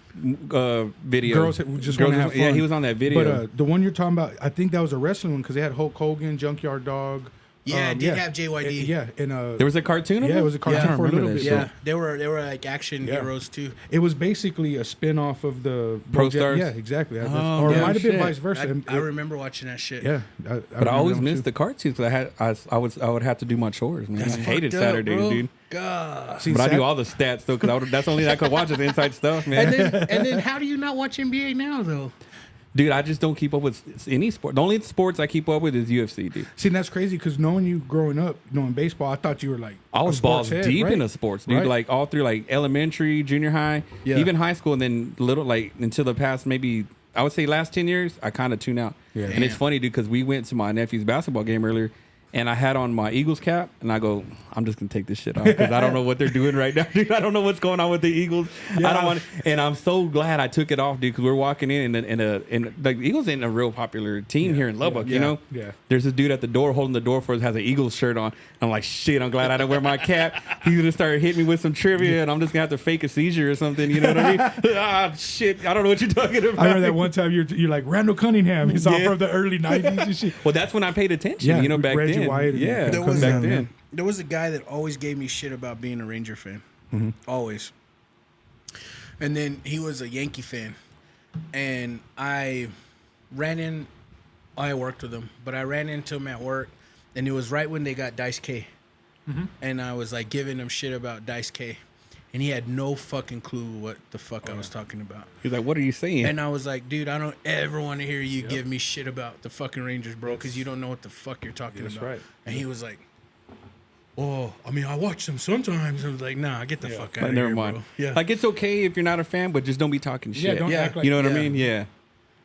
[SPEAKER 1] Lauper video.
[SPEAKER 3] Girls that just want to have fun.
[SPEAKER 1] Yeah, he was on that video.
[SPEAKER 3] But the one you're talking about, I think that was a wrestling one because they had Hulk Hogan, Junkyard Dog.
[SPEAKER 2] Yeah, it did have JYD.
[SPEAKER 3] Yeah, and
[SPEAKER 1] there was a cartoon of
[SPEAKER 3] yeah,
[SPEAKER 1] it?
[SPEAKER 3] it was a cartoon
[SPEAKER 1] I
[SPEAKER 3] for a
[SPEAKER 1] remember
[SPEAKER 3] little
[SPEAKER 1] that
[SPEAKER 3] bit.
[SPEAKER 1] shit.
[SPEAKER 2] Yeah, they were like action
[SPEAKER 3] Yeah.
[SPEAKER 2] heroes too.
[SPEAKER 3] It was basically a spin-off of the
[SPEAKER 1] Pro
[SPEAKER 3] Bojack-
[SPEAKER 1] Stars?
[SPEAKER 3] Yeah, exactly.
[SPEAKER 1] Oh,
[SPEAKER 3] or it
[SPEAKER 1] yeah,
[SPEAKER 3] might have been
[SPEAKER 1] shit.
[SPEAKER 3] vice versa.
[SPEAKER 2] I remember watching that shit.
[SPEAKER 3] Yeah,
[SPEAKER 1] But I always missed the cartoons because I would have to do my chores, man. I hated
[SPEAKER 2] Fucked up,
[SPEAKER 1] Saturdays,
[SPEAKER 2] bro.
[SPEAKER 1] dude.
[SPEAKER 2] God.
[SPEAKER 3] See,
[SPEAKER 1] But I knew all the stats though, because that's the only thing I could watch is inside stuff, man.
[SPEAKER 2] And then how do you not watch NBA now though?
[SPEAKER 1] Dude, I just don't keep up with any sport. The only sports I keep up with is UFC, dude.
[SPEAKER 3] See, that's crazy because knowing you growing up, knowing baseball, I thought you were like
[SPEAKER 1] I was
[SPEAKER 3] a sports
[SPEAKER 1] balls
[SPEAKER 3] head,
[SPEAKER 1] deep
[SPEAKER 3] right?
[SPEAKER 1] into sports, dude.
[SPEAKER 3] Right.
[SPEAKER 1] Like all through like elementary, junior high,
[SPEAKER 3] Yeah.
[SPEAKER 1] even high school, and then little like until the past maybe I would say last 10 years, I kind of tune out.
[SPEAKER 3] Yeah.
[SPEAKER 1] And it's funny, dude, because we went to my nephew's basketball game earlier, and I had on my Eagles cap, and I go, I'm just gonna take this shit off because I don't know what they're doing right now, dude. I don't know what's going on with the Eagles. I don't want, and I'm so glad I took it off, dude, because we're walking in and the Eagles ain't a real popular team here in Lubbock, you know.
[SPEAKER 3] Yeah.
[SPEAKER 1] There's a dude at the door holding the door for us, has an Eagles shirt on. I'm like, shit, I'm glad I didn't wear my cap. He's gonna start hitting me with some trivia, and I'm just gonna have to fake a seizure or something. You know what I mean? Ah, shit, I don't know what you're talking about.
[SPEAKER 3] I remember that one time you're like Randall Cunningham. He's all
[SPEAKER 1] Yeah.
[SPEAKER 3] from the early '90s and shit.
[SPEAKER 1] Well, that's when I paid attention.
[SPEAKER 3] Yeah,
[SPEAKER 1] you know, back
[SPEAKER 3] Reggie
[SPEAKER 1] then.
[SPEAKER 3] White and
[SPEAKER 1] Yeah,
[SPEAKER 3] There
[SPEAKER 2] was
[SPEAKER 1] back
[SPEAKER 2] a-
[SPEAKER 1] then.
[SPEAKER 2] There was a guy that always gave me shit about being a Ranger fan. Always. And then he was a Yankee fan. And I worked with him, but I ran into him at work, and it was right when they got Dice K. And I was like giving him shit about Dice K. and he had no fucking clue what the fuck I was talking about.
[SPEAKER 1] He's like, what are you saying?
[SPEAKER 2] And I was like, dude, I don't ever want to hear you give me shit about the fucking Rangers, bro, because you don't know what the fuck you're talking about.
[SPEAKER 3] right.
[SPEAKER 2] And he was like, oh, I mean, I watch them sometimes. I was like, nah, get the fuck out
[SPEAKER 1] Like,
[SPEAKER 2] of
[SPEAKER 1] never
[SPEAKER 2] here,
[SPEAKER 1] mind.
[SPEAKER 2] bro. Yeah.
[SPEAKER 1] Like, it's okay if you're not a fan, but just don't be talking shit.
[SPEAKER 3] don't act like
[SPEAKER 1] you know what I
[SPEAKER 2] yeah.
[SPEAKER 1] mean? Yeah.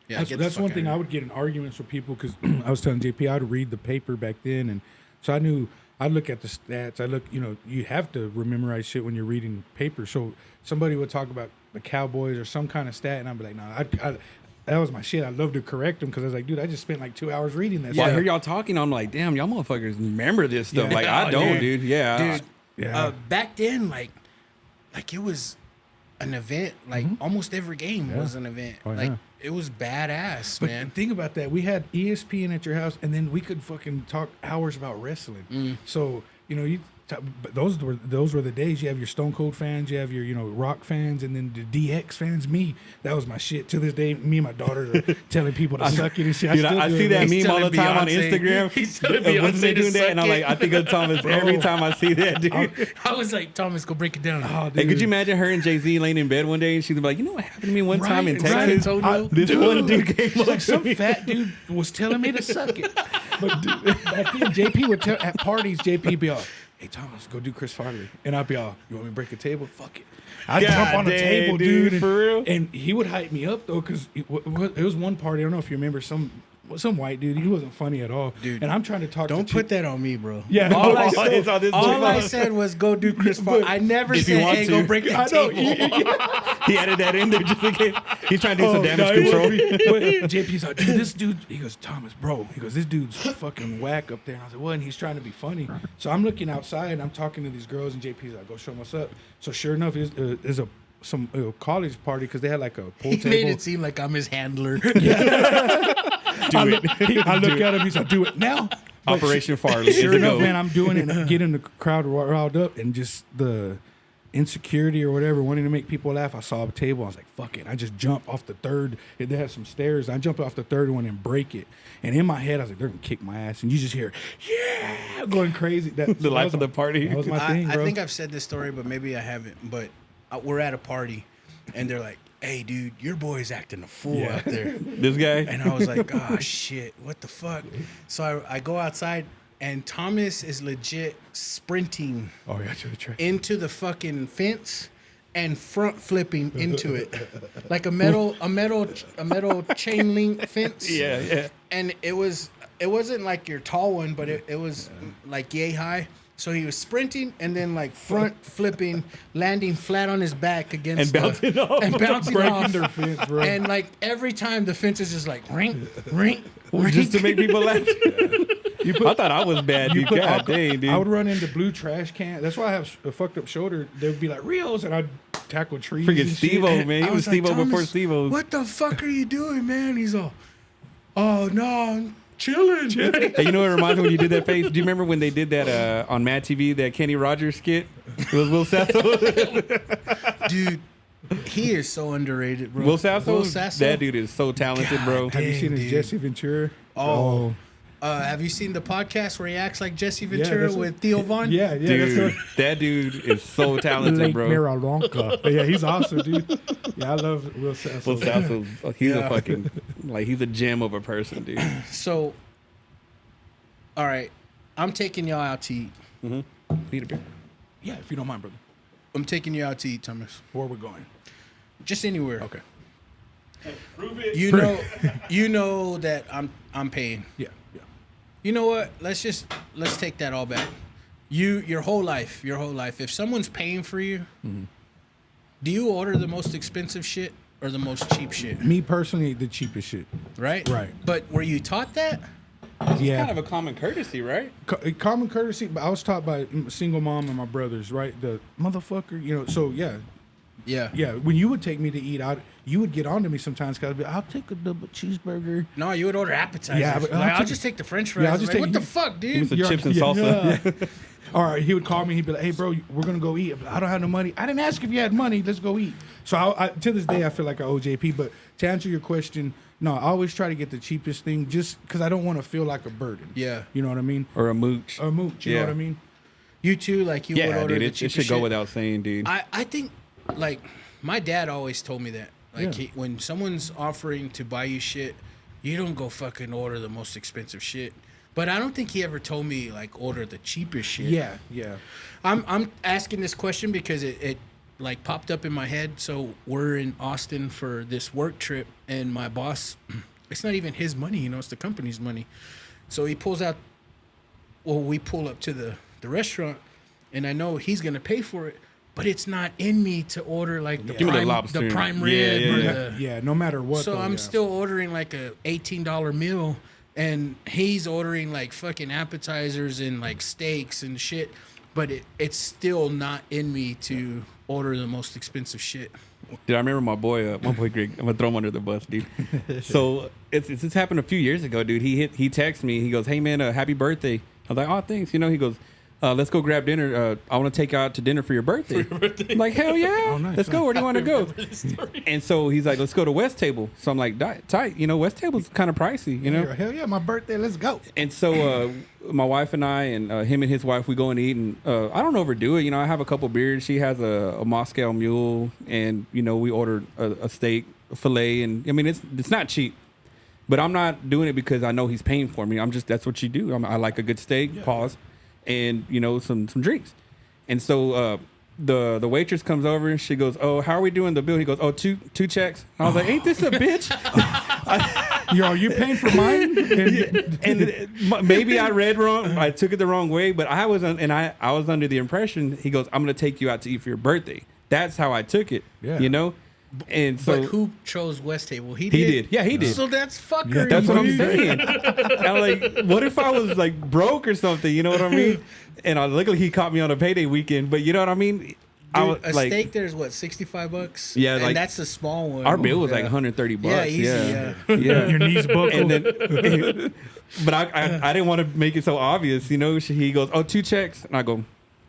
[SPEAKER 2] Yeah,
[SPEAKER 3] That's one thing I would get in arguments with people because I was telling JP I'd read the paper back then, and so I knew I'd look at the stats. You have to memorize shit when you're reading paper. So somebody would talk about the Cowboys or some kind of stat, and I'd be like, nah, that was my shit. I'd love to correct them because I was like, dude, I just spent like 2 hours reading that.
[SPEAKER 1] Well, I hear y'all talking. I'm like, damn, y'all motherfuckers remember this stuff.
[SPEAKER 3] Yeah.
[SPEAKER 1] Like, I don't, dude.
[SPEAKER 2] Dude,
[SPEAKER 3] Yeah.
[SPEAKER 2] back then, like it was an event. Like almost every game was an event.
[SPEAKER 3] Oh,
[SPEAKER 2] like
[SPEAKER 3] yeah.
[SPEAKER 2] it was badass,
[SPEAKER 3] But
[SPEAKER 2] man.
[SPEAKER 3] think about that. We had ESPN at your house, and then we could fucking talk hours about wrestling. So but those were the days. You have your Stone Cold fans, you have your Rock fans, and then the DX fans. Me, that was my shit. To this day, me and my daughter are telling people to suck it and shit.
[SPEAKER 1] Dude, I see that
[SPEAKER 2] He's
[SPEAKER 1] meme all the
[SPEAKER 2] telling
[SPEAKER 1] time on
[SPEAKER 2] Beyonce-
[SPEAKER 1] Instagram.
[SPEAKER 2] he's telling
[SPEAKER 1] Of Beyonce
[SPEAKER 2] Beyonce to
[SPEAKER 1] doing that, and I'm
[SPEAKER 2] suck
[SPEAKER 1] like,
[SPEAKER 2] it.
[SPEAKER 1] I think of Thomas every time I see that, dude.
[SPEAKER 2] I was like, Thomas, go break it down.
[SPEAKER 3] Oh,
[SPEAKER 1] Hey, could
[SPEAKER 3] dude.
[SPEAKER 1] you imagine her and Jay-Z laying in bed one day and she's like, you know what happened to me one time in
[SPEAKER 3] Right,
[SPEAKER 1] Texas?
[SPEAKER 2] San Antonio?
[SPEAKER 1] This one dude came up
[SPEAKER 3] Like
[SPEAKER 1] to
[SPEAKER 3] some
[SPEAKER 1] me.
[SPEAKER 3] fat dude was telling me to suck it. But dude, back then, JP would tell at parties, JP be all, hey Thomas, go do Chris Farley. And I'd be all, you want me to break a table? Fuck it. I'd jump on the
[SPEAKER 1] dang,
[SPEAKER 3] table,
[SPEAKER 1] dude,
[SPEAKER 3] dude.
[SPEAKER 1] for real?
[SPEAKER 3] And he would hype me up though, because it was one party, I don't know if you remember, some white dude, he wasn't funny at all.
[SPEAKER 2] Dude,
[SPEAKER 3] and I'm trying to talk
[SPEAKER 2] Don't
[SPEAKER 3] to
[SPEAKER 2] put that on me, bro.
[SPEAKER 3] Yeah.
[SPEAKER 2] All I
[SPEAKER 1] It's
[SPEAKER 2] said,
[SPEAKER 1] on this
[SPEAKER 2] all I
[SPEAKER 1] dude.
[SPEAKER 2] said was go do Chris Farley. I never
[SPEAKER 1] If you
[SPEAKER 2] said,
[SPEAKER 1] want
[SPEAKER 2] hey,
[SPEAKER 1] to.
[SPEAKER 2] go break the
[SPEAKER 3] I know.
[SPEAKER 2] table.
[SPEAKER 1] He added that in there just in case. He's trying to do some damage
[SPEAKER 3] no, it
[SPEAKER 1] control.
[SPEAKER 3] wasn't me. But JP's like, dude, this dude, he goes, Thomas, bro. He goes, this dude's fucking whack up there. And I was like, what? And he's trying to be funny. So I'm looking outside and I'm talking to these girls, and JP's like, go show them what's up. So sure enough, there's some college party because they had like a pool
[SPEAKER 2] He
[SPEAKER 3] table.
[SPEAKER 2] made it seem like I'm his handler.
[SPEAKER 3] I look at him, he's like, do it now. But
[SPEAKER 1] Operation Farley.
[SPEAKER 3] Sure
[SPEAKER 1] is a
[SPEAKER 3] enough,
[SPEAKER 1] go.
[SPEAKER 3] man, I'm doing it and getting the crowd riled up, and just the insecurity or whatever, wanting to make people laugh. I saw a table. I was like, fuck it. I just jumped off the third. They had some stairs. I jumped off the third one and break it. And in my head, I was like, they're going to kick my ass. And you just hear, yeah, going crazy.
[SPEAKER 1] The life of the party.
[SPEAKER 3] That was my thing, bro.
[SPEAKER 2] I think I've said this story, but maybe I haven't. But we're at a party, and they're like, hey, dude, your boy's acting a fool out there.
[SPEAKER 1] This guy.
[SPEAKER 2] And I was like, oh, shit, what the fuck? So I go outside, and Thomas is legit sprinting
[SPEAKER 3] Oh, yeah, to the trash.
[SPEAKER 2] into the fucking fence and front flipping into it. Like a metal chain link fence.
[SPEAKER 1] Yeah, yeah.
[SPEAKER 2] And it wasn't like your tall one, but it was like yay high. So he was sprinting and then like front flipping, landing flat on his back against
[SPEAKER 1] And bouncing off.
[SPEAKER 2] and bouncing
[SPEAKER 3] Breaking
[SPEAKER 2] off.
[SPEAKER 3] their fence, bro.
[SPEAKER 2] And like every time the fence is just like ring, ring,
[SPEAKER 1] Just to make people laugh.
[SPEAKER 3] You put,
[SPEAKER 1] I thought I was bad, dude. God
[SPEAKER 3] alcohol-
[SPEAKER 1] dang, dude.
[SPEAKER 3] I would run into blue trash can. That's why I have a fucked up shoulder. They would be like reels, and I'd tackle trees.
[SPEAKER 1] Freaking
[SPEAKER 3] and shit.
[SPEAKER 1] Steve-O, man. He
[SPEAKER 2] I
[SPEAKER 1] was
[SPEAKER 2] like,
[SPEAKER 1] Steve-O before
[SPEAKER 2] "Thomas,
[SPEAKER 1] Steve-O.
[SPEAKER 2] what the fuck are you doing, man? He's all, oh no, I'm chilling.
[SPEAKER 1] Hey, you know what it reminds me when you did that face? Do you remember when they did that on Mad TV, that Kenny Rogers skit? It was Will Sasso.
[SPEAKER 2] Dude, he is so underrated, bro.
[SPEAKER 1] Will Sasso?
[SPEAKER 2] Will Sasso?
[SPEAKER 1] That dude is so talented, bro.
[SPEAKER 3] Have you seen his
[SPEAKER 2] dude.
[SPEAKER 3] Jesse Ventura?
[SPEAKER 2] Oh. Have you seen the podcast where he acts like Jesse Ventura
[SPEAKER 3] that's
[SPEAKER 2] with Theo Von?
[SPEAKER 3] Yeah, yeah.
[SPEAKER 1] Dude, that dude is so talented,
[SPEAKER 3] Lake
[SPEAKER 1] bro.
[SPEAKER 3] Miralonka. Yeah, he's awesome, dude. Yeah, I love Will Sasso.
[SPEAKER 1] Will Sasso, he's a
[SPEAKER 2] Yeah.
[SPEAKER 1] fucking, like, he's a gem of a person, dude.
[SPEAKER 2] So, all right, I'm taking y'all out to eat.
[SPEAKER 1] Need a beer?
[SPEAKER 3] Yeah, if you don't mind, brother.
[SPEAKER 2] I'm taking you out to eat, Thomas.
[SPEAKER 3] Where we're going?
[SPEAKER 2] Just anywhere.
[SPEAKER 3] Okay.
[SPEAKER 2] You know that I'm paying.
[SPEAKER 3] Yeah, yeah.
[SPEAKER 2] You know what? Let's take that all back. Your whole life. If someone's paying for you, do you order the most expensive shit or the most cheap shit?
[SPEAKER 3] Me personally, the cheapest shit.
[SPEAKER 2] Right?
[SPEAKER 3] Right.
[SPEAKER 2] But were you taught that?
[SPEAKER 3] Yeah.
[SPEAKER 1] Kind of a common courtesy, right?
[SPEAKER 3] Common courtesy, but I was taught by a single mom and my brothers, right? The motherfucker, so yeah.
[SPEAKER 2] Yeah.
[SPEAKER 3] Yeah, when you would take me to eat out, you would get on to me sometimes because I'd be, I'll take a double cheeseburger.
[SPEAKER 2] No, you would order appetizers.
[SPEAKER 3] Yeah, but
[SPEAKER 2] I'll just take the French fries.
[SPEAKER 3] Yeah, I'll just
[SPEAKER 2] Like,
[SPEAKER 3] take-
[SPEAKER 2] what the fuck,
[SPEAKER 1] Give me
[SPEAKER 2] dude?
[SPEAKER 1] some
[SPEAKER 3] Yeah,
[SPEAKER 1] chips and
[SPEAKER 3] yeah,
[SPEAKER 1] salsa.
[SPEAKER 3] yeah. All right, he would call me. He'd be like, "Hey, bro, we're gonna go eat." I don't have no money. I didn't ask if you had money. Let's go eat. So I to this day, I feel like I owe JP. But to answer your question, no, I always try to get the cheapest thing, just because I don't want to feel like a burden.
[SPEAKER 2] Yeah.
[SPEAKER 3] You know what I mean?
[SPEAKER 1] Or a mooch.
[SPEAKER 3] A mooch. You know
[SPEAKER 1] Yeah.
[SPEAKER 3] what I mean?
[SPEAKER 2] You too, like you would
[SPEAKER 1] Yeah,
[SPEAKER 2] order
[SPEAKER 1] dude,
[SPEAKER 2] the
[SPEAKER 1] it
[SPEAKER 2] cheaper
[SPEAKER 1] should go
[SPEAKER 2] shit?
[SPEAKER 1] without saying, dude.
[SPEAKER 2] I think, like, my dad always told me that. Like,
[SPEAKER 3] Yeah.
[SPEAKER 2] when someone's offering to buy you shit, you don't go fucking order the most expensive shit. But I don't think he ever told me, like, order the cheapest shit.
[SPEAKER 3] Yeah.
[SPEAKER 2] I'm asking this question because it like popped up in my head. So we're in Austin for this work trip, and my boss, it's not even his money, you know, it's the company's money. So he pulls out. Well, we pull up to the restaurant, and I know he's gonna pay for it, but it's not in me to order like the
[SPEAKER 1] Give me the
[SPEAKER 2] prime,
[SPEAKER 1] lobster.
[SPEAKER 2] the prime
[SPEAKER 1] Yeah,
[SPEAKER 2] rib,
[SPEAKER 1] yeah,
[SPEAKER 2] or
[SPEAKER 1] yeah.
[SPEAKER 2] the.
[SPEAKER 3] Yeah, no matter what.
[SPEAKER 2] So
[SPEAKER 3] though,
[SPEAKER 2] I'm
[SPEAKER 3] yeah.
[SPEAKER 2] still ordering like a $18 meal, and he's ordering like fucking appetizers and like steaks and shit. But it's still not in me to order the most expensive shit.
[SPEAKER 1] Dude, I remember my boy Greg. I'm gonna throw him under the bus, dude. So it's happened a few years ago, dude. He texted me. He goes, "Hey man, happy birthday." I was like, "Oh, thanks." You know, he goes, "Let's go grab dinner. I want to take you out to dinner for your birthday." I'm like, hell yeah,
[SPEAKER 3] Oh, nice,
[SPEAKER 1] let's go. Where do you want to go? And so he's like, "Let's go to West Table." So I'm like, "Tight." You know, West Table's kind of pricey. You know.
[SPEAKER 3] Hell yeah, my birthday. Let's go.
[SPEAKER 1] And so my wife and I and him and his wife, we go and eat, and I don't overdo it. You know, I have a couple beers. She has a Moscow Mule, and you know, we ordered a steak, a fillet, and I mean, it's not cheap, but I'm not doing it because I know he's paying for me. I'm just that's what you do. I like a good steak. Pause, and you know, some drinks, and so. The waitress comes over and she goes, "Oh, how are we doing the bill?" He goes, "Oh, two checks." I was like, "Ain't this a bitch?"
[SPEAKER 3] Yo, you paying for mine?
[SPEAKER 1] And maybe I read wrong. I took it the wrong way, but I was under the impression he goes, "I'm going to take you out to eat for your birthday." That's how I took it.
[SPEAKER 3] Yeah.
[SPEAKER 1] You know. And so
[SPEAKER 2] But who chose West Table? He
[SPEAKER 1] he
[SPEAKER 2] did.
[SPEAKER 1] did. Yeah, he did.
[SPEAKER 2] So that's fuckery.
[SPEAKER 1] That's what I'm
[SPEAKER 2] dude.
[SPEAKER 1] saying. I'm like, what if I was like broke or something? You know what I mean? And luckily he caught me on a payday weekend. But you know what I mean? I
[SPEAKER 2] Dude,
[SPEAKER 1] was
[SPEAKER 2] a
[SPEAKER 1] like,
[SPEAKER 2] steak there's what, $65?
[SPEAKER 1] Yeah,
[SPEAKER 2] and
[SPEAKER 1] like,
[SPEAKER 2] that's the small one.
[SPEAKER 1] our bill was
[SPEAKER 2] Yeah.
[SPEAKER 1] like $130.
[SPEAKER 2] Yeah, easy, yeah.
[SPEAKER 3] Your knees buckled.
[SPEAKER 1] And then, but I didn't want to make it so obvious, you know. He goes, "Oh, 2 checks," and I go,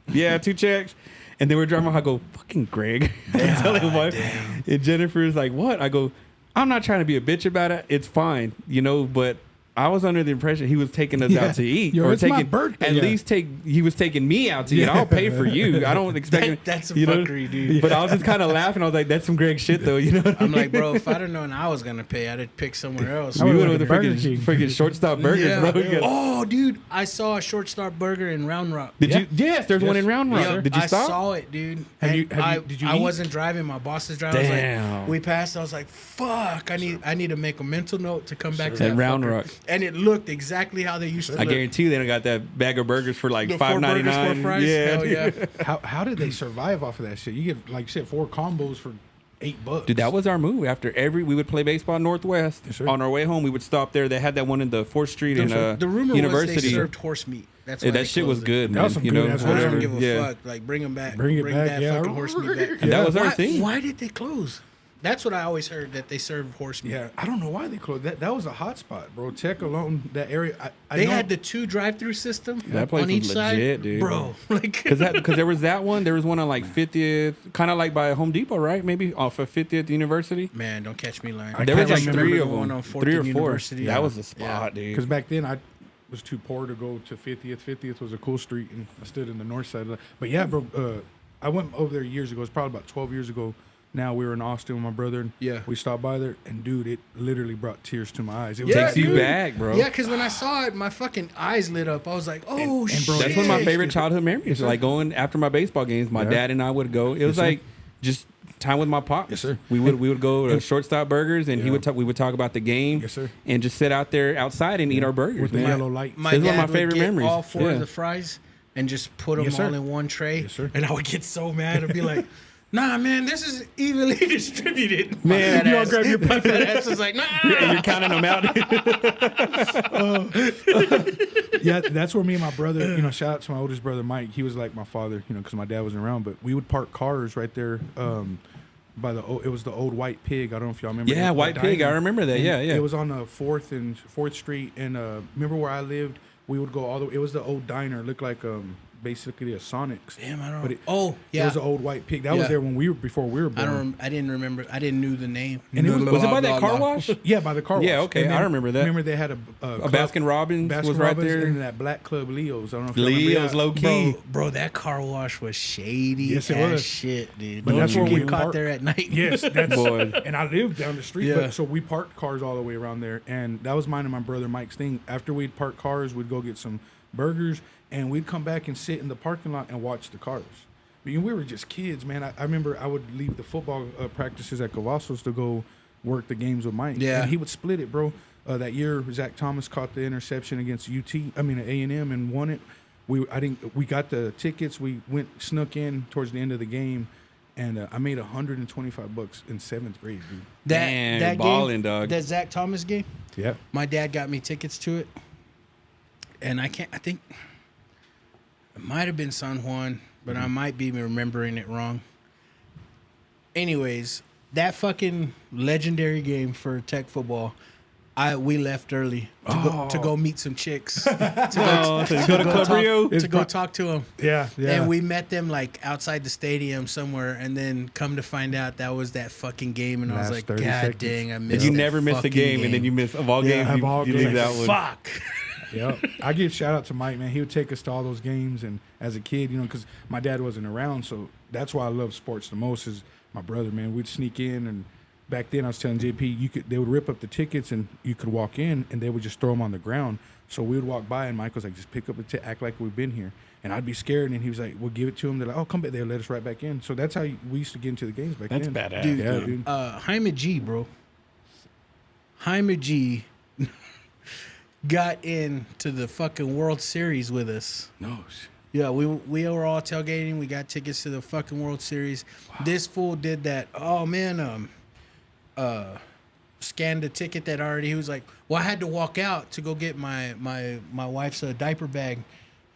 [SPEAKER 1] "Yeah, 2 checks." And then we're driving. I go, "Fucking Greg." I tell him what. And Jennifer's like, "What?" I go, "I'm not trying to be a bitch about it. It's fine, you know." But I was under the impression he was taking us out to eat,
[SPEAKER 3] Yo,
[SPEAKER 1] or
[SPEAKER 3] it's my
[SPEAKER 1] taking
[SPEAKER 3] birthday,
[SPEAKER 1] at
[SPEAKER 3] yeah.
[SPEAKER 1] least he was taking me out to eat. I'll pay for you. I don't expect him.
[SPEAKER 2] That's a
[SPEAKER 1] you know?
[SPEAKER 2] fuckery, dude.
[SPEAKER 1] But I was just kind of laughing. I was like, "That's some Greg shit, though." You know. What I
[SPEAKER 2] I'm
[SPEAKER 1] mean?
[SPEAKER 2] like, bro, if I'd have known I was gonna pay, I'd have picked somewhere else.
[SPEAKER 1] We
[SPEAKER 3] would've
[SPEAKER 1] went
[SPEAKER 3] went
[SPEAKER 1] with
[SPEAKER 3] to
[SPEAKER 1] the
[SPEAKER 3] Burger King.
[SPEAKER 1] freaking shortstop burgers,
[SPEAKER 2] Yeah.
[SPEAKER 1] bro.
[SPEAKER 2] Oh, dude, I saw a shortstop burger in Round Rock.
[SPEAKER 1] Did you? Yes, there's one in Round Rock.
[SPEAKER 2] Yep,
[SPEAKER 1] Did you
[SPEAKER 2] I
[SPEAKER 1] stop?
[SPEAKER 2] saw it, dude.
[SPEAKER 3] Have
[SPEAKER 2] And
[SPEAKER 3] you- did you
[SPEAKER 2] I
[SPEAKER 3] eat?
[SPEAKER 2] wasn't driving. My boss is driving. I was
[SPEAKER 1] Damn.
[SPEAKER 2] like, we passed. I was like, fuck. I need to make a mental note to come back to
[SPEAKER 1] At
[SPEAKER 2] that
[SPEAKER 1] Round
[SPEAKER 2] fucker.
[SPEAKER 1] Rock.
[SPEAKER 2] And it looked exactly how they used to
[SPEAKER 1] I
[SPEAKER 2] look.
[SPEAKER 1] guarantee you they don't got that bag of burgers for like
[SPEAKER 2] The 4 burgers, 4
[SPEAKER 1] $5.99.
[SPEAKER 2] fries.
[SPEAKER 1] Yeah,
[SPEAKER 2] Hell yeah.
[SPEAKER 3] How did they survive off of that shit? You get like shit 4 combos for $8.
[SPEAKER 1] dude, that was our move. After we would play baseball Northwest.
[SPEAKER 3] Yes, sir.
[SPEAKER 1] On our way home, we would stop there. They had that one in the 4th Street in
[SPEAKER 2] The rumor
[SPEAKER 1] University.
[SPEAKER 2] was they served horse meat. That's
[SPEAKER 1] Yeah,
[SPEAKER 2] why they
[SPEAKER 1] that shit was
[SPEAKER 2] closed it.
[SPEAKER 1] good,
[SPEAKER 3] That
[SPEAKER 1] man.
[SPEAKER 3] was some
[SPEAKER 1] You know,
[SPEAKER 3] good-ass
[SPEAKER 2] I
[SPEAKER 3] horse
[SPEAKER 2] don't
[SPEAKER 3] meat.
[SPEAKER 2] give a
[SPEAKER 1] yeah.
[SPEAKER 2] fuck. Like, bring them back.
[SPEAKER 3] Bring it back,
[SPEAKER 2] that
[SPEAKER 3] yeah.
[SPEAKER 2] fucking horse meat back.
[SPEAKER 1] And that was our
[SPEAKER 2] Why-
[SPEAKER 1] thing.
[SPEAKER 2] Why did they close? That's what I always heard, that they serve horse meat.
[SPEAKER 3] Yeah, I don't know why they closed. That was a hot spot, bro. Tech alone, that area. I
[SPEAKER 2] They
[SPEAKER 3] know,
[SPEAKER 2] had the 2 drive-through system
[SPEAKER 1] That place
[SPEAKER 2] on
[SPEAKER 1] was
[SPEAKER 2] each side,
[SPEAKER 1] legit, dude.
[SPEAKER 2] bro. Like,
[SPEAKER 1] Because there was that one. There was one on like 50th, kind of like by Home Depot, right? Maybe off of 50th University.
[SPEAKER 2] man, don't catch me lying.
[SPEAKER 1] There was
[SPEAKER 3] can't
[SPEAKER 1] like
[SPEAKER 3] remember
[SPEAKER 1] 3
[SPEAKER 2] the
[SPEAKER 1] of
[SPEAKER 2] one
[SPEAKER 1] them,
[SPEAKER 2] on 4th
[SPEAKER 1] 3 or
[SPEAKER 2] and
[SPEAKER 1] 4.
[SPEAKER 2] University.
[SPEAKER 1] That
[SPEAKER 2] Yeah.
[SPEAKER 1] was the spot, dude.
[SPEAKER 3] because back then I was too poor to go to 50th. 50th was a cool street, and I stood in the north side. But yeah, bro, I went over there years ago. It's probably about 12 years ago. Now we were in Austin with my brother, and
[SPEAKER 2] Yeah.
[SPEAKER 3] we stopped by there, and dude, it literally brought tears to my eyes. It
[SPEAKER 2] Yeah,
[SPEAKER 1] Takes you
[SPEAKER 2] dude.
[SPEAKER 1] back, bro.
[SPEAKER 2] Yeah, because when I saw it, my fucking eyes lit up. I was like, oh,
[SPEAKER 3] and
[SPEAKER 2] shit.
[SPEAKER 3] bro,
[SPEAKER 1] That's one of my
[SPEAKER 3] Yeah.
[SPEAKER 1] favorite childhood memories. Like going after my baseball games, my
[SPEAKER 3] Yeah.
[SPEAKER 1] dad and I would go. It was
[SPEAKER 3] sir.
[SPEAKER 1] like just time with my pops.
[SPEAKER 3] Yes, sir.
[SPEAKER 1] We would go to Shortstop Burgers, and we would talk about the game.
[SPEAKER 3] Yes, sir.
[SPEAKER 1] And just sit out there outside and eat our burgers.
[SPEAKER 3] with the
[SPEAKER 1] man.
[SPEAKER 3] yellow lights.
[SPEAKER 2] My
[SPEAKER 1] This is one
[SPEAKER 2] dad
[SPEAKER 1] of my favorite
[SPEAKER 2] would get
[SPEAKER 1] memories.
[SPEAKER 2] all 4
[SPEAKER 1] Yeah.
[SPEAKER 2] of the fries and just put them
[SPEAKER 3] Yes, sir.
[SPEAKER 2] all in one tray.
[SPEAKER 3] Yes, sir.
[SPEAKER 2] And I would get so mad and be like, nah, man, this is evenly distributed.
[SPEAKER 1] Man,
[SPEAKER 2] my
[SPEAKER 1] you
[SPEAKER 2] fat
[SPEAKER 1] all
[SPEAKER 2] ass,
[SPEAKER 1] grab your
[SPEAKER 2] my fat ass was like, nah.
[SPEAKER 1] And you're counting them out.
[SPEAKER 3] Yeah, that's where me and my brother, shout out to my oldest brother Mike. He was like my father, because my dad wasn't around. But we would park cars right there by it was the old White Pig. I don't know if y'all remember.
[SPEAKER 1] Yeah,
[SPEAKER 3] that
[SPEAKER 1] White Pig. I
[SPEAKER 3] diner.
[SPEAKER 1] remember that.
[SPEAKER 3] And
[SPEAKER 1] Yeah, yeah.
[SPEAKER 3] It was on 4th and 4th Street, and remember where I lived? We would go all the way. It was the old diner. It looked like basically a Sonic's.
[SPEAKER 2] Damn, I don't.
[SPEAKER 3] But it,
[SPEAKER 2] Oh, yeah.
[SPEAKER 3] It was an old white pig that was
[SPEAKER 2] Yeah.
[SPEAKER 3] there when before we were born.
[SPEAKER 2] I didn't remember. I didn't know the name.
[SPEAKER 3] And it
[SPEAKER 1] Was it by that car wash?
[SPEAKER 3] Yeah, by the car wash.
[SPEAKER 1] Yeah, okay,
[SPEAKER 3] And
[SPEAKER 1] I remember that.
[SPEAKER 3] Remember they had a
[SPEAKER 1] Baskin Robbins was right there.
[SPEAKER 3] and that black club Leo's. I don't know if you remember
[SPEAKER 1] Leo's
[SPEAKER 3] that.
[SPEAKER 1] low key.
[SPEAKER 2] Bro, that car wash was shady.
[SPEAKER 3] Yes, it
[SPEAKER 2] as
[SPEAKER 3] was.
[SPEAKER 2] shit, dude.
[SPEAKER 3] But
[SPEAKER 2] Don't
[SPEAKER 3] that's
[SPEAKER 2] you
[SPEAKER 3] where we
[SPEAKER 2] get caught
[SPEAKER 3] parked.
[SPEAKER 2] there at night.
[SPEAKER 3] Yes, that's
[SPEAKER 1] Boy.
[SPEAKER 3] and I lived down the street,
[SPEAKER 2] Yeah.
[SPEAKER 3] but so we parked cars all the way around there, and that was mine and my brother Mike's thing. After we'd park cars, we'd go get some burgers, and we'd come back and sit in the parking lot and watch the cars. I mean, we were just kids, man. I remember I would leave the football practices at Cavazos to go work the games with Mike.
[SPEAKER 2] Yeah.
[SPEAKER 3] And he would split it, bro. That year, Zach Thomas caught the interception against A&M and won it. We got the tickets. We snuck in towards the end of the game, and I made $125 in 7th grade, dude.
[SPEAKER 1] Damn,
[SPEAKER 2] that
[SPEAKER 1] balling,
[SPEAKER 2] game,
[SPEAKER 1] dog.
[SPEAKER 2] that Zach Thomas game.
[SPEAKER 3] Yep.
[SPEAKER 2] My dad got me tickets to it, and I think it might have been San Juan, but I might be remembering it wrong. Anyways, that fucking legendary game for Tech football. We left early to go meet some chicks.
[SPEAKER 1] To go to Club Rio?
[SPEAKER 2] To go talk to them.
[SPEAKER 3] Yeah, yeah.
[SPEAKER 2] And we met them like outside the stadium somewhere, and then come to find out that was that fucking game, and I was
[SPEAKER 3] Last
[SPEAKER 2] like,
[SPEAKER 3] 30
[SPEAKER 2] God
[SPEAKER 3] seconds.
[SPEAKER 2] dang, I
[SPEAKER 1] If
[SPEAKER 2] missed
[SPEAKER 1] you
[SPEAKER 2] that
[SPEAKER 1] never miss a
[SPEAKER 2] fucking
[SPEAKER 1] game, and then you miss of all
[SPEAKER 3] Yeah,
[SPEAKER 1] games,
[SPEAKER 3] of all
[SPEAKER 1] you leave
[SPEAKER 3] games.
[SPEAKER 1] that one.
[SPEAKER 2] Fuck.
[SPEAKER 3] Yeah, I give shout out to Mike, man. He would take us to all those games, and as a kid, because my dad wasn't around, so that's why I love sports the most. Is my brother, man. We'd sneak in, and back then I was telling JP, they would rip up the tickets, and you could walk in, and they would just throw them on the ground. So we would walk by, and Mike was like, "Just pick up act like we've been here." And I'd be scared, and he was like, "We'll give it to him." They're like, "Oh, come back." They'll let us right back in. So that's how we used to get into the games back
[SPEAKER 1] That's
[SPEAKER 3] then.
[SPEAKER 1] badass.
[SPEAKER 2] Dude,
[SPEAKER 3] Yeah, dude.
[SPEAKER 2] Jaime G, bro. Jaime G got into the fucking World Series with us.
[SPEAKER 3] No.
[SPEAKER 2] Yeah, we were all tailgating. We got tickets to the fucking World Series. Wow. This fool did that. Oh man, scanned a ticket that already. He was like, "Well, I had to walk out to go get my wife's diaper bag,"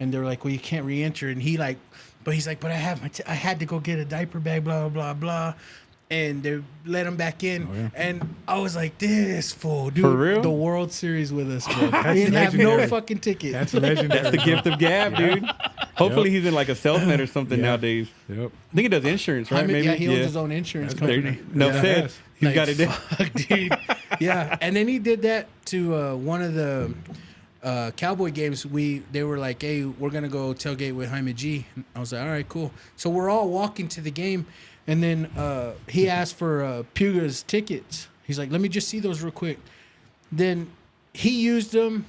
[SPEAKER 2] and they're like, "Well, you can't re-enter." And he's like, "But I have I had to go get a diaper bag." Blah blah blah. And they let him back in, and I was like, "This fool, dude,
[SPEAKER 1] For real?
[SPEAKER 2] the World Series with us, bro. He didn't have no
[SPEAKER 3] legendary.
[SPEAKER 2] fucking ticket."
[SPEAKER 3] That's legendary.
[SPEAKER 1] That's the gift of gab, dude. Hopefully he's in like a salesman or something
[SPEAKER 3] Yeah.
[SPEAKER 1] nowadays.
[SPEAKER 3] Yep.
[SPEAKER 1] I think he does insurance, right?
[SPEAKER 2] Jaime-
[SPEAKER 1] Maybe.
[SPEAKER 2] yeah, he owns his own insurance
[SPEAKER 1] There-
[SPEAKER 2] company.
[SPEAKER 1] no
[SPEAKER 3] Yeah.
[SPEAKER 1] sense. He's
[SPEAKER 2] Like,
[SPEAKER 1] got it.
[SPEAKER 2] fuck, dude. Yeah, and then he did that to one of the Cowboy games. They were like, "Hey, we're gonna go tailgate with Jaime G." And I was like, "All right, cool." So we're all walking to the game, and then he asked for Puga's tickets. He's like, "Let me just see those real quick." Then he used them,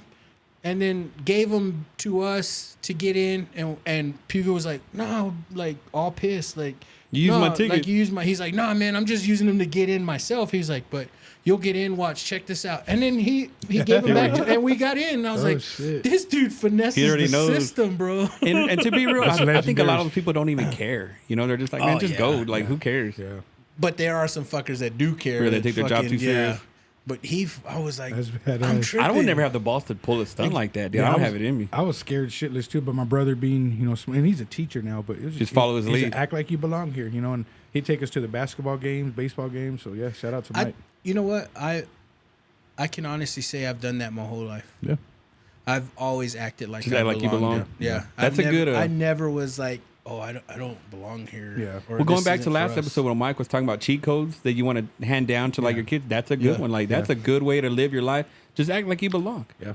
[SPEAKER 2] and then gave them to us to get in, and Puga was like, "No," like all pissed, like.
[SPEAKER 1] You used my ticket.
[SPEAKER 2] Like you used my. He's like, "Nah, man, I'm just using them to get in myself." He's like, "But you'll get in. Watch, check this out." And then he gave them back, and we got in. And I was like,
[SPEAKER 3] shit.
[SPEAKER 2] "This dude finesses
[SPEAKER 1] He already
[SPEAKER 2] the
[SPEAKER 1] knows.
[SPEAKER 2] system, bro."
[SPEAKER 1] And to be real,
[SPEAKER 3] That's
[SPEAKER 1] I think a lot
[SPEAKER 3] legendary.
[SPEAKER 1] of those people don't even care. You know, they're just like, man,
[SPEAKER 2] Oh,
[SPEAKER 1] just
[SPEAKER 2] yeah.
[SPEAKER 1] go. Like, who cares?
[SPEAKER 3] Yeah.
[SPEAKER 2] But there are some fuckers that do care.
[SPEAKER 1] Where they
[SPEAKER 2] that
[SPEAKER 1] take their job
[SPEAKER 2] fucking-
[SPEAKER 1] too serious.
[SPEAKER 2] But I was like,
[SPEAKER 3] That's badass.
[SPEAKER 2] I'm
[SPEAKER 3] I
[SPEAKER 2] tripping.
[SPEAKER 1] I would never have the balls to pull a stunt like that, dude. I don't have it in me.
[SPEAKER 3] I was scared shitless too, but my brother being, and he's a teacher now, but it was
[SPEAKER 1] Just follow his
[SPEAKER 3] he's
[SPEAKER 1] lead.
[SPEAKER 3] act like you belong here, and he'd take us to the basketball games, baseball games. So yeah, shout out to Mike.
[SPEAKER 2] You know what? I can honestly say I've done that my whole life.
[SPEAKER 3] Yeah.
[SPEAKER 2] I've always acted like
[SPEAKER 1] Just
[SPEAKER 2] I
[SPEAKER 1] act like you belong.
[SPEAKER 2] there. Yeah,
[SPEAKER 1] That's
[SPEAKER 2] I've
[SPEAKER 1] a good,
[SPEAKER 2] I never was like, "Oh, I don't belong here."
[SPEAKER 3] Yeah.
[SPEAKER 2] or
[SPEAKER 1] Well, going
[SPEAKER 2] this
[SPEAKER 1] back to
[SPEAKER 2] isn't for
[SPEAKER 1] last
[SPEAKER 2] us.
[SPEAKER 1] episode when Mike was talking about cheat codes that you want to hand down to like your kids, that's a good
[SPEAKER 2] Yeah.
[SPEAKER 1] one. Like that's a good way to live your life. Just act like you belong.
[SPEAKER 3] Yeah.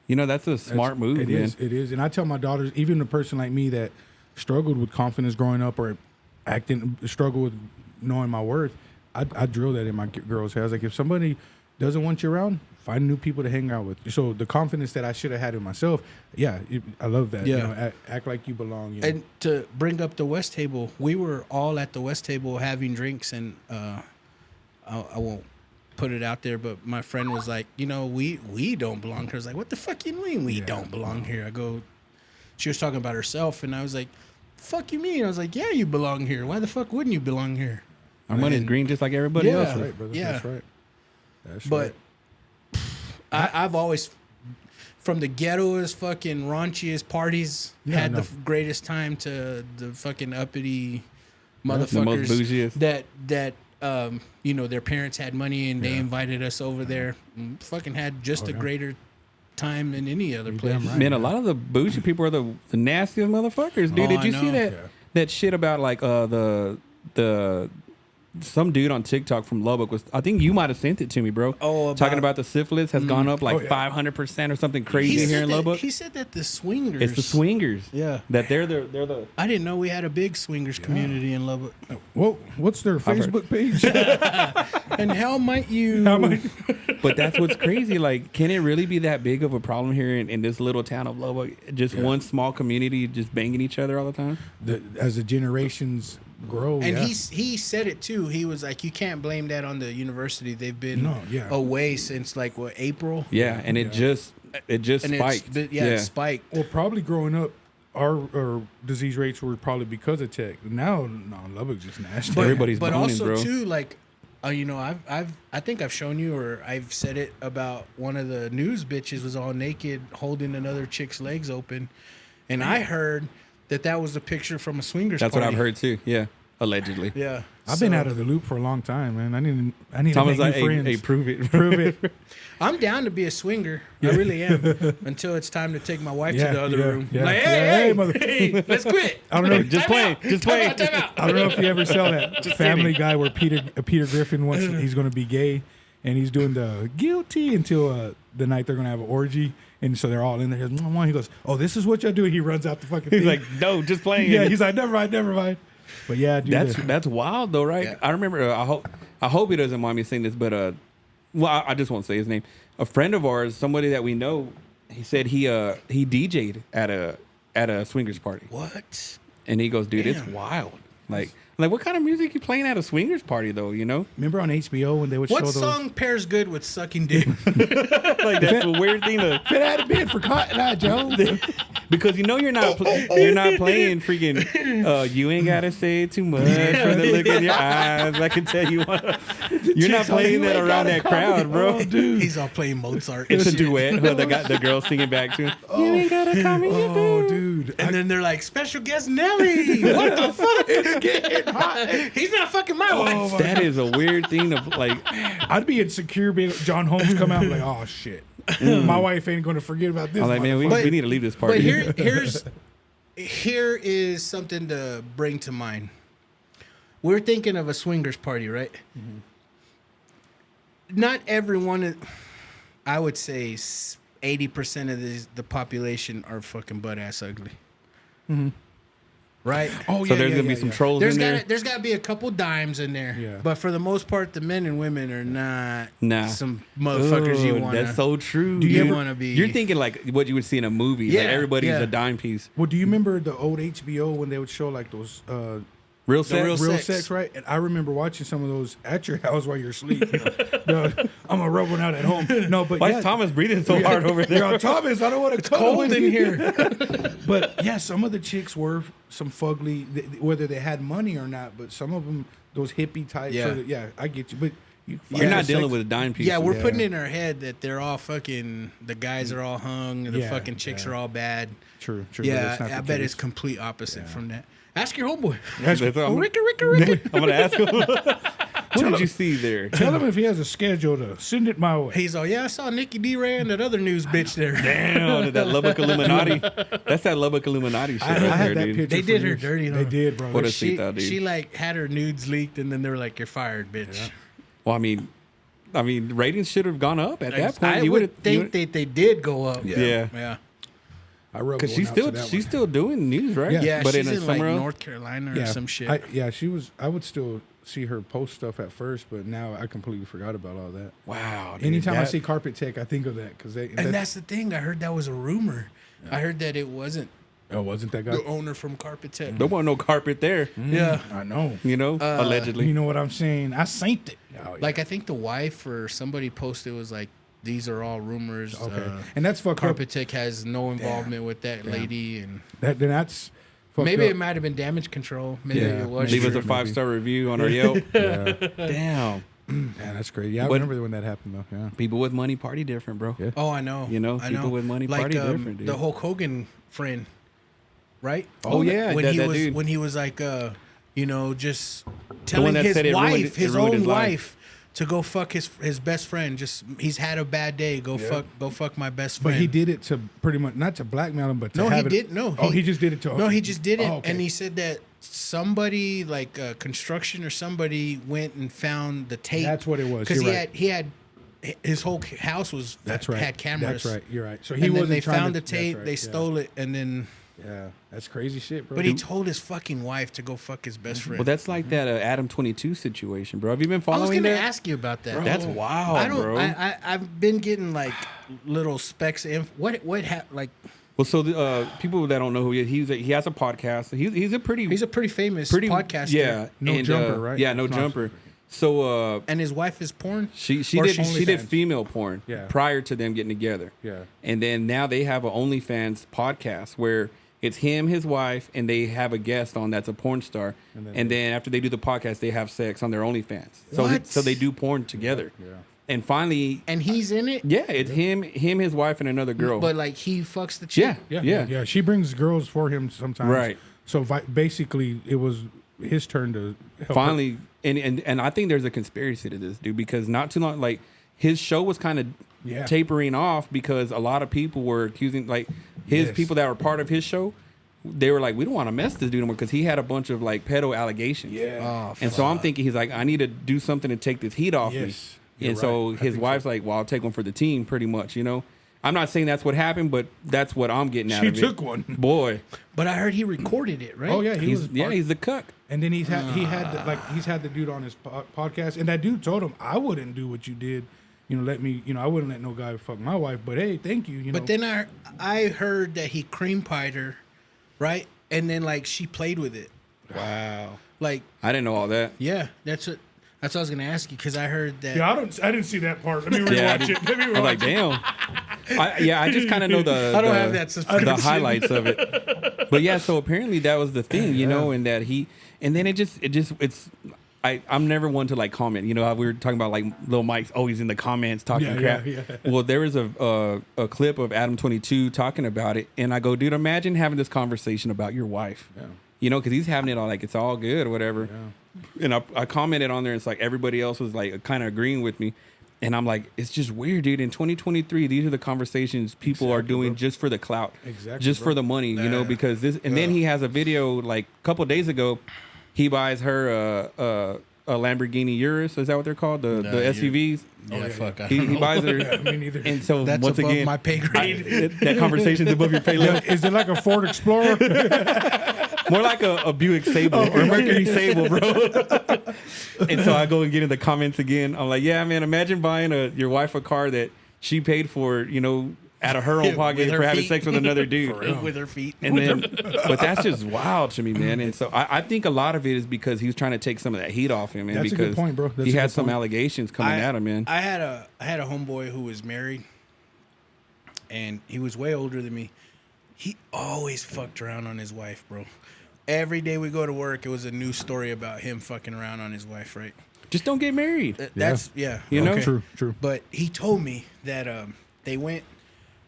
[SPEAKER 1] You know, that's a smart move,
[SPEAKER 3] It
[SPEAKER 1] man.
[SPEAKER 3] is. It is. And I tell my daughters, even a person like me that struggled with confidence growing up or struggle with knowing my worth, I drill that in my girls' heads. Like if somebody doesn't want you around, find new people to hang out with. So the confidence that I should have had in myself, I love that.
[SPEAKER 2] Yeah.
[SPEAKER 3] Act like you belong.
[SPEAKER 2] And to bring up the West Table, we were all at the West Table having drinks, and I won't put it out there, but my friend was like, we don't belong here. I was like, what the fuck you mean we don't belong here? I go, she was talking about herself, and I was like, fuck you mean? I was like, yeah, you belong here. Why the fuck wouldn't you belong here?
[SPEAKER 1] Our money's green just like everybody
[SPEAKER 2] Yeah.
[SPEAKER 1] else.
[SPEAKER 3] That's right, brother.
[SPEAKER 2] Yeah.
[SPEAKER 3] That's right. That's
[SPEAKER 2] But
[SPEAKER 3] right.
[SPEAKER 2] I've always, from the ghettoest, fucking raunchiest parties,
[SPEAKER 3] Yeah,
[SPEAKER 2] had
[SPEAKER 3] I know.
[SPEAKER 2] the greatest time to the fucking uppity
[SPEAKER 1] The most
[SPEAKER 2] motherfuckers
[SPEAKER 1] bougiest.
[SPEAKER 2] that their parents had money and they invited us over there. And fucking had just a greater time than any other place.
[SPEAKER 3] damn right.
[SPEAKER 1] Man, a lot of the bougie people are the nastiest motherfuckers, dude.
[SPEAKER 2] Oh,
[SPEAKER 1] Did
[SPEAKER 2] I
[SPEAKER 1] you see
[SPEAKER 2] know.
[SPEAKER 1] that shit about like the some dude on TikTok from Lubbock was, I think you might have sent it to me, bro.
[SPEAKER 2] Oh,
[SPEAKER 1] talking about the syphilis has gone up like
[SPEAKER 3] Oh, yeah.
[SPEAKER 1] 500% or something
[SPEAKER 2] He
[SPEAKER 1] crazy here
[SPEAKER 2] said
[SPEAKER 1] in
[SPEAKER 2] that-
[SPEAKER 1] Lubbock.
[SPEAKER 2] He said that the swingers.
[SPEAKER 1] It's the swingers.
[SPEAKER 2] Yeah.
[SPEAKER 1] That they're the
[SPEAKER 2] I didn't know we had a big swingers community in Lubbock.
[SPEAKER 3] Well, what's their
[SPEAKER 1] heard.
[SPEAKER 3] Facebook page?
[SPEAKER 2] And how might you?
[SPEAKER 1] But that's what's crazy. Like, can it really be that big of a problem here in this little town of Lubbock? Just one small community just banging each other all the time?
[SPEAKER 3] As the generations grow,
[SPEAKER 2] And
[SPEAKER 3] yeah.
[SPEAKER 2] he said it too. He was like, you can't blame that on the university. They've been
[SPEAKER 3] No, yeah.
[SPEAKER 2] away since like what, April?
[SPEAKER 1] Yeah, and it just
[SPEAKER 2] And
[SPEAKER 1] spiked.
[SPEAKER 2] it spiked.
[SPEAKER 3] Well, probably growing up, our disease rates were probably because of tech. Now, no, Lubbock's just nasty.
[SPEAKER 2] But,
[SPEAKER 1] Everybody's
[SPEAKER 2] but
[SPEAKER 1] boning,
[SPEAKER 2] also
[SPEAKER 1] bro.
[SPEAKER 2] too, like, you know, I think I've shown you, or I've said it about one of the news bitches was all naked holding another chick's legs open, and I heard that was a picture from a swingers.
[SPEAKER 1] That's
[SPEAKER 2] party.
[SPEAKER 1] what I've heard too. Yeah, allegedly.
[SPEAKER 2] Yeah,
[SPEAKER 3] I've been out of the loop for a long time, man. I need
[SPEAKER 1] Thomas
[SPEAKER 3] to make
[SPEAKER 1] like,
[SPEAKER 3] new
[SPEAKER 1] hey,
[SPEAKER 3] friends.
[SPEAKER 1] hey, prove it.
[SPEAKER 3] Prove it.
[SPEAKER 2] I'm down to be a swinger. I really am. Until it's time to take my wife
[SPEAKER 3] Yeah,
[SPEAKER 2] to the other
[SPEAKER 3] yeah,
[SPEAKER 2] room.
[SPEAKER 3] yeah.
[SPEAKER 2] Like,
[SPEAKER 3] Yeah,
[SPEAKER 2] hey,
[SPEAKER 3] hey, mother-
[SPEAKER 2] hey, let's quit.
[SPEAKER 3] I don't know.
[SPEAKER 1] Just playing. Just playing.
[SPEAKER 2] Time out.
[SPEAKER 3] I don't know if you ever saw that Family Guy where Peter Griffin wants he's going to be gay, and he's doing the guilty until the night they're going to have an orgy, and so they're all in there. He goes, "Oh, this is what y'all do." He runs out the fucking
[SPEAKER 1] He's
[SPEAKER 3] thing.
[SPEAKER 1] like, no, just playing.
[SPEAKER 3] yeah, he's like, "Never mind." But yeah, dude,
[SPEAKER 1] That's wild though, right?
[SPEAKER 2] Yeah.
[SPEAKER 1] I remember. I hope he doesn't mind me saying this, but well, I just won't say his name. A friend of ours, somebody that we know, he said he DJ'd at a swingers party,
[SPEAKER 2] What?
[SPEAKER 1] and he goes, dude, it's
[SPEAKER 2] Damn.
[SPEAKER 1] wild. Like what kind of music you playing at a swingers party though? You know,
[SPEAKER 3] remember on HBO when they would
[SPEAKER 2] What
[SPEAKER 3] show those.
[SPEAKER 2] song pairs good with sucking dick?
[SPEAKER 1] like that's a weird thing to.
[SPEAKER 3] If it had been for Cotton Eye Joe,
[SPEAKER 1] Because you know you're not playing freaking you ain't gotta say too much from the look in your eyes. I can tell you you're not playing that around that crowd, bro.
[SPEAKER 3] dude.
[SPEAKER 2] He's all playing Mozart.
[SPEAKER 1] It's a
[SPEAKER 2] and shit.
[SPEAKER 1] duet. The girl singing back to him. You ain't gotta call me your boo.
[SPEAKER 3] Oh, dude.
[SPEAKER 2] And then they're like, special guest Nelly. What the fuck? It's getting hot. He's not fucking my wife.
[SPEAKER 1] That is a weird thing to like.
[SPEAKER 3] I'd be insecure being John Holmes come out like, oh shit. My wife ain't gonna forget about this.
[SPEAKER 1] I'm like, man,
[SPEAKER 3] motherfucker.
[SPEAKER 1] we need to leave this party.
[SPEAKER 2] But here is something to bring to mind. We're thinking of a swingers party, right?
[SPEAKER 3] Mm-hmm.
[SPEAKER 2] Not everyone, I would say 80% of the population are fucking butt ass ugly. Right?
[SPEAKER 3] Oh
[SPEAKER 1] so there's gonna be some trolls in there.
[SPEAKER 2] There's got to be a couple dimes in there.
[SPEAKER 3] Yeah.
[SPEAKER 2] But for the most part, the men and women are not
[SPEAKER 1] Nah.
[SPEAKER 2] some motherfuckers you
[SPEAKER 1] Ooh,
[SPEAKER 2] want to.
[SPEAKER 1] That's so true.
[SPEAKER 2] Do you
[SPEAKER 1] dude.
[SPEAKER 2] wanna be-
[SPEAKER 1] You're thinking like what you would see in a movie.
[SPEAKER 2] Yeah,
[SPEAKER 1] Like everybody's
[SPEAKER 2] yeah.
[SPEAKER 1] a dime piece.
[SPEAKER 3] Well, do you remember the old HBO when they would show like those
[SPEAKER 1] Real
[SPEAKER 2] The
[SPEAKER 1] sex.
[SPEAKER 2] real
[SPEAKER 3] real
[SPEAKER 2] sex.
[SPEAKER 3] sex, right? And I remember watching some of those at your house while you're asleep. I'm gonna rub one out at home. No, but
[SPEAKER 1] Why
[SPEAKER 3] yeah,
[SPEAKER 1] is Thomas breathing so hard over there?
[SPEAKER 3] Yo, Thomas, I don't want to
[SPEAKER 2] cold in here.
[SPEAKER 3] But yeah, some of the chicks were some fugly, whether they had money or not. But some of them, those hippie types.
[SPEAKER 2] Yeah.
[SPEAKER 3] Yeah, I get you. But
[SPEAKER 1] You're not dealing with a dime piece.
[SPEAKER 2] Yeah, we're
[SPEAKER 3] Yeah.
[SPEAKER 2] putting in our head that they're all fucking. The guys are all hung. The
[SPEAKER 3] Yeah,
[SPEAKER 2] fucking chicks
[SPEAKER 3] yeah.
[SPEAKER 2] are all bad.
[SPEAKER 3] True. But
[SPEAKER 2] Yeah,
[SPEAKER 3] that's not
[SPEAKER 2] I
[SPEAKER 3] the
[SPEAKER 2] bet
[SPEAKER 3] case.
[SPEAKER 2] it's complete opposite from that. Ask your homeboy.
[SPEAKER 1] That's what I'm,
[SPEAKER 2] Ricky.
[SPEAKER 1] I'm gonna ask him. What did you see there?
[SPEAKER 3] Tell him if he has a schedule to send it my way.
[SPEAKER 2] He's all, yeah, I saw Nikki D. Ray and that other news bitch there.
[SPEAKER 1] Damn, that Lubbock Illuminati. That's that Lubbock Illuminati shit
[SPEAKER 3] I
[SPEAKER 1] right
[SPEAKER 3] had
[SPEAKER 1] there,
[SPEAKER 3] that
[SPEAKER 1] dude.
[SPEAKER 3] picture.
[SPEAKER 2] They
[SPEAKER 3] for
[SPEAKER 2] did her
[SPEAKER 3] years.
[SPEAKER 2] dirty, huh?
[SPEAKER 3] They did, bro.
[SPEAKER 1] What a
[SPEAKER 2] She,
[SPEAKER 1] dude.
[SPEAKER 2] she like had her nudes leaked and then they were like, you're fired, bitch.
[SPEAKER 1] Well, I mean, ratings should have gone up at that point.
[SPEAKER 2] I
[SPEAKER 1] You
[SPEAKER 2] would
[SPEAKER 1] would've-
[SPEAKER 2] think that they did go up.
[SPEAKER 1] Yeah.
[SPEAKER 2] Yeah.
[SPEAKER 3] I wrote
[SPEAKER 1] Because
[SPEAKER 3] one
[SPEAKER 1] she's
[SPEAKER 3] out to
[SPEAKER 1] still
[SPEAKER 3] that
[SPEAKER 1] she's
[SPEAKER 3] one.
[SPEAKER 1] still doing news, right?
[SPEAKER 3] Yeah.
[SPEAKER 2] Yeah,
[SPEAKER 1] but
[SPEAKER 2] she's
[SPEAKER 1] in a
[SPEAKER 2] in like
[SPEAKER 1] somewhere else.
[SPEAKER 2] North Carolina or some shit.
[SPEAKER 3] Yeah, she was. I would still see her post stuff at first, but now I completely forgot about all that.
[SPEAKER 1] Wow. Dude,
[SPEAKER 3] Anytime I
[SPEAKER 1] that-
[SPEAKER 3] see Carpet Tech, I think of that because they.
[SPEAKER 2] and that's the thing. I heard that was a rumor. I heard that it wasn't
[SPEAKER 3] oh, wasn't that guy?
[SPEAKER 2] the owner from Carpet Tech.
[SPEAKER 1] there wasn't no carpet there.
[SPEAKER 2] Yeah.
[SPEAKER 3] I know.
[SPEAKER 1] You know, allegedly.
[SPEAKER 3] You know what I'm saying? I synced it. Oh, yeah.
[SPEAKER 2] Like I think the wife or somebody posted was like, these are all rumors.
[SPEAKER 3] Okay, and that's fucked
[SPEAKER 2] Carpet Tech has no involvement with that lady, and
[SPEAKER 3] up. Then that's fucked
[SPEAKER 2] maybe
[SPEAKER 3] up.
[SPEAKER 2] it might have been damage control. Maybe
[SPEAKER 3] Yeah,
[SPEAKER 2] it was.
[SPEAKER 1] Leave us
[SPEAKER 3] Sure,
[SPEAKER 1] a 5-star review on our Yelp.
[SPEAKER 3] Yeah.
[SPEAKER 1] Damn.
[SPEAKER 3] Yeah, that's crazy. Yeah, I
[SPEAKER 1] But-
[SPEAKER 3] remember when that happened though. Yeah.
[SPEAKER 1] People with money party different, bro.
[SPEAKER 3] Yeah.
[SPEAKER 2] Oh, I know.
[SPEAKER 1] You know,
[SPEAKER 2] I
[SPEAKER 1] people with money
[SPEAKER 2] like,
[SPEAKER 1] party different, dude.
[SPEAKER 2] The Hulk Hogan friend, right?
[SPEAKER 1] Oh, yeah,
[SPEAKER 2] when
[SPEAKER 1] that
[SPEAKER 2] he
[SPEAKER 1] dude.
[SPEAKER 2] was like, just
[SPEAKER 1] one
[SPEAKER 2] telling
[SPEAKER 1] that
[SPEAKER 2] his
[SPEAKER 1] said it ruined-
[SPEAKER 2] wife,
[SPEAKER 1] it
[SPEAKER 2] his
[SPEAKER 1] ruined
[SPEAKER 2] own
[SPEAKER 1] his life.
[SPEAKER 2] wife, to go fuck his best friend. Just he's had a bad day. Go fuck my best friend.
[SPEAKER 3] But he did it to pretty much not to blackmail him, but to
[SPEAKER 2] No,
[SPEAKER 3] have
[SPEAKER 2] he
[SPEAKER 3] it.
[SPEAKER 2] did. No,
[SPEAKER 3] he just did it to.
[SPEAKER 2] No, he just did it,
[SPEAKER 3] Oh, okay.
[SPEAKER 2] and he said that somebody like construction or somebody went and found the tape.
[SPEAKER 3] That's what it was.
[SPEAKER 2] Because
[SPEAKER 3] You're
[SPEAKER 2] he had his whole house was
[SPEAKER 3] That's right.
[SPEAKER 2] had cameras.
[SPEAKER 3] That's right. You're right. So
[SPEAKER 2] And then
[SPEAKER 3] wasn't
[SPEAKER 2] they
[SPEAKER 3] trying
[SPEAKER 2] found
[SPEAKER 3] to-
[SPEAKER 2] the tape.
[SPEAKER 3] that's right,
[SPEAKER 2] They
[SPEAKER 3] yeah.
[SPEAKER 2] stole it, and then.
[SPEAKER 3] Yeah, that's crazy shit, bro.
[SPEAKER 2] But he told his fucking wife to go fuck his best friend.
[SPEAKER 1] Well, that's like that Adam 22 situation, bro. Have you been
[SPEAKER 2] I was
[SPEAKER 1] following
[SPEAKER 2] gonna
[SPEAKER 1] that?
[SPEAKER 2] ask you about that.
[SPEAKER 1] That's wild,
[SPEAKER 2] I don't.
[SPEAKER 1] bro.
[SPEAKER 2] I've been getting like little specks. What like?
[SPEAKER 1] Well, so the people that don't know who he is, he has a podcast. He's a pretty
[SPEAKER 2] famous podcaster.
[SPEAKER 1] Yeah,
[SPEAKER 3] No Jumper, right?
[SPEAKER 1] Yeah, No
[SPEAKER 3] It's
[SPEAKER 1] Jumper. So
[SPEAKER 2] And his wife is porn.
[SPEAKER 1] she
[SPEAKER 2] Or
[SPEAKER 1] did
[SPEAKER 2] she's
[SPEAKER 1] she did
[SPEAKER 3] OnlyFans.
[SPEAKER 1] female porn
[SPEAKER 3] Yeah.
[SPEAKER 1] prior to them getting together.
[SPEAKER 3] Yeah.
[SPEAKER 1] And then now they have an OnlyFans podcast where it's him, his wife, and they have a guest on that's a porn star. And then after they do the podcast, they have sex on their OnlyFans. So
[SPEAKER 2] What?
[SPEAKER 1] so they do porn together.
[SPEAKER 3] Yeah.
[SPEAKER 1] And finally,
[SPEAKER 2] And he's in it.
[SPEAKER 1] yeah, it's him, his wife, and another girl.
[SPEAKER 2] But like he fucks the chick.
[SPEAKER 1] Yeah.
[SPEAKER 3] She brings girls for him sometimes.
[SPEAKER 1] Right.
[SPEAKER 3] So basically, it was his turn to help her.
[SPEAKER 1] Finally, and I think there's a conspiracy to this, dude, because not too long, like his show was kind of
[SPEAKER 3] Yeah.
[SPEAKER 1] tapering off because a lot of people were accusing, like his
[SPEAKER 3] Yes.
[SPEAKER 1] people that were part of his show, they were like, we don't want to mess this dude anymore because he had a bunch of like pedo allegations.
[SPEAKER 3] Yeah.
[SPEAKER 2] Oh,
[SPEAKER 1] And so I'm thinking he's like, I need to do something to take this heat off me.
[SPEAKER 3] Yes, you're
[SPEAKER 1] And so
[SPEAKER 3] right. I
[SPEAKER 1] his
[SPEAKER 3] think
[SPEAKER 1] wife's like, well, I'll take one for the team, pretty much, you know. I'm not saying that's what happened, but that's what I'm getting out
[SPEAKER 3] She
[SPEAKER 1] of it.
[SPEAKER 3] took one.
[SPEAKER 1] Boy.
[SPEAKER 2] But I heard he recorded it, right?
[SPEAKER 3] Oh yeah, he was.
[SPEAKER 1] He's the cuck.
[SPEAKER 3] And then he's had the dude on his podcast, and that dude told him, I wouldn't do what you did. I wouldn't let no guy fuck my wife. But hey, thank you.
[SPEAKER 2] But then I heard that he cream pied her, right? And then like she played with it.
[SPEAKER 1] Wow.
[SPEAKER 2] Like
[SPEAKER 1] I didn't know all that.
[SPEAKER 2] yeah, that's what I was gonna ask you because I heard that.
[SPEAKER 3] yeah, I didn't see that part. Let me
[SPEAKER 1] Yeah,
[SPEAKER 3] rewatch it. Let me
[SPEAKER 1] I'm
[SPEAKER 3] rewatch
[SPEAKER 1] like, damn. I just kind of know the
[SPEAKER 2] I don't
[SPEAKER 1] the-
[SPEAKER 2] have that
[SPEAKER 1] the
[SPEAKER 2] subscription.
[SPEAKER 1] highlights of it. But yeah, so apparently that was the thing, you know, and that and then it's I'm never one to like comment. You know how we were talking about like Lil Mike's always in the comments talking crap.
[SPEAKER 3] Yeah.
[SPEAKER 1] Well, there was a clip of Adam 22 talking about it, and I go, dude, imagine having this conversation about your wife.
[SPEAKER 3] Yeah.
[SPEAKER 1] You know, because he's having it all like it's all good or whatever.
[SPEAKER 3] Yeah.
[SPEAKER 1] And I commented on there, and it's like everybody else was like kind of agreeing with me. And I'm like, it's just weird, dude. In 2023, these are the conversations people are doing just for the clout, just for the money, you know. Because this, and then he has a video like a couple of days ago. He buys her a Lamborghini Urus. Is that what they're called? The SUVs.
[SPEAKER 2] Yeah, fuck. I
[SPEAKER 1] He
[SPEAKER 2] don't know.
[SPEAKER 1] buys her.
[SPEAKER 3] Me neither.
[SPEAKER 1] And so
[SPEAKER 2] That's
[SPEAKER 1] once
[SPEAKER 2] above
[SPEAKER 1] again,
[SPEAKER 2] my pay grade.
[SPEAKER 1] that conversation's above your pay level.
[SPEAKER 3] Is it like a Ford Explorer?
[SPEAKER 1] More like a Buick Sable or a Mercury Sable, bro. And so I go and get in the comments again. I'm like, yeah, man, imagine buying your wife a car that she paid for, you know, out of her own pocket
[SPEAKER 2] With her
[SPEAKER 1] for having
[SPEAKER 2] feet.
[SPEAKER 1] sex with another dude.
[SPEAKER 2] With her feet.
[SPEAKER 1] And then, but that's just wild to me, man. And so I think a lot of it is because he was trying to take some of that heat off him, man.
[SPEAKER 3] That's a
[SPEAKER 1] because
[SPEAKER 3] good point, bro. That's
[SPEAKER 1] he
[SPEAKER 3] a
[SPEAKER 1] had
[SPEAKER 3] good
[SPEAKER 1] some
[SPEAKER 3] point.
[SPEAKER 1] allegations coming at him, man.
[SPEAKER 2] I had a homeboy who was married, and he was way older than me. He always fucked around on his wife, bro. Every day we go to work, it was a new story about him fucking around on his wife, right?
[SPEAKER 1] Just don't get married.
[SPEAKER 2] That's yeah.
[SPEAKER 1] You know?
[SPEAKER 3] True.
[SPEAKER 2] But he told me that they went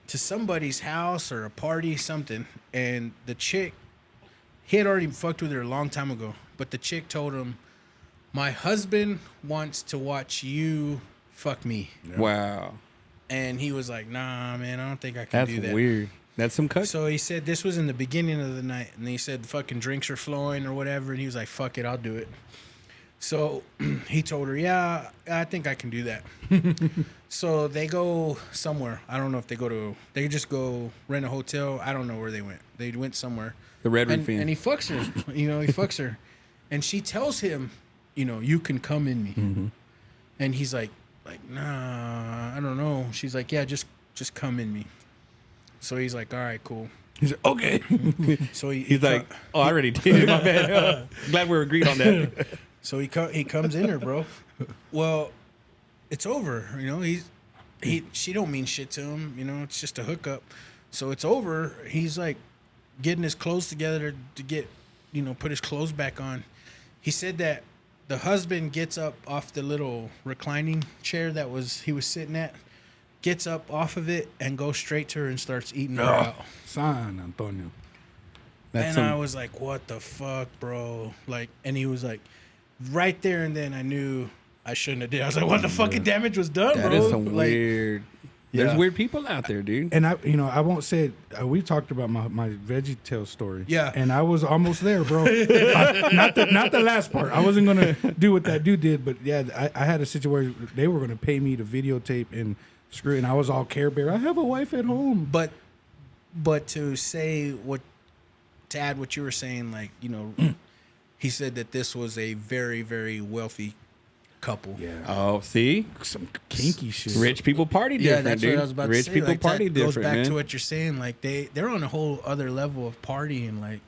[SPEAKER 2] to somebody's house or a party, something, and the chick, he had already fucked with her a long time ago, but the chick told him, my husband wants to watch you fuck me.
[SPEAKER 1] Wow.
[SPEAKER 2] And he was like, nah, man, I don't think I can
[SPEAKER 1] That's
[SPEAKER 2] do that.
[SPEAKER 1] weird. That's some cut.
[SPEAKER 2] So he said this was in the beginning of the night, and he said fucking drinks are flowing or whatever, and he was like, fuck it, I'll do it. So he told her, yeah, I think I can do that. So they go somewhere. I don't know if they just go rent a hotel. I don't know where they went. They went somewhere.
[SPEAKER 1] The Red Roof
[SPEAKER 2] and,
[SPEAKER 1] Inn.
[SPEAKER 2] and he fucks her. You know, he fucks her. And she tells him, you know, you can come in me.
[SPEAKER 1] Mm-hmm.
[SPEAKER 2] And he's like, nah, I don't know. She's like, yeah, just come in me. So he's like, all right, cool.
[SPEAKER 3] He's like, okay.
[SPEAKER 2] So
[SPEAKER 1] He's like, oh, I already did. My bad. Glad we agreed on that.
[SPEAKER 2] So he comes in her, bro. Well, it's over. You know, she don't mean shit to him. You know, it's just a hookup. So it's over. He's like getting his clothes together to get, you know, put his clothes back on. He said that the husband gets up off the little reclining chair that he was sitting at, gets up off of it and goes straight to her and starts eating her out.
[SPEAKER 3] San Antonio.
[SPEAKER 1] That's
[SPEAKER 2] And I was like, what the fuck, bro? Like, and he was like, right there and then I knew I shouldn't have did. I was like, what the fucking damage was done,
[SPEAKER 1] That
[SPEAKER 2] bro?
[SPEAKER 1] is some
[SPEAKER 2] Like,
[SPEAKER 1] weird. There's
[SPEAKER 2] Yeah.
[SPEAKER 1] weird people out there, dude.
[SPEAKER 3] And I won't say it. We talked about my VeggieTales story.
[SPEAKER 2] Yeah.
[SPEAKER 3] And I was almost there, bro. Not the last part. I wasn't gonna do what that dude did, but yeah, I had a situation where they were gonna pay me to videotape and screw it, and I was all Care Bear. I have a wife at home.
[SPEAKER 2] But to add what you were saying, like, you know, he said that this was a very, very wealthy couple.
[SPEAKER 3] Yeah.
[SPEAKER 1] Oh, see,
[SPEAKER 3] Some kinky shit.
[SPEAKER 1] rich people party
[SPEAKER 2] Yeah,
[SPEAKER 1] different,
[SPEAKER 2] that's
[SPEAKER 1] dude.
[SPEAKER 2] what I was about
[SPEAKER 1] Rich
[SPEAKER 2] to say.
[SPEAKER 1] people
[SPEAKER 2] Like,
[SPEAKER 1] party
[SPEAKER 2] that goes
[SPEAKER 1] different,
[SPEAKER 2] back
[SPEAKER 1] man.
[SPEAKER 2] to what you're saying. Like they're on a whole other level of partying. Like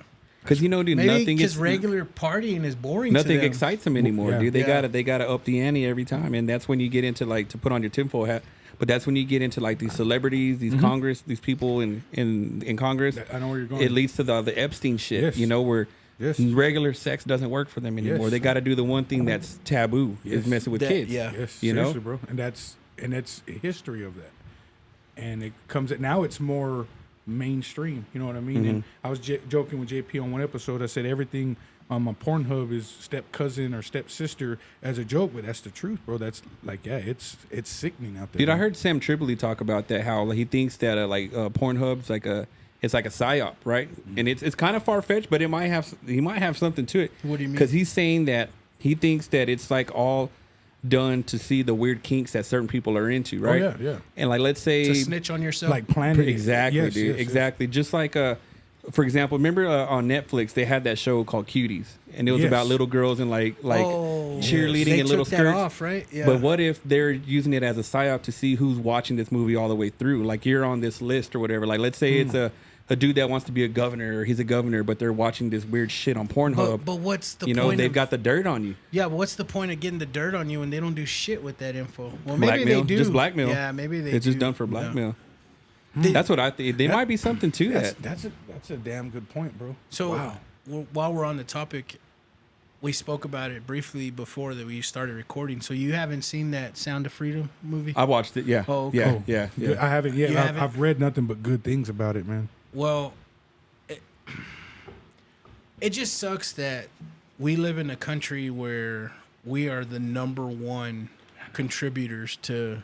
[SPEAKER 1] Because you know, dude,
[SPEAKER 2] maybe
[SPEAKER 1] nothing
[SPEAKER 2] because
[SPEAKER 1] is
[SPEAKER 2] regular partying is boring. to
[SPEAKER 1] nothing
[SPEAKER 2] them.
[SPEAKER 1] excites them anymore,
[SPEAKER 3] Yeah.
[SPEAKER 1] dude. They
[SPEAKER 2] Yeah.
[SPEAKER 1] gotta up the ante every time, and that's when you get into like to put on your tinfoil hat. But that's when you get into like these celebrities, these Congress, these people in Congress.
[SPEAKER 3] I know where you're going.
[SPEAKER 1] It leads to the Epstein shit,
[SPEAKER 3] Yes.
[SPEAKER 1] you know, where
[SPEAKER 3] Yes.
[SPEAKER 1] regular sex doesn't work for them anymore.
[SPEAKER 3] Yes.
[SPEAKER 1] They got to do the one thing that's taboo is
[SPEAKER 3] Yes.
[SPEAKER 1] messing with
[SPEAKER 2] That-
[SPEAKER 1] kids.
[SPEAKER 2] yeah.
[SPEAKER 3] Yes,
[SPEAKER 1] You know?
[SPEAKER 3] seriously, bro. And that's history of that. And it comes now it's more mainstream. You know what I mean? And I was joking with JP on one episode. I said everything on my Pornhub is step cousin or step sister as a joke, but that's the truth, bro. That's like, yeah, it's sickening out there.
[SPEAKER 1] Dude, I
[SPEAKER 3] man.
[SPEAKER 1] heard Sam Tripoli talk about that. How he thinks that Pornhub's like it's like a psyop, right? And it's kind of far fetched, but he might have something to it.
[SPEAKER 2] What do you mean?
[SPEAKER 1] Because he's saying that he thinks that it's like all done to see the weird kinks that certain people are into, right?
[SPEAKER 3] yeah, yeah.
[SPEAKER 1] And like, let's say
[SPEAKER 2] To snitch on yourself.
[SPEAKER 3] like planning
[SPEAKER 1] exactly,
[SPEAKER 3] yes,
[SPEAKER 1] dude,
[SPEAKER 3] yes, yes.
[SPEAKER 1] exactly. Just like for example, remember on Netflix they had that show called Cuties, and it was
[SPEAKER 3] Yes.
[SPEAKER 1] about little girls and like cheerleading
[SPEAKER 2] they
[SPEAKER 1] in little
[SPEAKER 2] took
[SPEAKER 1] skirts.
[SPEAKER 2] that off, right? Yeah.
[SPEAKER 1] But what if they're using it as a psyop to see who's watching this movie all the way through? Like you're on this list or whatever. Like let's say it's a dude that wants to be a governor, or he's a governor, but they're watching this weird shit on Pornhub.
[SPEAKER 2] But what's the
[SPEAKER 1] you know,
[SPEAKER 2] point?
[SPEAKER 1] they've
[SPEAKER 2] of,
[SPEAKER 1] got the dirt on you.
[SPEAKER 2] Yeah, but what's the point of getting the dirt on you when they don't do shit with that info? Well, maybe
[SPEAKER 1] Blackmail,
[SPEAKER 2] they do.
[SPEAKER 1] just blackmail.
[SPEAKER 2] Yeah, maybe they.
[SPEAKER 1] It's just
[SPEAKER 2] do.
[SPEAKER 1] done for
[SPEAKER 2] Yeah.
[SPEAKER 1] blackmail. That's what I think. There might be something to that.
[SPEAKER 3] That's a damn good point, bro.
[SPEAKER 2] So
[SPEAKER 3] wow.
[SPEAKER 2] while we're on the topic, we spoke about it briefly before that we started recording. So you haven't seen that Sound of Freedom movie?
[SPEAKER 1] I watched it. Yeah.
[SPEAKER 2] Oh, okay.
[SPEAKER 1] Yeah.
[SPEAKER 3] I haven't yet.
[SPEAKER 2] You haven't?
[SPEAKER 3] I've read nothing but good things about it, man.
[SPEAKER 2] Well, it just sucks that we live in a country where we are the number one contributors to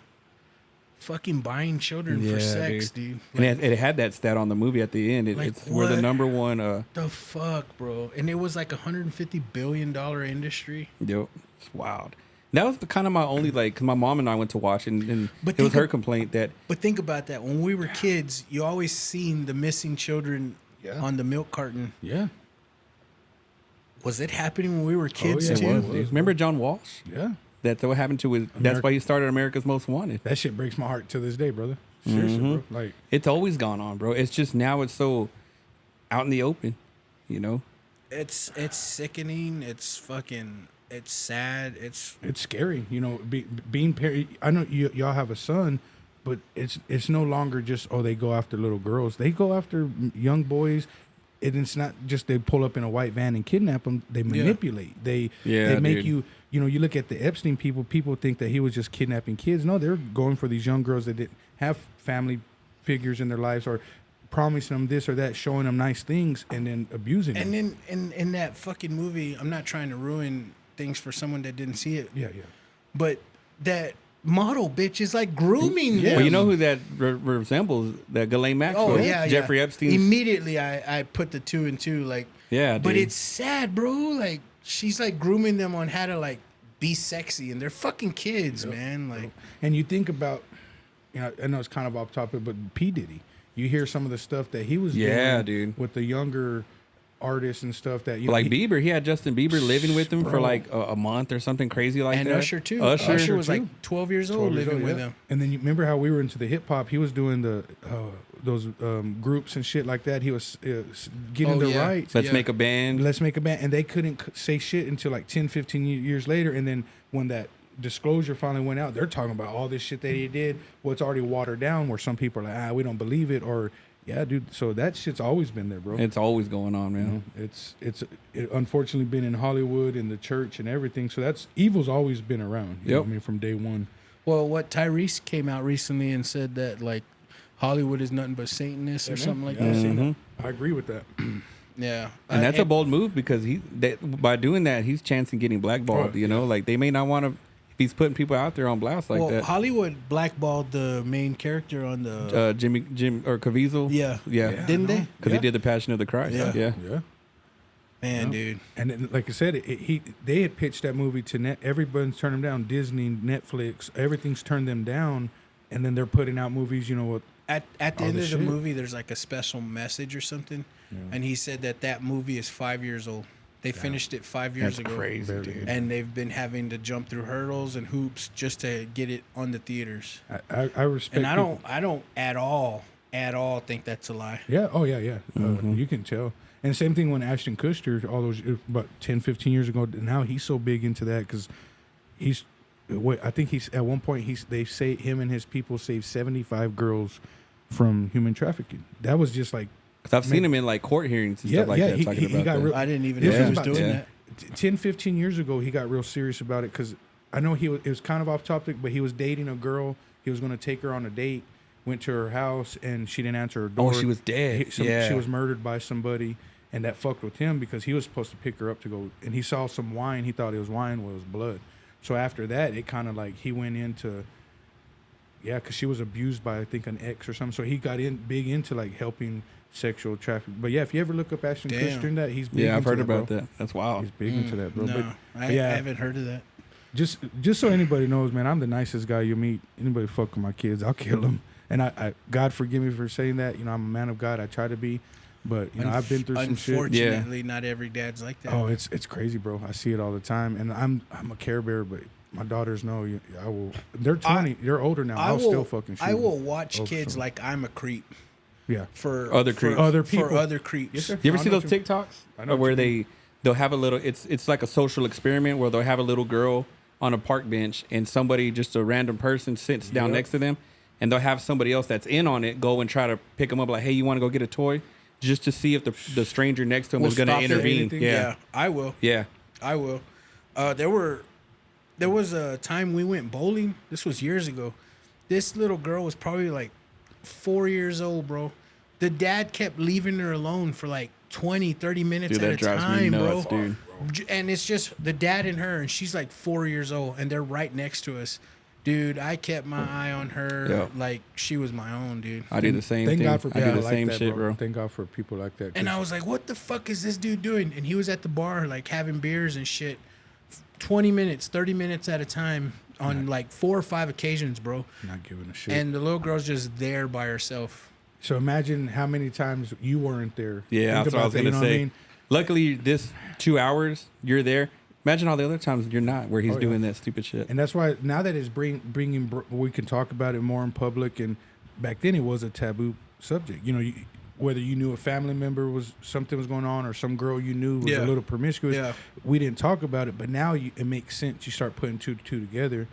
[SPEAKER 2] fucking buying children for sex, dude.
[SPEAKER 1] And it had that stat on the movie at the end.
[SPEAKER 2] Like,
[SPEAKER 1] We're the
[SPEAKER 2] what?
[SPEAKER 1] number one.
[SPEAKER 2] The fuck, bro? And it was like $150 billion industry.
[SPEAKER 1] Yo, it's wild. That was the kind of my only like, cause my mom and I went to watch, and
[SPEAKER 2] But
[SPEAKER 1] it was
[SPEAKER 2] think
[SPEAKER 1] her
[SPEAKER 2] of-
[SPEAKER 1] complaint that
[SPEAKER 2] But think about that. When we were kids, you always seen the missing children on the milk carton.
[SPEAKER 3] Yeah.
[SPEAKER 2] Was it happening when we were kids
[SPEAKER 3] yeah,
[SPEAKER 2] too?
[SPEAKER 3] it was.
[SPEAKER 1] dude. Remember John Walsh?
[SPEAKER 3] Yeah.
[SPEAKER 1] That's what happened to his. That's why he started America's Most Wanted.
[SPEAKER 3] That shit breaks my heart to this day, brother. Seriously, bro. Like,
[SPEAKER 1] It's always gone on, bro. It's just now it's so out in the open, you know.
[SPEAKER 2] It's sickening. It's fucking. It's sad. It's
[SPEAKER 3] scary, you know, being parent. I know y'all have a son, but it's no longer just, they go after little girls. They go after young boys. It's not just they pull up in a white van and kidnap them. They manipulate. They make
[SPEAKER 1] dude.
[SPEAKER 3] you know, you look at the Epstein people think that he was just kidnapping kids. No, they're going for these young girls that didn't have family figures in their lives, or promising them this or that, showing them nice things, and then abusing them.
[SPEAKER 2] and then in that fucking movie. I'm not trying to ruin things for someone that didn't see it.
[SPEAKER 3] Yeah.
[SPEAKER 2] But that model bitch is like grooming them.
[SPEAKER 1] Well, you know who that resembles? That Ghislaine Maxwell.
[SPEAKER 2] Oh yeah,
[SPEAKER 1] Jeffrey Epstein.
[SPEAKER 2] Immediately, I put the two and two. Like,
[SPEAKER 1] Yeah,
[SPEAKER 2] but
[SPEAKER 1] dude.
[SPEAKER 2] it's sad, bro. Like, she's like grooming them on how to like be sexy, and they're fucking kids, man. Like,
[SPEAKER 3] And you think about, you know, I know it's kind of off topic, but P. Diddy, you hear some of the stuff that he was
[SPEAKER 1] Yeah,
[SPEAKER 3] doing
[SPEAKER 1] dude.
[SPEAKER 3] with the younger artists and stuff that, you know,
[SPEAKER 1] Like Bieber, he had Justin Bieber living with him for
[SPEAKER 3] Bro.
[SPEAKER 1] like a month or something crazy like
[SPEAKER 2] and
[SPEAKER 1] that.
[SPEAKER 2] Usher too.
[SPEAKER 1] Usher
[SPEAKER 2] was like 12 years old
[SPEAKER 3] 12 years
[SPEAKER 2] living
[SPEAKER 3] old,
[SPEAKER 2] with
[SPEAKER 3] yeah.
[SPEAKER 2] him.
[SPEAKER 3] And then you remember how we were into the hip hop? He was doing the those groups and shit like that. He was getting
[SPEAKER 2] Oh,
[SPEAKER 3] the
[SPEAKER 2] yeah.
[SPEAKER 3] rights.
[SPEAKER 1] Let's
[SPEAKER 2] Yeah.
[SPEAKER 1] make a band.
[SPEAKER 3] Let's make a band. And they couldn't say shit until like 10, 15 years later. And then when that disclosure finally went out, they're talking about all this shit that he did, what's already watered down, where some people are like, we don't believe it, or yeah, dude. So that shit's always been there, bro.
[SPEAKER 1] It's always going on, man.
[SPEAKER 3] You know, it's unfortunately been in Hollywood and the church and everything. So that's evil's always been around. You know
[SPEAKER 1] Yep.
[SPEAKER 3] what I mean, from day one.
[SPEAKER 2] Well, what Tyrese came out recently and said that like Hollywood is nothing but Satanists or something like
[SPEAKER 3] Yeah, I've
[SPEAKER 2] that.
[SPEAKER 3] seen
[SPEAKER 1] Mm-hmm.
[SPEAKER 3] that. I agree with that.
[SPEAKER 2] Yeah,
[SPEAKER 1] And that's a bold move because by doing that, he's chancing getting blackballed.
[SPEAKER 3] Oh,
[SPEAKER 1] You know, like they may not want to. he's putting people out there on blast like that.
[SPEAKER 2] Hollywood blackballed the main character on the
[SPEAKER 1] Jim or Caviezel.
[SPEAKER 2] yeah. Didn't they?
[SPEAKER 1] Because he did the Passion of the Christ.
[SPEAKER 2] Yeah.
[SPEAKER 3] Yeah.
[SPEAKER 2] Man, dude.
[SPEAKER 3] And then, like I said, they had pitched that movie to everybody's turned them down. Disney, Netflix, everything's turned them down, and then they're putting out movies. You know what?
[SPEAKER 2] At the
[SPEAKER 3] all
[SPEAKER 2] end
[SPEAKER 3] the
[SPEAKER 2] of the
[SPEAKER 3] shit.
[SPEAKER 2] movie, there's like a special message or something, and he said that movie is 5 years old. They finished it 5 years
[SPEAKER 1] That's
[SPEAKER 2] ago.
[SPEAKER 1] crazy, dude.
[SPEAKER 2] And they've been having to jump through hurdles and hoops just to get it on the theaters.
[SPEAKER 3] I respect.
[SPEAKER 2] And
[SPEAKER 3] people.
[SPEAKER 2] I don't at all think that's a lie.
[SPEAKER 3] Yeah. Oh, yeah. You can tell. And same thing when Ashton Kutcher, all those about 10, 15 years ago. Now he's so big into that because I think he's at one point they say him and his people saved 75 girls from human trafficking. That was just like.
[SPEAKER 1] Because I've seen him in like court hearings and stuff like that. Talking about
[SPEAKER 3] got
[SPEAKER 1] that.
[SPEAKER 2] I didn't even
[SPEAKER 3] This
[SPEAKER 2] know he
[SPEAKER 3] was
[SPEAKER 2] was
[SPEAKER 3] about
[SPEAKER 2] doing
[SPEAKER 3] 10,
[SPEAKER 2] that.
[SPEAKER 3] 10, 15 years ago, he got real serious about it because I know it was kind of off topic, but he was dating a girl. He was going to take her on a date, went to her house, and she didn't answer her door.
[SPEAKER 1] Oh, she was dead.
[SPEAKER 3] She was murdered by somebody, and that fucked with him because he was supposed to pick her up to go, and he saw some wine. He thought it was wine, well, it was blood. So after that, it kind of like he went into, because she was abused by, I think, an ex or something. So he got big into like helping sexual traffic. But yeah, if you ever look up Ashton Kutcher and that, he's big into
[SPEAKER 1] I've heard
[SPEAKER 3] that,
[SPEAKER 1] about
[SPEAKER 3] bro.
[SPEAKER 1] that. That's wild.
[SPEAKER 3] He's big into that, bro.
[SPEAKER 2] No,
[SPEAKER 3] But
[SPEAKER 2] I haven't heard of that.
[SPEAKER 3] just so anybody knows, man, I'm the nicest guy you meet. Anybody fuck with my kids, I'll kill them. And I God forgive me for saying that. You know, I'm a man of God. I try to be, but you know, I've been through some shit.
[SPEAKER 2] Unfortunately, not every dad's like that.
[SPEAKER 3] Oh, it's crazy, bro. I see it all the time, and I'm a care bear, but my daughters know I will. They're 20. They're older now. I'll still fucking shoot.
[SPEAKER 2] I will
[SPEAKER 3] them.
[SPEAKER 2] watch
[SPEAKER 3] Oh,
[SPEAKER 2] kids
[SPEAKER 3] sorry.
[SPEAKER 2] like I'm a creep
[SPEAKER 3] Yeah.
[SPEAKER 2] for
[SPEAKER 1] Other creeps.
[SPEAKER 2] for
[SPEAKER 3] Other people.
[SPEAKER 2] for other creeps.
[SPEAKER 3] Yes, sir.
[SPEAKER 1] You ever
[SPEAKER 3] I
[SPEAKER 1] see
[SPEAKER 3] know
[SPEAKER 1] those
[SPEAKER 3] what you-
[SPEAKER 1] TikToks
[SPEAKER 3] I know
[SPEAKER 1] where
[SPEAKER 3] what you
[SPEAKER 1] they'll have a little? It's like a social experiment where they'll have a little girl on a park bench and somebody, just a random person, sits down
[SPEAKER 3] Yep.
[SPEAKER 1] next to them, and they'll have somebody else that's in on it go and try to pick them up, like, hey, you want to go get a toy, just to see if the stranger next to him
[SPEAKER 2] Will
[SPEAKER 1] was going to
[SPEAKER 2] stop at
[SPEAKER 1] intervene.
[SPEAKER 3] anything?
[SPEAKER 2] Yeah, I will.
[SPEAKER 1] Yeah.
[SPEAKER 2] I will. There was a time we went bowling. This was years ago. This little girl was probably like 4 years old, bro. The dad kept leaving her alone for like 20, 30 minutes
[SPEAKER 1] Dude,
[SPEAKER 2] at
[SPEAKER 1] that
[SPEAKER 2] a
[SPEAKER 1] drives
[SPEAKER 2] time,
[SPEAKER 1] me nuts,
[SPEAKER 2] bro.
[SPEAKER 1] dude.
[SPEAKER 2] And it's just the dad and her, and she's like 4 years old, and they're right next to us. Dude, I kept my eye on her
[SPEAKER 1] Yeah.
[SPEAKER 2] like she was my own, dude.
[SPEAKER 1] I do the same
[SPEAKER 3] Thank
[SPEAKER 1] thing.
[SPEAKER 3] God for
[SPEAKER 1] I
[SPEAKER 3] people
[SPEAKER 1] do the
[SPEAKER 3] like
[SPEAKER 1] same
[SPEAKER 3] that,
[SPEAKER 1] shit, bro.
[SPEAKER 3] Thank God for people like that.
[SPEAKER 2] And I was like, what the fuck is this dude doing? And he was at the bar, like, having beers and shit. 20 minutes, 30 minutes at a time on, like, 4 or 5 occasions, bro.
[SPEAKER 3] not giving a shit.
[SPEAKER 2] And the little girl's just there by herself.
[SPEAKER 3] So imagine how many times you weren't there.
[SPEAKER 1] Yeah,
[SPEAKER 3] Think
[SPEAKER 1] that's what I
[SPEAKER 3] about
[SPEAKER 1] was
[SPEAKER 3] that,
[SPEAKER 1] going
[SPEAKER 3] you
[SPEAKER 1] to
[SPEAKER 3] know what I
[SPEAKER 1] say.
[SPEAKER 3] mean?
[SPEAKER 1] Luckily, this 2 hours, you're there. Imagine all the other times you're not, where he's
[SPEAKER 3] yeah.
[SPEAKER 1] doing that stupid shit.
[SPEAKER 3] And that's why now that it's we can talk about it more in public. And back then it was a taboo subject. You know, whether you knew a family member something was going on, or some girl you knew was
[SPEAKER 2] Yeah.
[SPEAKER 3] a little promiscuous,
[SPEAKER 2] Yeah.
[SPEAKER 3] we didn't talk about it. But now it makes sense. You start putting two together.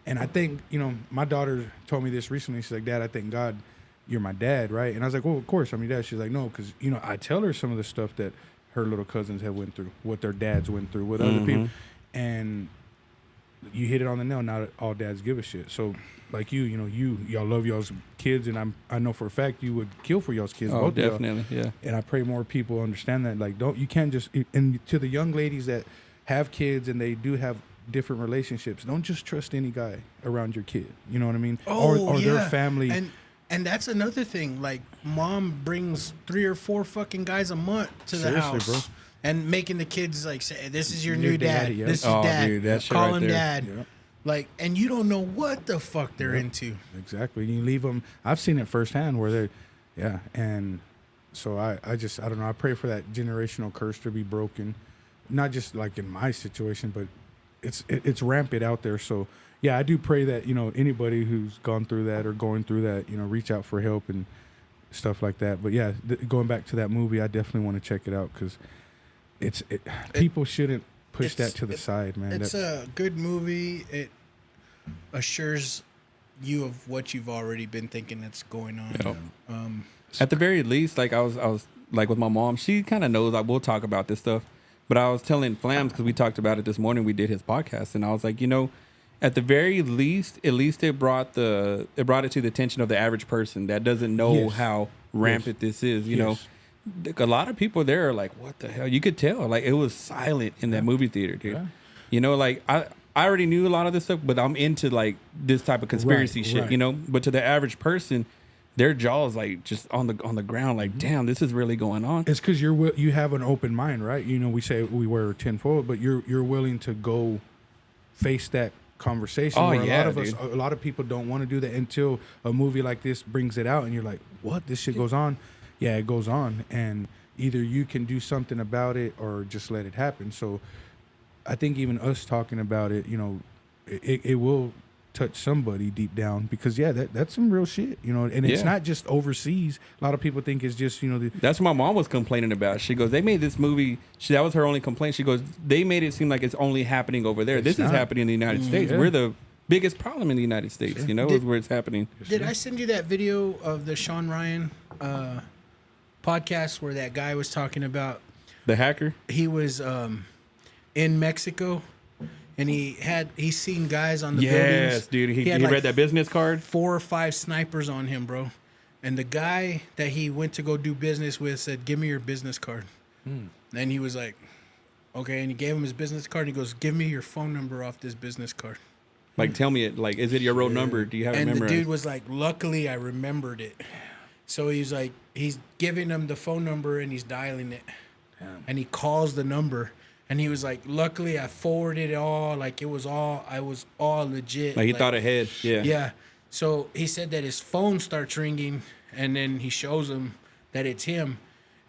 [SPEAKER 3] And I think, you know, my daughter told me this recently. She's like, Dad, I thank God you're my dad, right? And I was like, well, of course I'm your dad. She's like, no, because, you know, I tell her some of the stuff that her little cousins have went through, what their dads went through with other people. And you hit it on the nail. Not all dads give a shit. So, like you know, y'all love y'all's kids, and I know for a fact you would kill for y'all's kids.
[SPEAKER 1] Oh,
[SPEAKER 3] both of y'all.
[SPEAKER 1] definitely, yeah.
[SPEAKER 3] And I pray more people understand that. Like, you can't just, and to the young ladies that have kids and they do have different relationships, don't just trust any guy around your kid. You know what I mean? Or their family.
[SPEAKER 2] And that's another thing. Like, mom brings 3 or 4 fucking guys a month to the
[SPEAKER 3] Seriously,
[SPEAKER 2] house.
[SPEAKER 3] bro.
[SPEAKER 2] And making the kids, like, say, this is your
[SPEAKER 3] Your
[SPEAKER 2] new dad.
[SPEAKER 3] daddy, yeah.
[SPEAKER 2] This is
[SPEAKER 1] Oh,
[SPEAKER 2] dad.
[SPEAKER 1] dude, that shit
[SPEAKER 2] Call
[SPEAKER 1] right
[SPEAKER 2] him
[SPEAKER 1] there.
[SPEAKER 2] dad.
[SPEAKER 3] Yeah.
[SPEAKER 2] Like, and you don't know what the fuck they're into.
[SPEAKER 3] Exactly. You leave them. I've seen it firsthand where they're, yeah. And so I don't know. I pray for that generational curse to be broken, not just like in my situation, but it's rampant out there. So yeah, I do pray that, you know, anybody who's gone through that or going through that, you know, reach out for help and stuff like that. But yeah, going back to that movie, I definitely want to check it out because people shouldn't push that to the side, man.
[SPEAKER 2] It's a good movie. It assures you of what you've already been thinking that's going on.
[SPEAKER 1] Yep. At the very least, like I was like with my mom, she kind of knows. Like, we'll talk about this stuff, but I was telling Flams because we talked about it this morning. We did his podcast, and I was like, you know, at the very least, at least it brought it to the attention of the average person that doesn't know
[SPEAKER 3] Yes.
[SPEAKER 1] how rampant this is. You
[SPEAKER 3] Yes.
[SPEAKER 1] know, a lot of people there are like, what the hell? You could tell, like, it was silent in that movie theater, dude.
[SPEAKER 3] Yeah.
[SPEAKER 1] You know, like I already knew a lot of this stuff, but I'm into like this type of conspiracy shit,
[SPEAKER 3] right.
[SPEAKER 1] you know. But to the average person, their jaw is like just on the ground, like, damn, this is really going on.
[SPEAKER 3] It's because you have an open mind, right? You know, we say we wear tinfoil, but you're willing to go face that conversation.
[SPEAKER 1] Oh,
[SPEAKER 3] where
[SPEAKER 1] yeah,
[SPEAKER 3] a lot of people don't want to do that until a movie like this brings it out, and you're like, what? This shit goes on? Yeah, it goes on, and either you can do something about it or just let it happen. So I think even us talking about it, you know, it will touch somebody deep down, because that's some real shit, you know. And it's not just overseas. A lot of people think it's just, you know,
[SPEAKER 1] That's what my mom was complaining about. She goes, they made this movie. That was her only complaint. She goes, they made it seem like it's only happening over there. This is happening in the United States.
[SPEAKER 3] Yeah.
[SPEAKER 1] We're the biggest problem in the United States, you know, is where it's happening.
[SPEAKER 2] Did I send you that video of the Sean Ryan podcast where that guy was talking about
[SPEAKER 1] The hacker?
[SPEAKER 2] he was in Mexico and he's seen guys on the
[SPEAKER 1] Yes,
[SPEAKER 2] buildings.
[SPEAKER 1] dude. He
[SPEAKER 2] had
[SPEAKER 1] read that business card.
[SPEAKER 2] 4 or 5 snipers on him, bro. And the guy that he went to go do business with said, "Give me your business card." And he was like, "Okay." And he gave him his business card. And he goes, "Give me your phone number off this business card."
[SPEAKER 1] Like, tell me it. Like, is it your real number? Do you have it
[SPEAKER 2] And
[SPEAKER 1] memorized?
[SPEAKER 2] the dude was like, "Luckily, I remembered it." So he's like, he's giving him the phone number and he's dialing it. And he calls the number. And he was like, "Luckily, I forwarded it all. Like, I was all legit."
[SPEAKER 1] Like, he thought ahead. Yeah.
[SPEAKER 2] Yeah. So he said that his phone starts ringing, and then he shows him that it's him.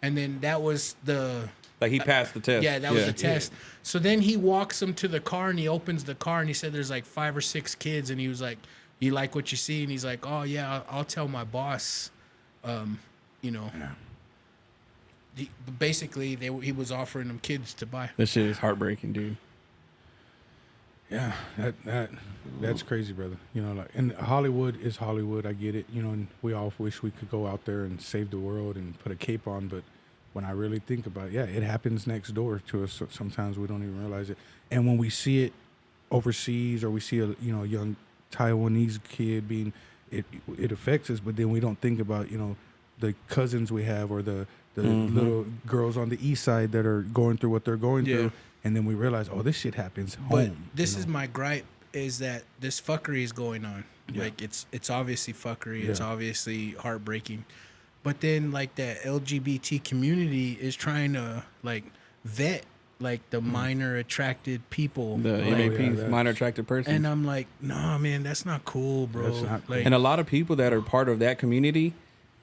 [SPEAKER 2] And then that was the...
[SPEAKER 1] Like, he passed the test.
[SPEAKER 2] Yeah, that was the test. So then he walks him to the car, and he opens the car, and he said there's like 5 or 6 kids. And he was like, "You like what you see?" And he's like, "Oh, yeah, I'll tell my boss." You know. Basically, he was offering them kids to buy.
[SPEAKER 1] That shit is heartbreaking, dude.
[SPEAKER 3] yeah, that's crazy, brother. You know, like, and Hollywood is Hollywood. I get it. You know, and we all wish we could go out there and save the world and put a cape on, but when I really think about it, it happens next door to us. So sometimes we don't even realize it. And when we see it overseas, or we see a young Taiwanese kid being, it affects us. But then we don't think about, you know, the cousins we have, or the little girls on the east side that are going through what they're going through, and then we realize, oh, this shit happens
[SPEAKER 2] But
[SPEAKER 3] home.
[SPEAKER 2] this is my gripe, is that this fuckery is going on.
[SPEAKER 3] Yeah.
[SPEAKER 2] Like, it's obviously fuckery. It's
[SPEAKER 3] Yeah.
[SPEAKER 2] obviously heartbreaking. But then, like, the LGBT community is trying to, like, vet, like, the minor attracted people.
[SPEAKER 1] The
[SPEAKER 2] Like,
[SPEAKER 1] MAPs, minor attracted person.
[SPEAKER 2] and I'm like, nah, man, that's not cool, bro.
[SPEAKER 3] That's not cool.
[SPEAKER 2] Like,
[SPEAKER 1] And a lot of people that are part of that community,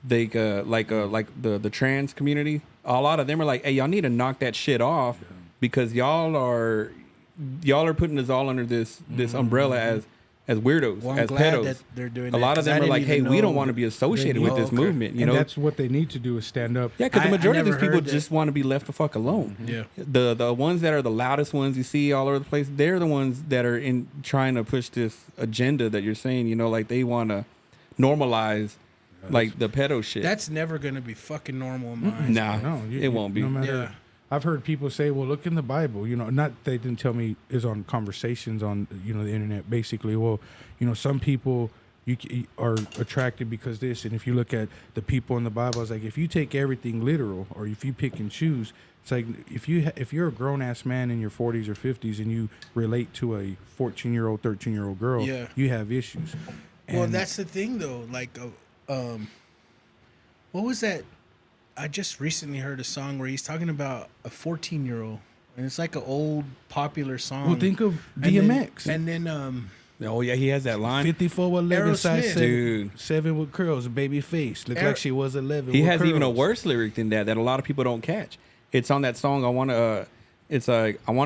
[SPEAKER 1] they like the trans community, a lot of them are like, hey, y'all need to knock that shit off, because y'all are putting us all under this umbrella as weirdos,
[SPEAKER 2] well, I'm
[SPEAKER 1] as
[SPEAKER 2] glad
[SPEAKER 1] pedos.
[SPEAKER 2] that they're doing
[SPEAKER 1] A
[SPEAKER 2] that,
[SPEAKER 1] lot of
[SPEAKER 2] 'cause I
[SPEAKER 1] them are
[SPEAKER 2] didn't
[SPEAKER 1] like, hey,
[SPEAKER 2] even
[SPEAKER 1] we don't
[SPEAKER 2] know
[SPEAKER 1] want to be associated
[SPEAKER 2] they-
[SPEAKER 1] with this
[SPEAKER 2] okay.
[SPEAKER 1] movement, you
[SPEAKER 3] and
[SPEAKER 1] know?
[SPEAKER 3] that's what they need to do, is stand up.
[SPEAKER 1] Yeah, because the
[SPEAKER 2] I
[SPEAKER 1] majority of
[SPEAKER 2] never
[SPEAKER 1] these people
[SPEAKER 2] heard that.
[SPEAKER 1] just want to be left the fuck alone.
[SPEAKER 2] Yeah.
[SPEAKER 1] The ones that are the loudest ones you see all over the place, they're the ones that are in trying to push this agenda that you're saying, you know, like they want to normalize like the pedo shit.
[SPEAKER 2] That's never going to be fucking normal in my eyes.
[SPEAKER 1] nah,
[SPEAKER 3] No,
[SPEAKER 1] it won't be.
[SPEAKER 3] No matter.
[SPEAKER 2] Yeah.
[SPEAKER 3] I've heard people say, "Well, look in the Bible." You know, not they didn't tell me, is on conversations on the internet. Basically, well, some people are attracted because this, and if you look at the people in the Bible, it's like, if you take everything literal, or if you pick and choose, it's like if you're a grown ass man in your 40s or 50s and you relate to a 14-year-old, 13-year-old girl,
[SPEAKER 2] Yeah.
[SPEAKER 3] you have issues.
[SPEAKER 2] Well,
[SPEAKER 3] And-
[SPEAKER 2] that's the thing, though. Like, what was that? I just recently heard a song where he's talking about a 14-year-old, and it's like an old popular song.
[SPEAKER 3] Well, think of
[SPEAKER 2] And then-
[SPEAKER 3] DMX.
[SPEAKER 2] And then,
[SPEAKER 1] Oh yeah, he has that line.
[SPEAKER 3] 54 with 11 size
[SPEAKER 2] Aerosmith.
[SPEAKER 3] 7,
[SPEAKER 1] Dude.
[SPEAKER 3] 7 with curls, baby face, looked like she was 11.
[SPEAKER 1] He
[SPEAKER 3] with
[SPEAKER 1] has even a
[SPEAKER 3] curls.
[SPEAKER 1] worse lyric than that a lot of people don't catch. It's on that song. I want to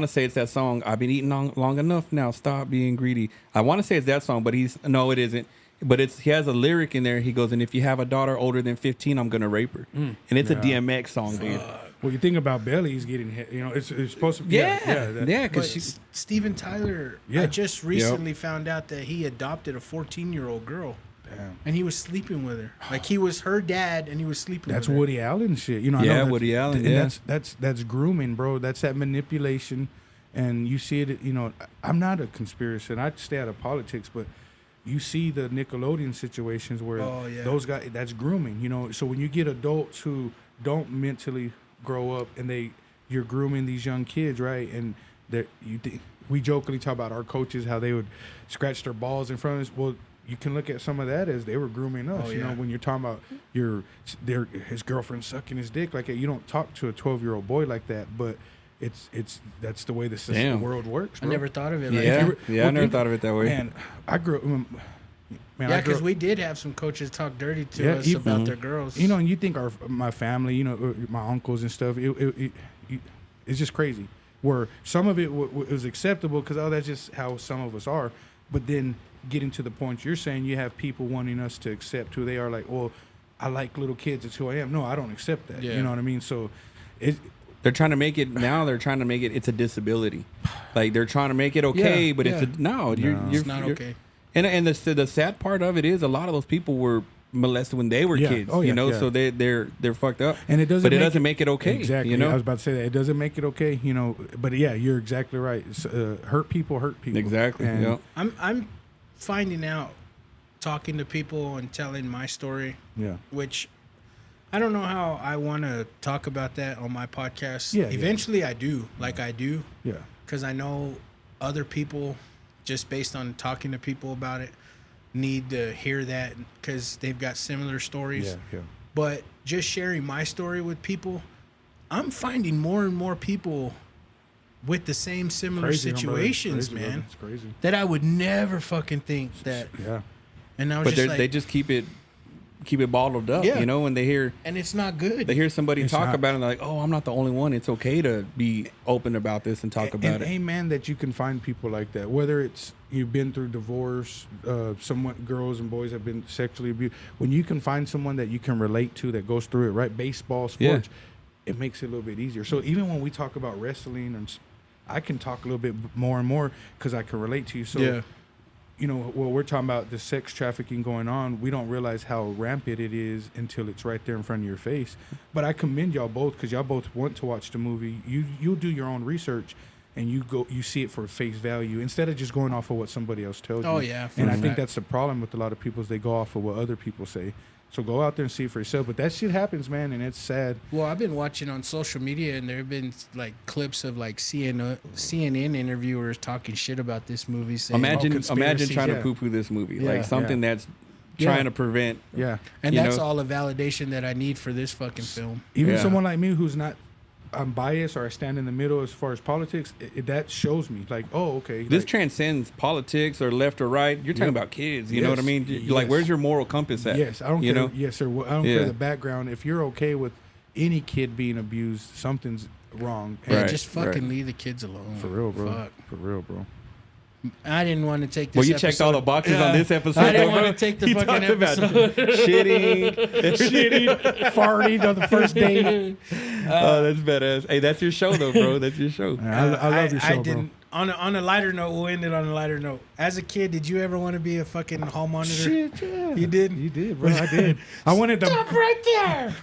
[SPEAKER 1] say it's that song. I've been eating long enough now. Stop being greedy. I want to say it's that song, but no, it isn't. But he has a lyric in there. He goes, and if you have a daughter older than 15, I'm gonna rape her. And it's a DMX song, dude.
[SPEAKER 3] Well, you think about Belly, he's getting hit. It's supposed to be.
[SPEAKER 1] Yeah,
[SPEAKER 3] that-
[SPEAKER 1] yeah,
[SPEAKER 2] but
[SPEAKER 1] because she's
[SPEAKER 2] Steven Tyler,
[SPEAKER 3] Yeah.
[SPEAKER 2] I just recently found out that he adopted a 14-year-old girl.
[SPEAKER 3] Damn.
[SPEAKER 2] And he was sleeping with her. Like, he was her dad, and he was sleeping
[SPEAKER 3] That's
[SPEAKER 2] with her.
[SPEAKER 3] Woody Allen shit. I know
[SPEAKER 1] Yeah,
[SPEAKER 3] that's-
[SPEAKER 1] Woody Allen,
[SPEAKER 3] and
[SPEAKER 1] yeah.
[SPEAKER 3] that's grooming, bro. That's that manipulation, and you see it. I'm not a conspiracy, and I stay out of politics, but you see the Nickelodeon situations where
[SPEAKER 2] Oh, yeah.
[SPEAKER 3] those guys, that's grooming. So when you get adults who don't mentally grow up and you're grooming these young kids, right? And that we jokingly talk about our coaches, how they would scratch their balls in front of us. Well, you can look at some of that as they were grooming us. You know, when you're talking about his girlfriend sucking his dick, like you don't talk to a 12-year-old boy like that, but that's the way the world works, bro.
[SPEAKER 2] I never thought of it.
[SPEAKER 1] I never thought of it that way.
[SPEAKER 3] Man, I grew up.
[SPEAKER 2] Yeah, because we did have some coaches talk dirty to us about their girls.
[SPEAKER 3] You know, and you think my family, you know, my uncles and stuff, it's just crazy. Where some of it was acceptable because, that's just how some of us are. But then getting to the point you're saying, you have people wanting us to accept who they are. Like, well, I like little kids. It's who I am. No, I don't accept that. Yeah. You know what I mean? So
[SPEAKER 1] they're trying to make it now. They're trying to make it. It's a disability. Like they're trying to make it okay, but it's
[SPEAKER 2] it's not okay.
[SPEAKER 1] And the sad part of it is a lot of those people were molested when they were kids. Oh, yeah, you know, so they're fucked up.
[SPEAKER 3] And it doesn't
[SPEAKER 1] make it okay.
[SPEAKER 3] Exactly.
[SPEAKER 1] You know,
[SPEAKER 3] I was about to say that it doesn't make it okay. You know, but yeah, you're exactly right. Hurt people hurt people.
[SPEAKER 1] Exactly.
[SPEAKER 3] And
[SPEAKER 2] I'm finding out, talking to people and telling my story. Yeah. Which I don't know how I want to talk about that on my podcast. Yeah. Eventually, I do. Like I do. Yeah. Because I know other people, just based on talking to people about it, need to hear that because they've got similar stories. Yeah, yeah. But just sharing my story with people, I'm finding more and more people with the same similar situations, man. It's crazy. That I would never fucking think that. Yeah. And I was
[SPEAKER 1] they just keep it bottled up, you know, when they hear.
[SPEAKER 2] And it's not good.
[SPEAKER 1] They hear somebody talk about it and they're like, oh, I'm not the only one. It's okay to be open about this and talk about it.
[SPEAKER 3] Amen that you can find people like that. Whether it's you've been through divorce, girls and boys have been sexually abused. When you can find someone that you can relate to that goes through it, right? Baseball, sports, it makes it a little bit easier. So even when we talk about wrestling, and I can talk a little bit more and more because I can relate to you. So, you know, well, we're talking about the sex trafficking going on. We don't realize how rampant it is until it's right there in front of your face. But I commend y'all both because y'all both want to watch the movie. You'll do your own research and you see it for face value instead of just going off of what somebody else tells you.
[SPEAKER 2] Oh, yeah.
[SPEAKER 3] And I think that's the problem with a lot of people is they go off of what other people say. So go out there and see it for yourself. But that shit happens, man, and it's sad.
[SPEAKER 2] Well, I've been watching on social media, and there have been like clips of like CNN interviewers talking shit about this movie. Saying,
[SPEAKER 1] imagine trying to poo-poo this movie, like something that's trying to prevent.
[SPEAKER 3] Yeah,
[SPEAKER 2] and that's all a validation that I need for this fucking film.
[SPEAKER 3] Even someone like me who's not. I'm biased or I stand in the middle as far as politics, that shows me like, oh, okay.
[SPEAKER 1] This transcends politics or left or right. You're talking about kids. You know what I mean? Like, where's your moral compass at?
[SPEAKER 3] Yes, I don't care. Know? Yes, sir. I don't care the background. If you're okay with any kid being abused, something's wrong.
[SPEAKER 2] Just fucking leave the kids alone.
[SPEAKER 3] For real, bro. Fuck. For real, bro.
[SPEAKER 2] I didn't want to take this.
[SPEAKER 1] Well, you checked all the boxes on this episode.
[SPEAKER 2] I didn't want to take the fucking episode.
[SPEAKER 1] Shitting,
[SPEAKER 3] farting on the first date.
[SPEAKER 1] Oh, that's badass. Hey, that's your show, though, bro. That's your show.
[SPEAKER 3] I love your show, bro.
[SPEAKER 2] On a lighter note, we'll end it on a lighter note. As a kid, did you ever want to be a fucking hall monitor?
[SPEAKER 3] Shit, yeah.
[SPEAKER 2] You did?
[SPEAKER 3] You did, bro. I did. I wanted the...
[SPEAKER 2] Stop right there!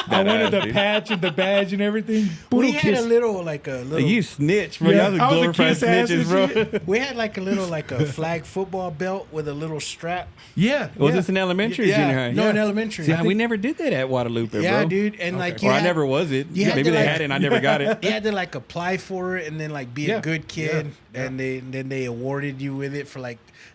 [SPEAKER 3] I wanted the patch and the badge and everything.
[SPEAKER 2] We had a little...
[SPEAKER 1] You snitch, bro. Yeah, I was glorified snitches, bro.
[SPEAKER 2] We had a flag football belt with a little strap.
[SPEAKER 3] Yeah.
[SPEAKER 1] Was this in elementary or junior high?
[SPEAKER 2] No, in elementary.
[SPEAKER 1] See, we never did that at Guadalupe, bro.
[SPEAKER 2] Yeah, dude. And
[SPEAKER 1] I never was it. Maybe they had it and I never got it.
[SPEAKER 2] You had to apply for it and then be a good kid. Yeah. And then they awarded you with it for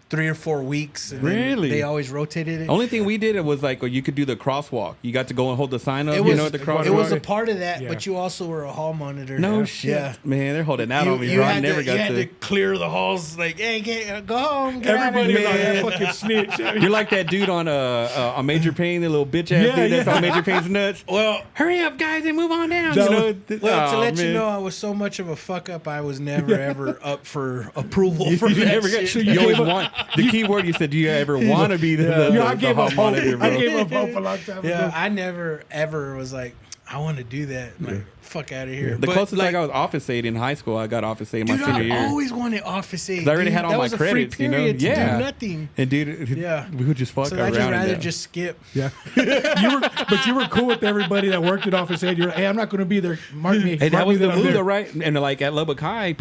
[SPEAKER 2] 3 or 4 weeks. And
[SPEAKER 1] really?
[SPEAKER 2] They always rotated it.
[SPEAKER 1] Only thing we did was you could do the crosswalk. You got to go and hold the sign up. The crosswalk.
[SPEAKER 2] It was a part of that, but you also were a hall monitor.
[SPEAKER 1] No shit, man. They're holding out on me, bro. I never got to.
[SPEAKER 2] You had to clear the halls. Hey, go home. Get
[SPEAKER 3] everybody out of here. Fucking snitch.
[SPEAKER 1] You're like that dude on Major Payne, the little bitch ass dude that's on Major Payne's nuts.
[SPEAKER 2] Well,
[SPEAKER 1] hurry up, guys, and move on down.
[SPEAKER 2] To let you know, I was so much of a fuck up. I was never ever up for approval for that shit.
[SPEAKER 1] You always want the key word. You said, "Do you ever want to be the hall monitor?"
[SPEAKER 3] I gave up hope a long time ago.
[SPEAKER 2] Yeah, I never ever was like, I want to do that. Fuck out of here.
[SPEAKER 1] The closest I got was office aid in high school. I got office aid my senior year.
[SPEAKER 2] I always wanted office aid.
[SPEAKER 1] I already had all my credits,
[SPEAKER 2] you know.
[SPEAKER 1] Yeah,
[SPEAKER 2] do nothing.
[SPEAKER 1] And dude, we would just fuck around.
[SPEAKER 2] So I'd rather just skip.
[SPEAKER 3] Yeah, you were cool with everybody that worked at office aid. You're like, hey, I'm not going to be there. Mark me.
[SPEAKER 1] Hey, that was the move, right? And at Lubbock High,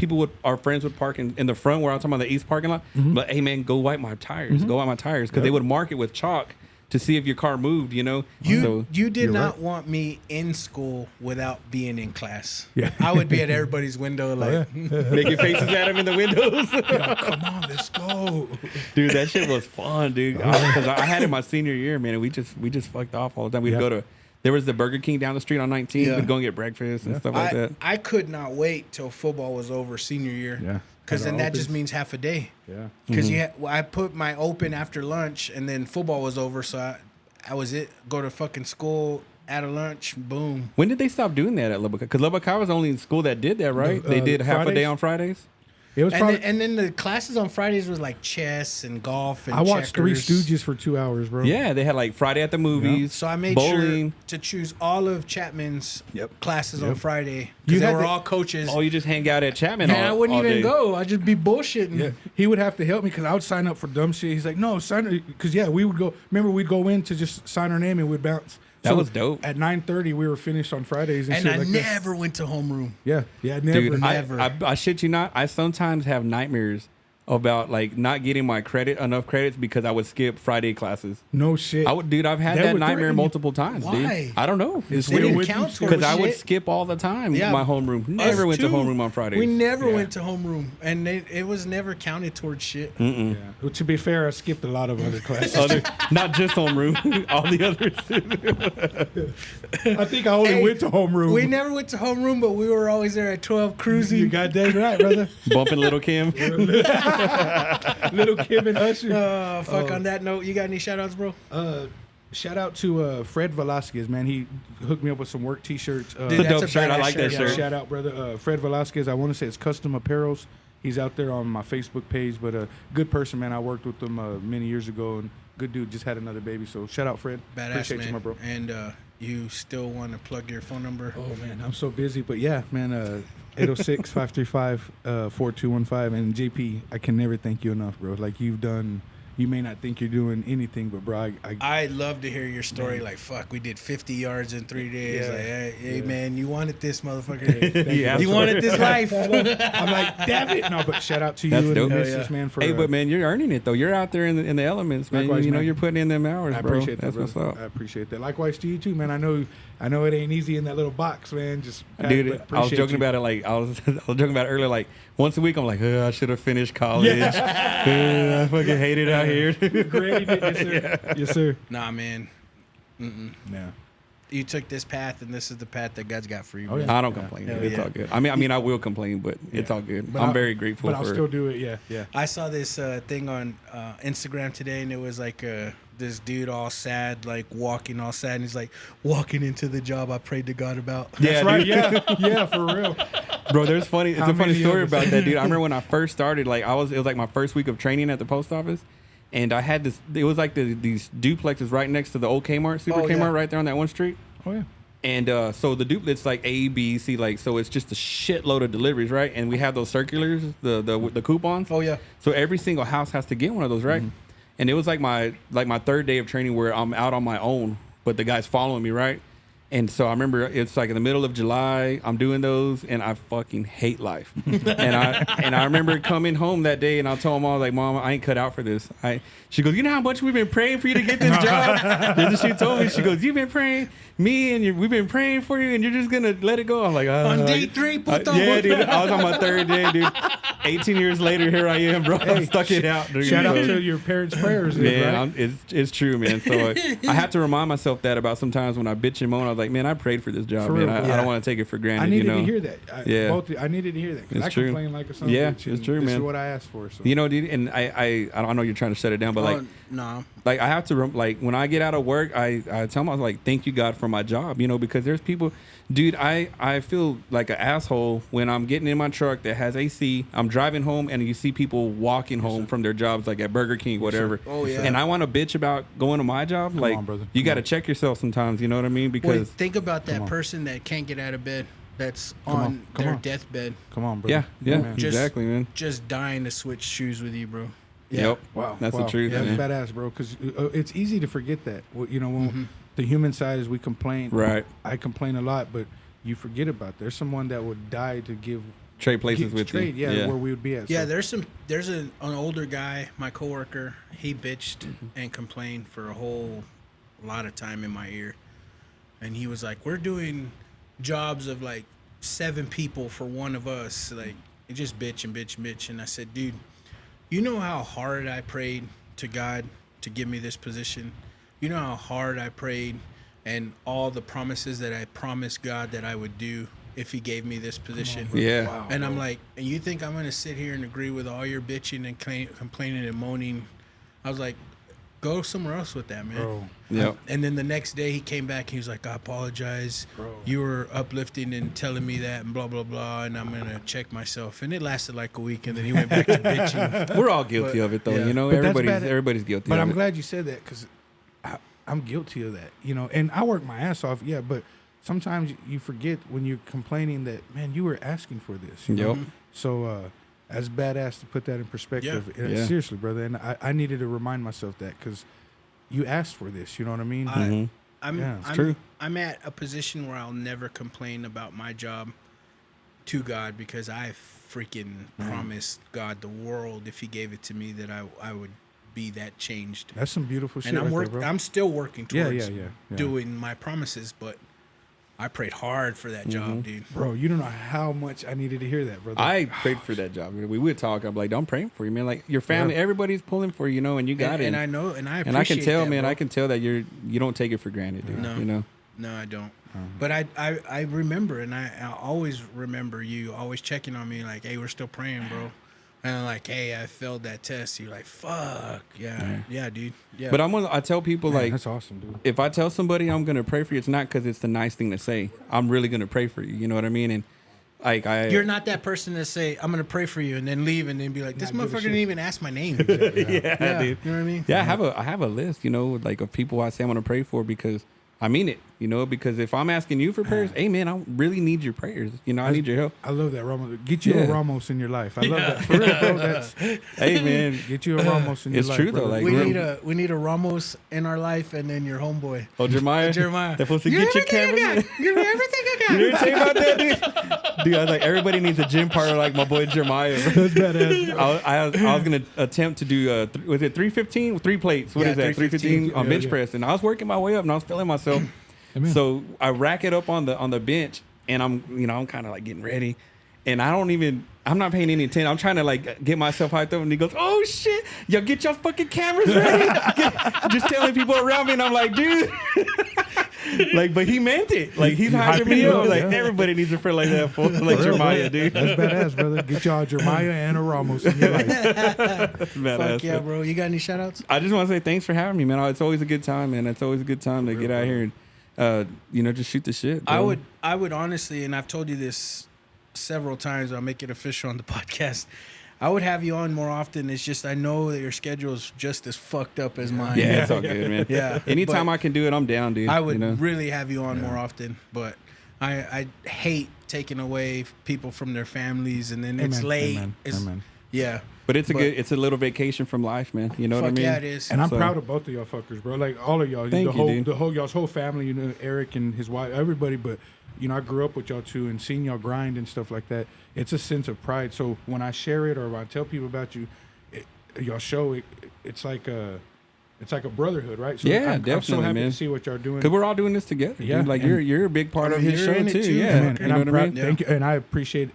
[SPEAKER 1] our friends would park in the front where I'm talking about the east parking lot. But hey, man, go wipe my tires. Go wipe my tires because they would mark it with chalk to see if your car moved.
[SPEAKER 2] You did
[SPEAKER 3] You're
[SPEAKER 2] not
[SPEAKER 3] right.
[SPEAKER 2] want me in school without being in class.
[SPEAKER 3] Yeah.
[SPEAKER 2] I would be at everybody's window like,
[SPEAKER 1] making faces at him in the windows.
[SPEAKER 3] Come on, let's go.
[SPEAKER 1] Dude, that shit was fun, dude. Because I had it my senior year, man, and we just fucked off all the time. We'd
[SPEAKER 3] Yeah.
[SPEAKER 1] go to. There was the Burger King down the street on 19th.
[SPEAKER 2] Yeah.
[SPEAKER 1] We'd go and get breakfast and stuff like that.
[SPEAKER 2] I could not wait till football was over senior year.
[SPEAKER 3] Yeah.
[SPEAKER 2] Because
[SPEAKER 3] At
[SPEAKER 2] then
[SPEAKER 3] our
[SPEAKER 2] that just
[SPEAKER 3] opens.
[SPEAKER 2] means half a day.
[SPEAKER 3] Yeah.
[SPEAKER 2] Because I put my open after lunch, and then football was over, so I was go to fucking school, out of lunch, boom.
[SPEAKER 1] When did they stop doing that at Lubbock? Because Lubbock was the only school that did that, right?
[SPEAKER 3] The,
[SPEAKER 1] They did half a day
[SPEAKER 3] Fridays?
[SPEAKER 1] on Fridays.
[SPEAKER 3] It was probably.
[SPEAKER 2] And then the classes on Fridays was like chess and golf and
[SPEAKER 3] I watched Three
[SPEAKER 2] checkers.
[SPEAKER 3] Stooges for 2 hours, bro.
[SPEAKER 1] Yeah, they had like Friday at the movies.
[SPEAKER 2] So I made
[SPEAKER 1] bowling.
[SPEAKER 2] sure to choose all of Chapman's classes on
[SPEAKER 3] Yep.
[SPEAKER 2] Friday
[SPEAKER 3] You
[SPEAKER 2] because they
[SPEAKER 3] had
[SPEAKER 2] were
[SPEAKER 3] to-
[SPEAKER 2] all coaches.
[SPEAKER 1] Oh, you just hang out at Chapman
[SPEAKER 2] Man, I wouldn't
[SPEAKER 1] all
[SPEAKER 2] even
[SPEAKER 1] day.
[SPEAKER 2] go. I'd just be bullshitting.
[SPEAKER 3] Yeah, he would have to help me because I would sign up for dumb shit. He's like, no, sign because we would go. Remember, we'd go in to just sign our name and we'd bounce.
[SPEAKER 1] That was dope.
[SPEAKER 3] At 9:30, we were finished on Fridays and,
[SPEAKER 2] And
[SPEAKER 3] shit
[SPEAKER 2] I
[SPEAKER 3] like that.
[SPEAKER 2] never went to homeroom.
[SPEAKER 3] Yeah, never.
[SPEAKER 1] Dude,
[SPEAKER 2] Never.
[SPEAKER 1] I shit you not. I sometimes have nightmares about like not getting my enough credits because I would skip Friday classes.
[SPEAKER 3] no shit.
[SPEAKER 1] Dude, I've had
[SPEAKER 3] That
[SPEAKER 1] that
[SPEAKER 3] would
[SPEAKER 1] nightmare
[SPEAKER 3] threaten you.
[SPEAKER 1] multiple times,
[SPEAKER 2] Why?
[SPEAKER 1] dude. I don't know.
[SPEAKER 3] It's
[SPEAKER 2] They
[SPEAKER 3] weird
[SPEAKER 2] didn't
[SPEAKER 3] with
[SPEAKER 2] count
[SPEAKER 3] you.
[SPEAKER 2] towards
[SPEAKER 1] Because I would
[SPEAKER 2] shit.
[SPEAKER 1] skip all the time.
[SPEAKER 2] Yeah.
[SPEAKER 1] My homeroom.
[SPEAKER 2] Us
[SPEAKER 1] Never went to
[SPEAKER 2] too.
[SPEAKER 1] homeroom on Fridays.
[SPEAKER 2] We never
[SPEAKER 3] Yeah.
[SPEAKER 2] went to homeroom, and it was never counted towards shit.
[SPEAKER 3] Yeah. Well, to be fair, I skipped a lot of other classes.
[SPEAKER 1] Not just homeroom, all the others.
[SPEAKER 3] I think I only
[SPEAKER 2] Hey,
[SPEAKER 3] went to homeroom.
[SPEAKER 2] We never went to homeroom, but we were always there at 12 cruising.
[SPEAKER 3] You goddamn right, brother.
[SPEAKER 1] Bumping Little Kim.
[SPEAKER 3] Little Kim and Usher.
[SPEAKER 2] Fuck. On that note, you got any shout outs, bro?
[SPEAKER 3] Shout out to Fred Velasquez, man. He hooked me up with some work T-shirts.
[SPEAKER 2] Dude,
[SPEAKER 1] It's a
[SPEAKER 2] that's
[SPEAKER 1] dope shirt. I
[SPEAKER 2] badass
[SPEAKER 1] like that
[SPEAKER 2] shirt,
[SPEAKER 1] shirt.
[SPEAKER 2] yeah.
[SPEAKER 3] Shout out, brother. Fred Velasquez. I want to say it's Custom Apparels. He's out there on my Facebook page, but a good person, man. I worked with him many years ago, and good dude. Just had another baby, so shout out, Fred.
[SPEAKER 2] Badass,
[SPEAKER 3] Appreciate
[SPEAKER 2] man.
[SPEAKER 3] you, my bro.
[SPEAKER 2] And you still want to plug your phone number?
[SPEAKER 3] Oh man, I'm so busy, but yeah, man. 806-535-4215, and JP, I can never thank you enough, bro. Like you've done. You may not think you're doing anything, but bro,
[SPEAKER 2] I'd love to hear your story. Like, fuck, we did 50 yards in 3 days.
[SPEAKER 3] Yeah.
[SPEAKER 2] Like, hey,
[SPEAKER 3] Yeah.
[SPEAKER 2] man, you wanted this, motherfucker.
[SPEAKER 1] Yeah,
[SPEAKER 2] you wanted this life.
[SPEAKER 3] I'm like, damn it. No, but shout out to you
[SPEAKER 1] That's
[SPEAKER 3] and
[SPEAKER 1] dope.
[SPEAKER 3] the
[SPEAKER 1] Hell
[SPEAKER 3] missus, man. For
[SPEAKER 1] Hey, but man, you're earning it though. You're out there in the elements, man.
[SPEAKER 3] Likewise,
[SPEAKER 1] You know,
[SPEAKER 3] man.
[SPEAKER 1] you're putting in them hours,
[SPEAKER 3] I
[SPEAKER 1] bro.
[SPEAKER 3] appreciate that,
[SPEAKER 1] That's
[SPEAKER 3] brother.
[SPEAKER 1] what's
[SPEAKER 3] I
[SPEAKER 1] up.
[SPEAKER 3] appreciate that. Likewise to you too, man. I know it ain't easy in that little box, man. Just
[SPEAKER 1] Dude, I was joking about it. Like I was joking about it earlier. Like once a week, I'm like, I should have finished college. I fucking hate it out here.
[SPEAKER 3] Great, yes, sir. Yes, sir.
[SPEAKER 2] Nah, man.
[SPEAKER 3] Yeah.
[SPEAKER 2] You took this path, and this is the path that God's got for you.
[SPEAKER 3] Oh,
[SPEAKER 2] man.
[SPEAKER 3] yeah.
[SPEAKER 1] I don't complain.
[SPEAKER 2] Hell
[SPEAKER 1] It's
[SPEAKER 2] yeah.
[SPEAKER 1] all good. I mean, I will complain, but it's all good.
[SPEAKER 3] But
[SPEAKER 1] I'm very grateful
[SPEAKER 3] But I'll
[SPEAKER 1] for
[SPEAKER 3] still
[SPEAKER 1] it.
[SPEAKER 3] do it. Yeah, yeah.
[SPEAKER 2] I saw this thing on Instagram today, and it was like this dude all sad, like walking all sad, and he's like, walking into the job I prayed to God about.
[SPEAKER 1] Yeah,
[SPEAKER 3] That's right.
[SPEAKER 1] dude.
[SPEAKER 3] Yeah, yeah, for real.
[SPEAKER 1] Bro, there's funny. It's
[SPEAKER 3] How
[SPEAKER 1] a funny
[SPEAKER 3] many
[SPEAKER 1] story
[SPEAKER 3] of us?
[SPEAKER 1] about that, dude. I remember when I first started. Like it was like my first week of training at the post office, and I had this. It was like these duplexes right next to the old Kmart, Super
[SPEAKER 2] Oh, yeah.
[SPEAKER 1] Kmart, right there on that one street.
[SPEAKER 3] Oh yeah.
[SPEAKER 1] And so the duplex like A, B, C, like so it's just a shitload of deliveries, right? And we have those circulars, the coupons.
[SPEAKER 2] Oh, yeah.
[SPEAKER 1] So every single house has to get one of those, right? And it was like my third day of training where I'm out on my own, but the guy's following me, right? And so I remember it's like in the middle of July, I'm doing those, and I fucking hate life. and I remember coming home that day, and I told Mom, I was like, Mom, I ain't cut out for this. She goes, you know how much we've been praying for you to get this job? And she told me, she goes, you've been praying, we've been praying for you, and you're just gonna let it go. I'm like,
[SPEAKER 2] On day 3, puto.
[SPEAKER 1] yeah, dude. I was on my third day, dude. 18 years later, here I am, bro. I'm stuck it out, dude.
[SPEAKER 3] Shout out to your parents' prayers,
[SPEAKER 1] Yeah,
[SPEAKER 3] right?
[SPEAKER 1] it's true, man. So I have to remind myself that about sometimes when I bitch and moan, I was like, man, I prayed for this job,
[SPEAKER 3] For
[SPEAKER 1] man.
[SPEAKER 3] real,
[SPEAKER 1] I
[SPEAKER 3] yeah.
[SPEAKER 1] don't want to take it for granted.
[SPEAKER 3] I needed
[SPEAKER 1] you know?
[SPEAKER 3] to hear that. I needed to hear that because
[SPEAKER 1] It's
[SPEAKER 3] I
[SPEAKER 1] true.
[SPEAKER 3] complain like a son
[SPEAKER 1] Yeah,
[SPEAKER 3] of a bitch.
[SPEAKER 1] it's
[SPEAKER 3] and
[SPEAKER 1] true,
[SPEAKER 3] this
[SPEAKER 1] man.
[SPEAKER 3] is what I asked for. So.
[SPEAKER 1] You know, dude, and I don't know you're trying to shut it down, but like,
[SPEAKER 2] no.
[SPEAKER 1] like I have to like when I get out of work, I tell myself like, thank you God for my job, you know, because there's people, dude. I feel like an asshole when I'm getting in my truck that has AC. I'm driving home and you see people walking home from their jobs, like at Burger King, whatever.
[SPEAKER 2] Oh, yeah.
[SPEAKER 1] And I want to bitch about going to my job. Like,
[SPEAKER 3] on, brother.
[SPEAKER 1] you
[SPEAKER 3] Come
[SPEAKER 1] got to
[SPEAKER 3] on.
[SPEAKER 1] check yourself sometimes. You know what I mean?
[SPEAKER 2] Well,
[SPEAKER 1] Because
[SPEAKER 2] think about that
[SPEAKER 3] on.
[SPEAKER 2] person that can't get out of bed, that's
[SPEAKER 3] Come
[SPEAKER 2] on
[SPEAKER 3] on, come
[SPEAKER 2] their
[SPEAKER 3] on.
[SPEAKER 2] deathbed,
[SPEAKER 3] Come on, bro.
[SPEAKER 1] yeah,
[SPEAKER 3] man.
[SPEAKER 2] Just-
[SPEAKER 1] exactly, man.
[SPEAKER 2] just dying to switch shoes with you, bro. Yeah.
[SPEAKER 1] Yep.
[SPEAKER 3] Wow,
[SPEAKER 1] That's
[SPEAKER 3] wow.
[SPEAKER 1] the truth,
[SPEAKER 3] Yeah,
[SPEAKER 1] man.
[SPEAKER 3] that's badass, bro. Because it's easy to forget that. You know, when the human side is we complain.
[SPEAKER 1] Right.
[SPEAKER 3] I complain a lot, but you forget about there's someone that would die to give
[SPEAKER 1] Trade places with
[SPEAKER 3] trade.
[SPEAKER 1] you.
[SPEAKER 3] Yeah, where we would be at.
[SPEAKER 2] Yeah,
[SPEAKER 3] So,
[SPEAKER 2] there's an older guy, my coworker. He bitched and complained for a whole a lot of time in my ear. And he was like, we're doing jobs of like 7 people for one of us. Like, and just bitch and bitch and bitch. And I said, dude, you know how hard I prayed to God to give me this position? You know how hard I prayed and all the promises that I promised God that I would do if he gave me this position?
[SPEAKER 1] Yeah.
[SPEAKER 3] Wow,
[SPEAKER 2] And I'm
[SPEAKER 3] bro.
[SPEAKER 2] like, and you think I'm going to sit here and agree with all your bitching and complaining and moaning? I was like, go somewhere else with that, man.
[SPEAKER 3] Bro.
[SPEAKER 1] Yep.
[SPEAKER 2] And then the next day he came back. He was like, I apologize. You were uplifting and telling me that and blah, blah, blah. And I'm going to check myself. And it lasted like a week. And then he went back to bitching.
[SPEAKER 1] We're all guilty
[SPEAKER 2] But,
[SPEAKER 1] of it, though.
[SPEAKER 2] yeah.
[SPEAKER 1] You know,
[SPEAKER 3] But that's
[SPEAKER 1] everybody's
[SPEAKER 3] bad.
[SPEAKER 1] guilty.
[SPEAKER 3] But
[SPEAKER 1] of
[SPEAKER 3] I'm
[SPEAKER 1] it.
[SPEAKER 3] glad you said that because I'm guilty of that, you know. And I work my ass off, yeah. But sometimes you forget when you're complaining that, man, you were asking for this. You know?
[SPEAKER 1] Yep.
[SPEAKER 3] So that's badass to put that in perspective.
[SPEAKER 2] Yeah.
[SPEAKER 3] And
[SPEAKER 1] Yeah.
[SPEAKER 3] seriously, brother. And I needed to remind myself that because you asked for this. You know what I mean?
[SPEAKER 2] I'm
[SPEAKER 1] true.
[SPEAKER 2] I'm at a position where I'll never complain about my job to God because I freaking promised God the world if he gave it to me that I would be that changed.
[SPEAKER 3] That's some beautiful shit.
[SPEAKER 2] And
[SPEAKER 3] right there, bro.
[SPEAKER 2] I'm still working
[SPEAKER 3] Yeah,
[SPEAKER 2] towards
[SPEAKER 3] yeah.
[SPEAKER 2] doing my promises, but I prayed hard for that job, dude.
[SPEAKER 3] Bro, you don't know how much I needed to hear that, brother.
[SPEAKER 1] I prayed for that job. We would talk. I'm like, I'm praying for you, man. Like your family,
[SPEAKER 3] Yeah.
[SPEAKER 1] everybody's pulling for you, know, and you got it.
[SPEAKER 2] And I know, and I appreciate
[SPEAKER 1] And I can tell,
[SPEAKER 2] that,
[SPEAKER 1] man.
[SPEAKER 2] bro.
[SPEAKER 1] I can tell that you don't take it for granted, dude.
[SPEAKER 2] No.
[SPEAKER 1] You know.
[SPEAKER 2] No, I don't. But I remember, and I always remember you always checking on me, like, hey, we're still praying, bro. And I'm like, hey, I failed that test. You're like, fuck, yeah, dude, yeah.
[SPEAKER 1] But I tell people
[SPEAKER 3] Man,
[SPEAKER 1] like,
[SPEAKER 3] that's awesome, dude.
[SPEAKER 1] if I tell somebody I'm gonna pray for you, it's not because it's the nice thing to say. I'm really gonna pray for you. You know what I mean? And like
[SPEAKER 2] You're not that person to say, I'm gonna pray for you, and then leave, and then be like, this
[SPEAKER 3] Not give a
[SPEAKER 2] motherfucker
[SPEAKER 3] shit.
[SPEAKER 2] didn't even ask my name.
[SPEAKER 1] yeah,
[SPEAKER 2] Yeah,
[SPEAKER 1] dude.
[SPEAKER 2] you know what I mean?
[SPEAKER 1] Yeah, I have a list, you know, like of people I say I'm gonna pray for because I mean it, you know, because if I'm asking you for prayers, hey man, I really need your prayers. You know, I need your help.
[SPEAKER 3] I love that, Ramos. Get you a
[SPEAKER 1] Yeah.
[SPEAKER 3] Ramos in your life. I love that. For real, bro. That's,
[SPEAKER 1] Hey man,
[SPEAKER 3] get you a Ramos in your
[SPEAKER 1] It's
[SPEAKER 3] life.
[SPEAKER 1] true, though,
[SPEAKER 3] brother.
[SPEAKER 1] like,
[SPEAKER 2] We need a Ramos in our life, and then your homeboy.
[SPEAKER 1] oh Jeremiah,
[SPEAKER 2] Jeremiah.
[SPEAKER 1] they're supposed to
[SPEAKER 2] Give
[SPEAKER 1] get your
[SPEAKER 2] everything
[SPEAKER 1] camera.
[SPEAKER 2] I got. Give me everything I got.
[SPEAKER 1] You didn't say about that, dude. Dude, I was like, everybody needs a gym partner like my boy Jeremiah.
[SPEAKER 3] That's badass.
[SPEAKER 1] I was gonna attempt to do was it 315 3 plates? What
[SPEAKER 2] Yeah,
[SPEAKER 1] is that? 315 on
[SPEAKER 3] Yeah,
[SPEAKER 1] bench
[SPEAKER 3] yeah.
[SPEAKER 1] press, and I was working my way up, and I was feeling myself.
[SPEAKER 3] Amen.
[SPEAKER 1] So I rack it up on the bench, and I'm kind of like getting ready, and I'm not paying any attention. I'm trying to like get myself hyped up, and he goes, "Oh shit, yo, get your fucking cameras ready!" Just telling people around me, and I'm like, dude. Like, but he meant it. Like, he's hyping me up. Like, everybody needs a friend like that, fool. Like Jeremiah, dude.
[SPEAKER 3] That's badass, brother. Get y'all a Jeremiah and a Ramos in your life.
[SPEAKER 1] That's badass,
[SPEAKER 2] Fuck yeah,
[SPEAKER 1] man.
[SPEAKER 2] bro. You got any shout outs?
[SPEAKER 1] I just want to say thanks for having me, man. It's always a good time, man. It's always a good time to get out here and, just shoot the shit. Bro.
[SPEAKER 2] I would honestly, and I've told you this several times, I'll make it official on the podcast. I would have you on more often. It's just I know that your schedule is just as fucked up as mine.
[SPEAKER 1] Yeah, it's all good, man.
[SPEAKER 2] Yeah.
[SPEAKER 1] Anytime
[SPEAKER 2] But
[SPEAKER 1] I can do it, I'm down, dude.
[SPEAKER 2] I would
[SPEAKER 1] You know?
[SPEAKER 2] really have you on more often, but I hate taking away people from their families, and then it's
[SPEAKER 3] Amen,
[SPEAKER 2] late.
[SPEAKER 3] amen,
[SPEAKER 2] It's,
[SPEAKER 3] amen.
[SPEAKER 2] Yeah.
[SPEAKER 1] But it's a little vacation from life, man. You know what I
[SPEAKER 2] Fuck
[SPEAKER 1] mean?
[SPEAKER 2] yeah, it is.
[SPEAKER 3] And I'm
[SPEAKER 1] So-
[SPEAKER 3] proud of both of y'all fuckers, bro. Like all of y'all,
[SPEAKER 1] Thank you, dude.
[SPEAKER 3] y'all's whole family. You know, Eric and his wife, everybody. But you know, I grew up with y'all too, and seeing y'all grind and stuff like that. It's a sense of pride. So when I share it or when I tell people about you, y'all show it. It's like a brotherhood, right? So
[SPEAKER 1] Yeah,
[SPEAKER 3] I'm so
[SPEAKER 1] definitely,
[SPEAKER 3] happy
[SPEAKER 1] man.
[SPEAKER 3] to see what y'all doing.
[SPEAKER 1] Because we're all doing this together.
[SPEAKER 3] Yeah,
[SPEAKER 1] Dude. Like,
[SPEAKER 3] and-
[SPEAKER 1] you're a big part
[SPEAKER 2] I
[SPEAKER 1] of
[SPEAKER 2] mean,
[SPEAKER 1] his
[SPEAKER 2] you're
[SPEAKER 1] show,
[SPEAKER 2] in it
[SPEAKER 1] too.
[SPEAKER 2] too,
[SPEAKER 1] Yeah.
[SPEAKER 2] man.
[SPEAKER 3] And
[SPEAKER 1] You know
[SPEAKER 3] I'm
[SPEAKER 1] what I
[SPEAKER 3] proud.
[SPEAKER 1] mean?
[SPEAKER 3] Thank you, and I appreciate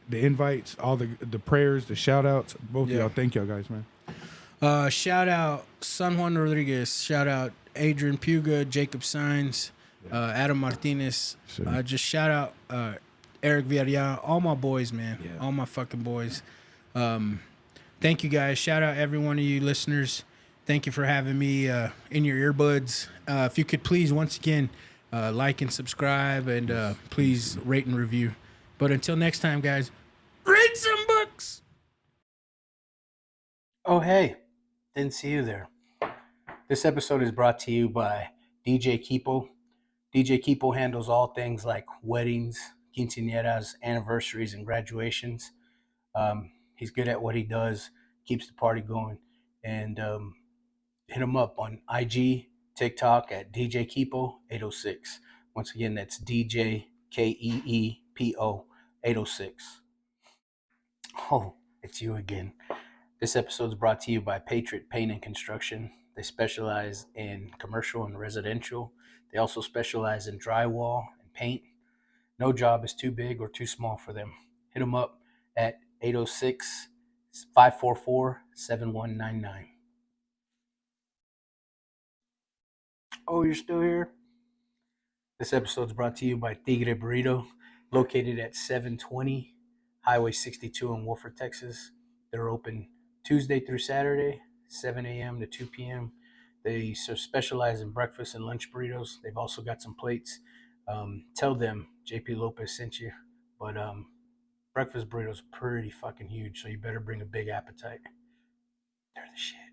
[SPEAKER 3] the invites, all the prayers, the shout outs. Both
[SPEAKER 2] Yeah.
[SPEAKER 3] of y'all, thank y'all guys, man.
[SPEAKER 2] Shout out San Juan Rodriguez. Shout out Adrian Puga, Jacob Sainz, Adam Martinez.
[SPEAKER 3] Sure.
[SPEAKER 2] Just shout out Eric Villarreal. All my boys, man.
[SPEAKER 3] Yeah.
[SPEAKER 2] All my fucking boys. Thank you guys. Shout out every one of you listeners. Thank you for having me in your earbuds. If you could please, once again, like and subscribe, and please rate and review. But until next time, guys, read some books. Oh, hey. Didn't see you there. This episode is brought to you by DJ Keepo. DJ Keepo handles all things like weddings, quinceañeras, anniversaries, and graduations. He's good at what he does, keeps the party going. And hit him up on IG, TikTok at DJ Keepo 806. Once again, that's DJ KEEPO 806. Oh, it's you again. This episode is brought to you by Patriot Paint and Construction. They specialize in commercial and residential. They also specialize in drywall and paint. No job is too big or too small for them. Hit them up at 806 544 7199. Oh, you're still here? This episode is brought to you by Tigre Burrito, located at 720 Highway 62 in Wolford, Texas. They're open Tuesday through Saturday, 7 a.m. to 2 p.m. They specialize in breakfast and lunch burritos. They've also got some plates. Tell them JP Lopez sent you. But breakfast burritos are pretty fucking huge, so you better bring a big appetite. They're the shit.